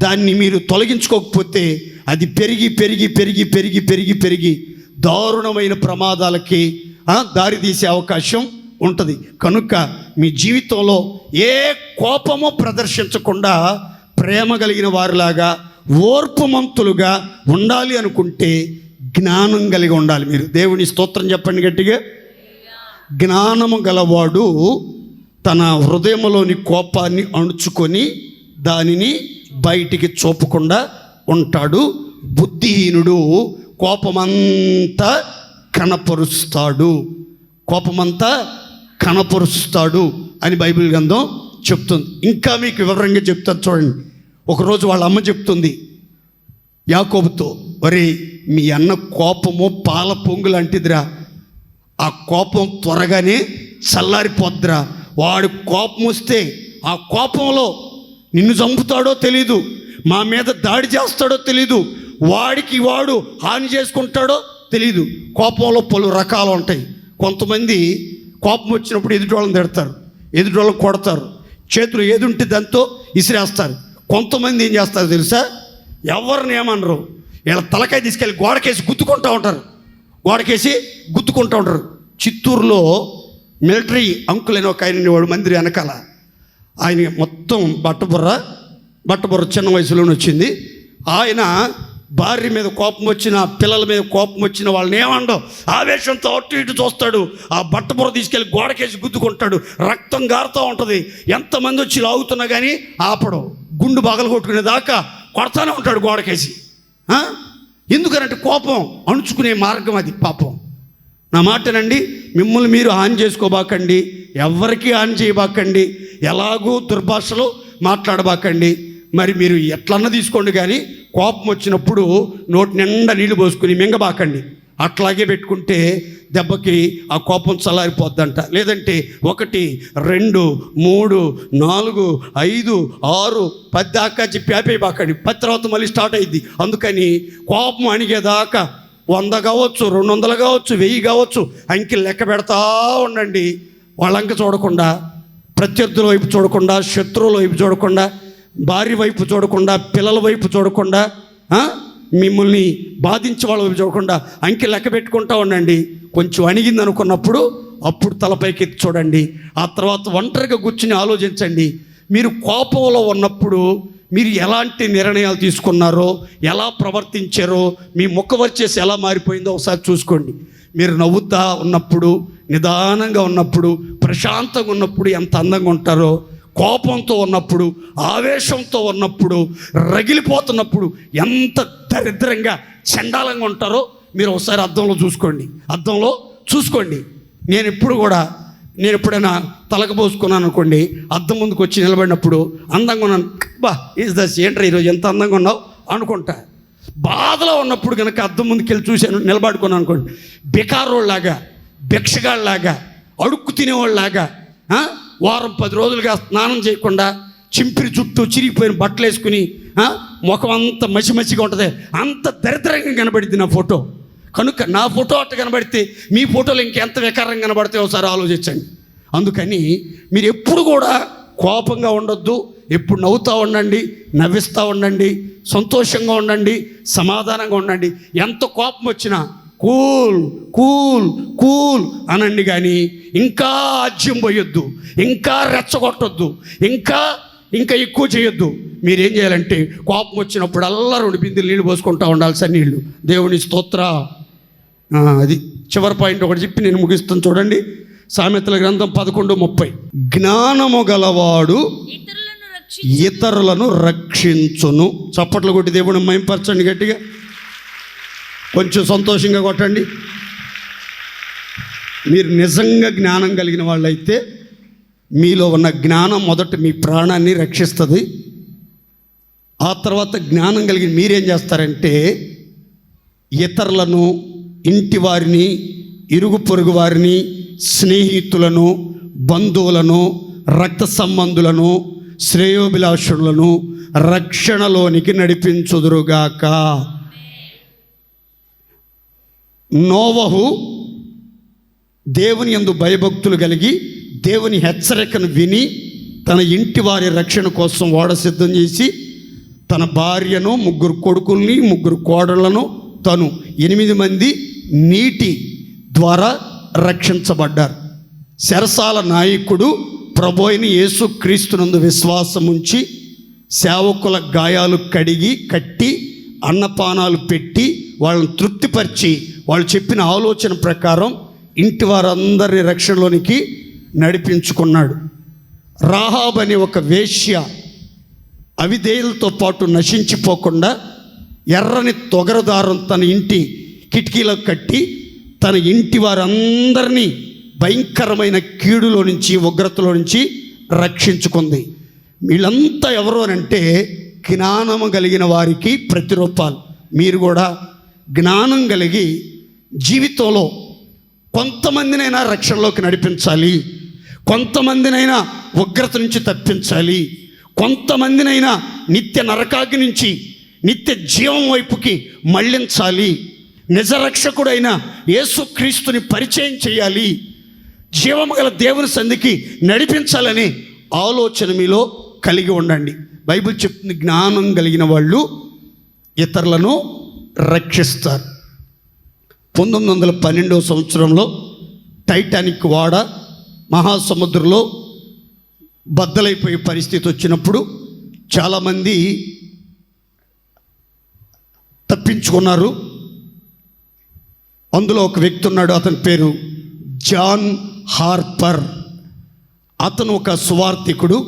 Speaker 1: దాన్ని మీరు తొలగించుకోకపోతే అది పెరిగి పెరిగి పెరిగి పెరిగి పెరిగి పెరిగి దారుణమైన ప్రమాదాలకి దారితీసే అవకాశం ఉంటుంది. కనుక మీ జీవితంలో ఏ కోపమో ప్రదర్శించకుండా ప్రేమ కలిగిన వారిలాగా ఓర్పుమంతులుగా ఉండాలి అనుకుంటే జ్ఞానం కలిగి ఉండాలి. మీరు దేవుని స్తోత్రం చెప్పండి గట్టిగా. జ్ఞానము గలవాడు తన హృదయంలోని కోపాన్ని అణుచుకొని దానిని బయటికి చూపకుండా ఉంటాడు. బుద్ధిహీనుడు కోపమంతా కనపరుస్తాడు అని బైబిల్ గ్రంథం చెప్తుంది. ఇంకా మీకు వివరంగా చెప్తాను చూడండి. ఒకరోజు వాళ్ళ అమ్మ చెప్తుంది యాకోబుతో, ఒరే మీ అన్న కోపము పాల పొంగు లాంటిదిరా, ఆ కోపం త్వరగానే చల్లారిపోద్దిరా. వాడు కోపం వస్తే ఆ కోపంలో నిన్ను చంపుతాడో తెలీదు, మా మీద దాడి చేస్తాడో తెలీదు, వాడికి వాడు హాని చేసుకుంటాడో తెలీదు. కోపంలో పలు రకాలు ఉంటాయి. కొంతమంది కోపం వచ్చినప్పుడు ఎదుటివాళ్ళని తిడతారు, ఎదుటివాళ్ళని కొడతారు, చేతులు ఏదుంటే దాంతో ఇసిరేస్తారు. కొంతమంది ఏం చేస్తారు తెలుసా? ఎవరిని ఏమనరు, వీళ్ళ తలకాయ తీసుకెళ్ళి గోడకేసి గుద్దుకుంటూ ఉంటారు. చిత్తూరులో మిలిటరీ అంకుల్ అని ఒక ఆయన వాడు మందిరి వెనకాల. ఆయన మొత్తం బట్టబుర్ర చిన్న వయసులోనే వచ్చింది. ఆయన భార్య మీద కోపం వచ్చిన, పిల్లల మీద కోపం వచ్చిన వాళ్ళని ఏమండో ఆవేశంతో అటు ఇటు చూస్తాడు. ఆ బట్టబుర్ర తీసుకెళ్ళి గోడకేసి గుద్దుకుంటాడు, రక్తం గారుతూ ఉంటుంది. ఎంతమంది వచ్చి లాగుతున్నా కానీ ఆపడం, గుండు బాగలు కొట్టుకునేదాకా కొడతానే ఉంటాడు గోడకేసి. ఎందుకనంటే కోపం అణుచుకునే మార్గం అది. పాపం నా మాటనండి, మిమ్మల్ని మీరు హాని చేసుకోబాకండి, ఎవరికి హాని చేయబాకండి, ఎలాగూ దుర్భాషలో మాట్లాడబాకండి. మరి మీరు ఎట్లన్నా తీసుకోండి, కానీ కోపం వచ్చినప్పుడు నోటి నిండా నీళ్లు పోసుకుని మింగబాకండి. అట్లాగే పెట్టుకుంటే దెబ్బకి ఆ కోపం చల్లారిపోద్దంట. లేదంటే 1, 2, 3, 4, 5, 6, 10 దాకా చెప్పి ఆపేయబాకండి. 10 తర్వాత మళ్ళీ స్టార్ట్ అయ్యిద్ది. అందుకని కోపం అణిగేదాకా 100 కావచ్చు, 200 కావచ్చు, 1000 కావచ్చు, అంకెలు లెక్క పెడతా ఉండండి. వాళ్ళంక చూడకుండా, ప్రత్యర్థుల వైపు చూడకుండా, శత్రువుల వైపు చూడకుండా, భార్య వైపు చూడకుండా, పిల్లల వైపు చూడకుండా, మిమ్మల్ని బాధించే వాళ్ళ వైపు చూడకుండా అంకె లెక్క పెట్టుకుంటా ఉండండి. కొంచెం అణిగింది అనుకున్నప్పుడు అప్పుడు తలపైకి చూడండి. ఆ తర్వాత ఒంటరిగా కూర్చుని ఆలోచించండి. మీరు కోపంలో ఉన్నప్పుడు మీరు ఎలాంటి నిర్ణయాలు తీసుకున్నారో, ఎలా ప్రవర్తించారో, మీ ముఖవర్చేసి ఎలా మారిపోయిందో ఒకసారి చూసుకోండి. మీరు నవ్వుతా ఉన్నప్పుడు, నిదానంగా ఉన్నప్పుడు, ప్రశాంతంగా ఉన్నప్పుడు ఎంత అందంగా ఉంటారో, కోపంతో ఉన్నప్పుడు, ఆవేశంతో ఉన్నప్పుడు, రగిలిపోతున్నప్పుడు ఎంత దరిద్రంగా చండాలంగా ఉంటారో మీరు ఒకసారి అద్దంలో చూసుకోండి. నేను ఎప్పుడైనా తలకపోసుకున్నాను అనుకోండి, అద్దం ముందుకు వచ్చి నిలబడినప్పుడు అందంగా ఉన్నాను, ఈజ్ దస్ ఏంట్రా ఈరోజు ఎంత అందంగా ఉన్నావు అనుకుంటా. బాధలో ఉన్నప్పుడు కనుక అద్దం ముందుకు వెళ్ళి చూశాను, నిలబడుకున్నాను అనుకోండి, బికారోళ్ళలాగా, భిక్షగాళ్ళలాగా, అడుక్కు తినేవాళ్ళలాగా వారం 10 రోజులుగా స్నానం చేయకుండా చింపిరి జుట్టు చిరిగిపోయిన బట్టలు వేసుకుని ముఖం అంత మసిమసిగా ఉంటుంది, అంత దరిద్రంగా కనబడింది నా ఫోటో. కనుక నా ఫోటో అట్ట కనబడితే మీ ఫోటోలు ఇంకెంత వికారంగా కనబడితే ఒకసారి ఆలోచించండి. అందుకని మీరు ఎప్పుడు కూడా కోపంగా ఉండొద్దు, ఎప్పుడు నవ్వుతూ ఉండండి, నవ్విస్తూ ఉండండి, సంతోషంగా ఉండండి, సమాధానంగా ఉండండి. ఎంత కోపం వచ్చినా కూల్ కూల్ కూల్ అనండి, కానీ ఇంకా ఆజ్యం పోయొద్దు, ఇంకా రెచ్చగొట్టొద్దు, ఇంకా ఎక్కువ చేయొద్దు. మీరేం చేయాలంటే కోపం వచ్చినప్పుడు అల్లా 2 బిందెలు నీళ్ళు పోసుకుంటూ ఉండాలి, సన్నీళ్ళు. దేవుని స్తోత్ర. అది చివరి పాయింట్ ఒకటి చెప్పి నేను ముగిస్తాను. చూడండి, సామెతల గ్రంథం 11:30. జ్ఞానము గలవాడు ఇతరులను రక్షించును. చప్పట్లు కొట్టి దేవుని మహిమపరచండి గట్టిగా, కొంచెం సంతోషంగా కొట్టండి. మీరు నిజంగా జ్ఞానం కలిగిన వాళ్ళైతే మీలో ఉన్న జ్ఞానం మొదట మీ ప్రాణాన్ని రక్షిస్తుంది. ఆ తర్వాత జ్ఞానం కలిగిన మీరేం చేస్తారంటే ఇతరులను, ఇంటి వారిని, ఇరుగు పొరుగు వారిని, స్నేహితులను, బంధువులను, రక్త సంబంధులను, శ్రేయోభిలాషులను రక్షణలోనికి నడిపించుదురుగాక. నోవహు దేవుని యందు భయభక్తులు కలిగి దేవుని హెచ్చరికను విని తన ఇంటి వారి రక్షణ కోసం ఓడ సిద్ధం చేసి తన భార్యను, 3 కొడుకుల్ని, 3 కోడళ్లను, తను 8 మంది నీటి ద్వారా రక్షించబడ్డారు. చెరసాల నాయకుడు ప్రభువైన యేసుక్రీస్తునందు విశ్వాసం ఉంచి సేవకుల గాయాలు కడిగి కట్టి అన్నపానాలు పెట్టి వాళ్ళని తృప్తిపరిచి వాళ్ళు చెప్పిన ఆలోచన ప్రకారం ఇంటి వారందరినీ రక్షణలోనికి నడిపించుకున్నాడు. రాహాబ్ అనే ఒక వేశ్య అవిధేయులతో పాటు నశించిపోకుండా ఎర్రని తొగరదారం తన ఇంటి కిటికీలో కట్టి తన ఇంటి వారందరినీ భయంకరమైన కీడులో నుంచి, ఉగ్రతలో నుంచి రక్షించుకుంది. వీళ్ళంతా ఎవరు అనంటే జ్ఞానము కలిగిన వారికి ప్రతిరూపాలు. మీరు కూడా జ్ఞానం కలిగి జీవితంలో కొంతమందినైనా రక్షణలోకి నడిపించాలి, కొంతమందినైనా ఉగ్రత నుంచి తప్పించాలి, కొంతమందినైనా నిత్య నరకాగ్ని నుంచి నిత్య జీవం వైపుకి మళ్ళించాలి, నిజరక్షకుడైన యేసుక్రీస్తుని పరిచయం చేయాలి, జీవము గల దేవుని సంధికి నడిపించాలని ఆలోచన మీలో కలిగి ఉండండి. బైబిల్ చెప్తుంది, జ్ఞానం కలిగిన వాళ్ళు ఇతరులను రక్షిస్తారు. 1912వ సంవత్సరంలో టైటానిక్ ఓడ మహాసముద్రంలో బద్దలైపోయే పరిస్థితి వచ్చినప్పుడు చాలామంది తప్పించుకున్నారు. అందులో ఒక వ్యక్తి ఉన్నాడు, అతని పేరు జాన్ హార్పర్. అతను ఒక సువార్థికుడు.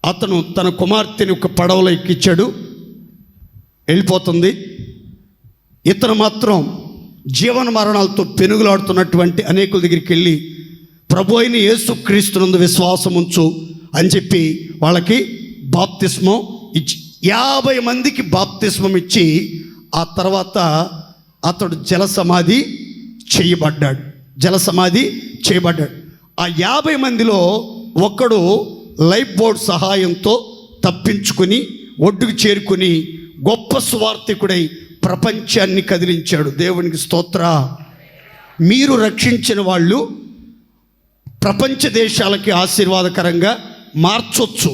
Speaker 1: అతను తన కుమార్తెని ఒక పడవలో ఎక్కించాడు, వెళ్ళిపోతుంది. ఇతను మాత్రం జీవన మరణాలతో పెనుగులాడుతున్నటువంటి అనేకుల దగ్గరికి వెళ్ళి ప్రభు అయిన యేసుక్రీస్తునందు విశ్వాసం ఉంచు అని చెప్పి వాళ్ళకి బాప్తిస్మం ఇచ్చి 50 మందికి బాప్తిస్మం ఇచ్చి ఆ తర్వాత అతడు జలసమాధి చేయబడ్డాడు. ఆ 50 మందిలో ఒక్కడు లైఫ్ బోట్ సహాయంతో తప్పించుకుని ఒడ్డుకు చేరుకుని గొప్ప సువార్థికుడై ప్రపంచాన్ని కదిలించాడు. దేవునికి స్తోత్ర. మీరు రక్షించిన వాళ్ళు ప్రపంచ దేశాలకి ఆశీర్వాదకరంగా మార్చొచ్చు.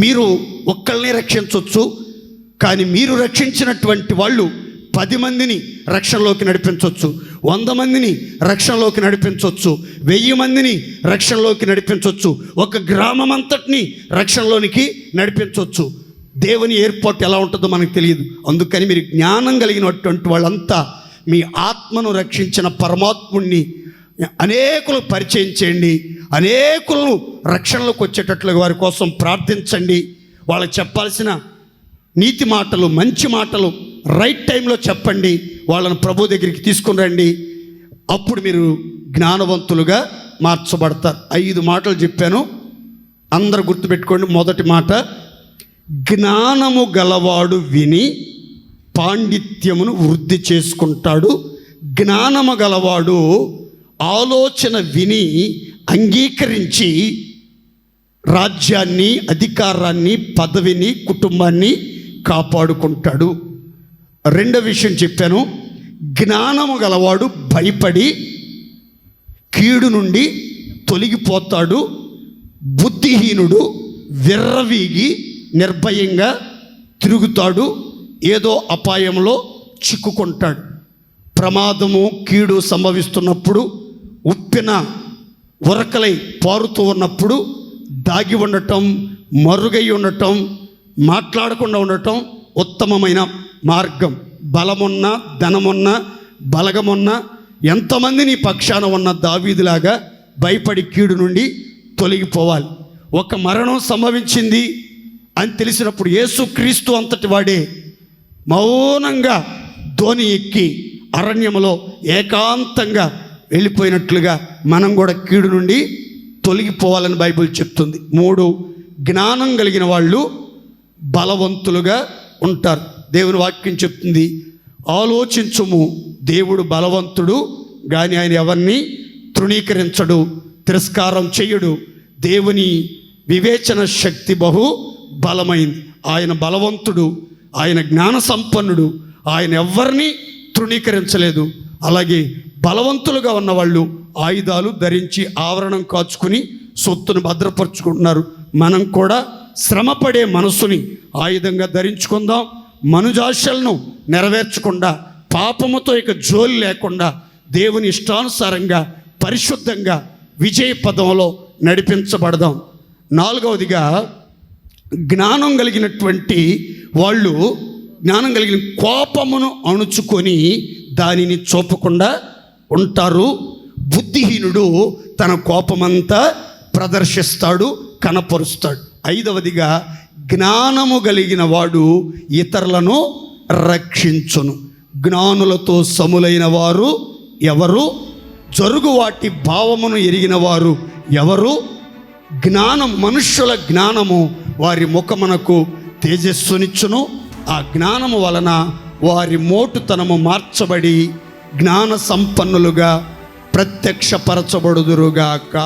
Speaker 1: మీరు ఒక్కళ్ళనే రక్షించవచ్చు, కానీ మీరు రక్షించినటువంటి వాళ్ళు 10 మందిని రక్షణలోకి నడిపించవచ్చు, 100 మందిని రక్షణలోకి నడిపించవచ్చు, 1000 మందిని రక్షణలోకి నడిపించవచ్చు, ఒక గ్రామం అంతటిని రక్షణలోనికి నడిపించవచ్చు. దేవుని ఏర్పాటు ఎలా ఉంటుందో మనకు తెలియదు. అందుకని మీరు జ్ఞానం కలిగినటువంటి వాళ్ళంతా మీ ఆత్మను రక్షించిన పరమాత్ముడిని అనేకులకు పరిచయం చేయండి, అనేకులను రక్షణలోకి వచ్చేటట్లుగా వారి కోసం ప్రార్థించండి. వాళ్ళకి చెప్పాల్సిన నీతి మాటలు, మంచి మాటలు రైట్ టైంలో చెప్పండి. వాళ్ళని ప్రభు దగ్గరికి తీసుకుని రండి. అప్పుడు మీరు జ్ఞానవంతులుగా మార్చబడతారు. 5 మాటలు చెప్పాను, అందరూ గుర్తుపెట్టుకోండి. మొదటి మాట, జ్ఞానము గలవాడు విని పాండిత్యమును వృద్ధి చేసుకుంటాడు. జ్ఞానము గలవాడు ఆలోచన విని అంగీకరించి రాజ్యాన్ని, అధికారాన్ని, పదవిని, కుటుంబాన్ని కాపాడుకుంటాడు. రెండో విషయం చెప్పాను, జ్ఞానము గలవాడు భయపడి కీడు నుండి తొలగిపోతాడు. బుద్ధిహీనుడు విర్రవీగి నిర్భయంగా తిరుగుతాడు, ఏదో అపాయంలో చిక్కుకుంటాడు. ప్రమాదము, కీడు సంభవిస్తున్నప్పుడు, ఉప్పిన ఉరకలై పారుతూ ఉన్నప్పుడు దాగి ఉండటం, మరుగై ఉండటం, మాట్లాడకుండా ఉండటం ఉత్తమమైన మార్గం. బలమున్న, ధనమున్న, బలగమున్న, ఎంతమంది నీ పక్షాన ఉన్న దావీదులాగా భయపడి కీడు నుండి తొలగిపోవాలి. ఒక మరణం సంభవించింది అని తెలిసినప్పుడు యేసుక్రీస్తు అంతటి వాడే మౌనంగా ధోని ఎక్కి అరణ్యములో ఏకాంతంగా వెళ్ళిపోయినట్లుగా మనం కూడా కీడు నుండి తొలగిపోవాలని బైబిల్ చెప్తుంది. 3, జ్ఞానం కలిగిన వాళ్ళు బలవంతులుగా ఉంటారు. దేవుని వాక్యం చెప్తుంది, ఆలోచించుము, దేవుడు బలవంతుడు కానీ ఆయన ఎవరిని తృణీకరించడు, తిరస్కారం చెయ్యడు. దేవుని వివేచన శక్తి బహు బలమైంది. ఆయన బలవంతుడు, ఆయన జ్ఞాన సంపన్నుడు, ఆయన ఎవరిని తృణీకరించలేదు. అలాగే బలవంతులుగా ఉన్నవాళ్ళు ఆయుధాలు ధరించి ఆవరణం కాచుకుని సొత్తును భద్రపరుచుకుంటున్నారు. మనం కూడా శ్రమపడే మనసుని ఆయుధంగా ధరించుకుందాం. మనుజాశలను నెరవేర్చకుండా, పాపముతో ఇక జోలి లేకుండా దేవుని ఇష్టానుసారంగా పరిశుద్ధంగా విజయ పదంలో నడిపించబడదాం. 4వదిగా, జ్ఞానం కలిగినటువంటి వాళ్ళు జ్ఞానం కలిగిన కోపమును అణుచుకొని దానిని చూపకుండా ఉంటారు. బుద్ధిహీనుడు తన కోపమంతా ప్రదర్శిస్తాడు, కనపరుస్తాడు. 5వదిగా, జ్ఞానము కలిగిన వాడు ఇతరులను రక్షించును. జ్ఞానులతో సములైన వారు ఎవరు? జరుగు వాటి భావమును ఎరిగిన వారు ఎవరు? జ్ఞానం, మనుష్యుల జ్ఞానము వారి ముఖమునకు తేజస్సునిచ్చును. ఆ జ్ఞానము వలన వారి మోటుతనము మార్చబడి జ్ఞాన సంపన్నులుగా ప్రత్యక్షపరచబడుదురుగాక.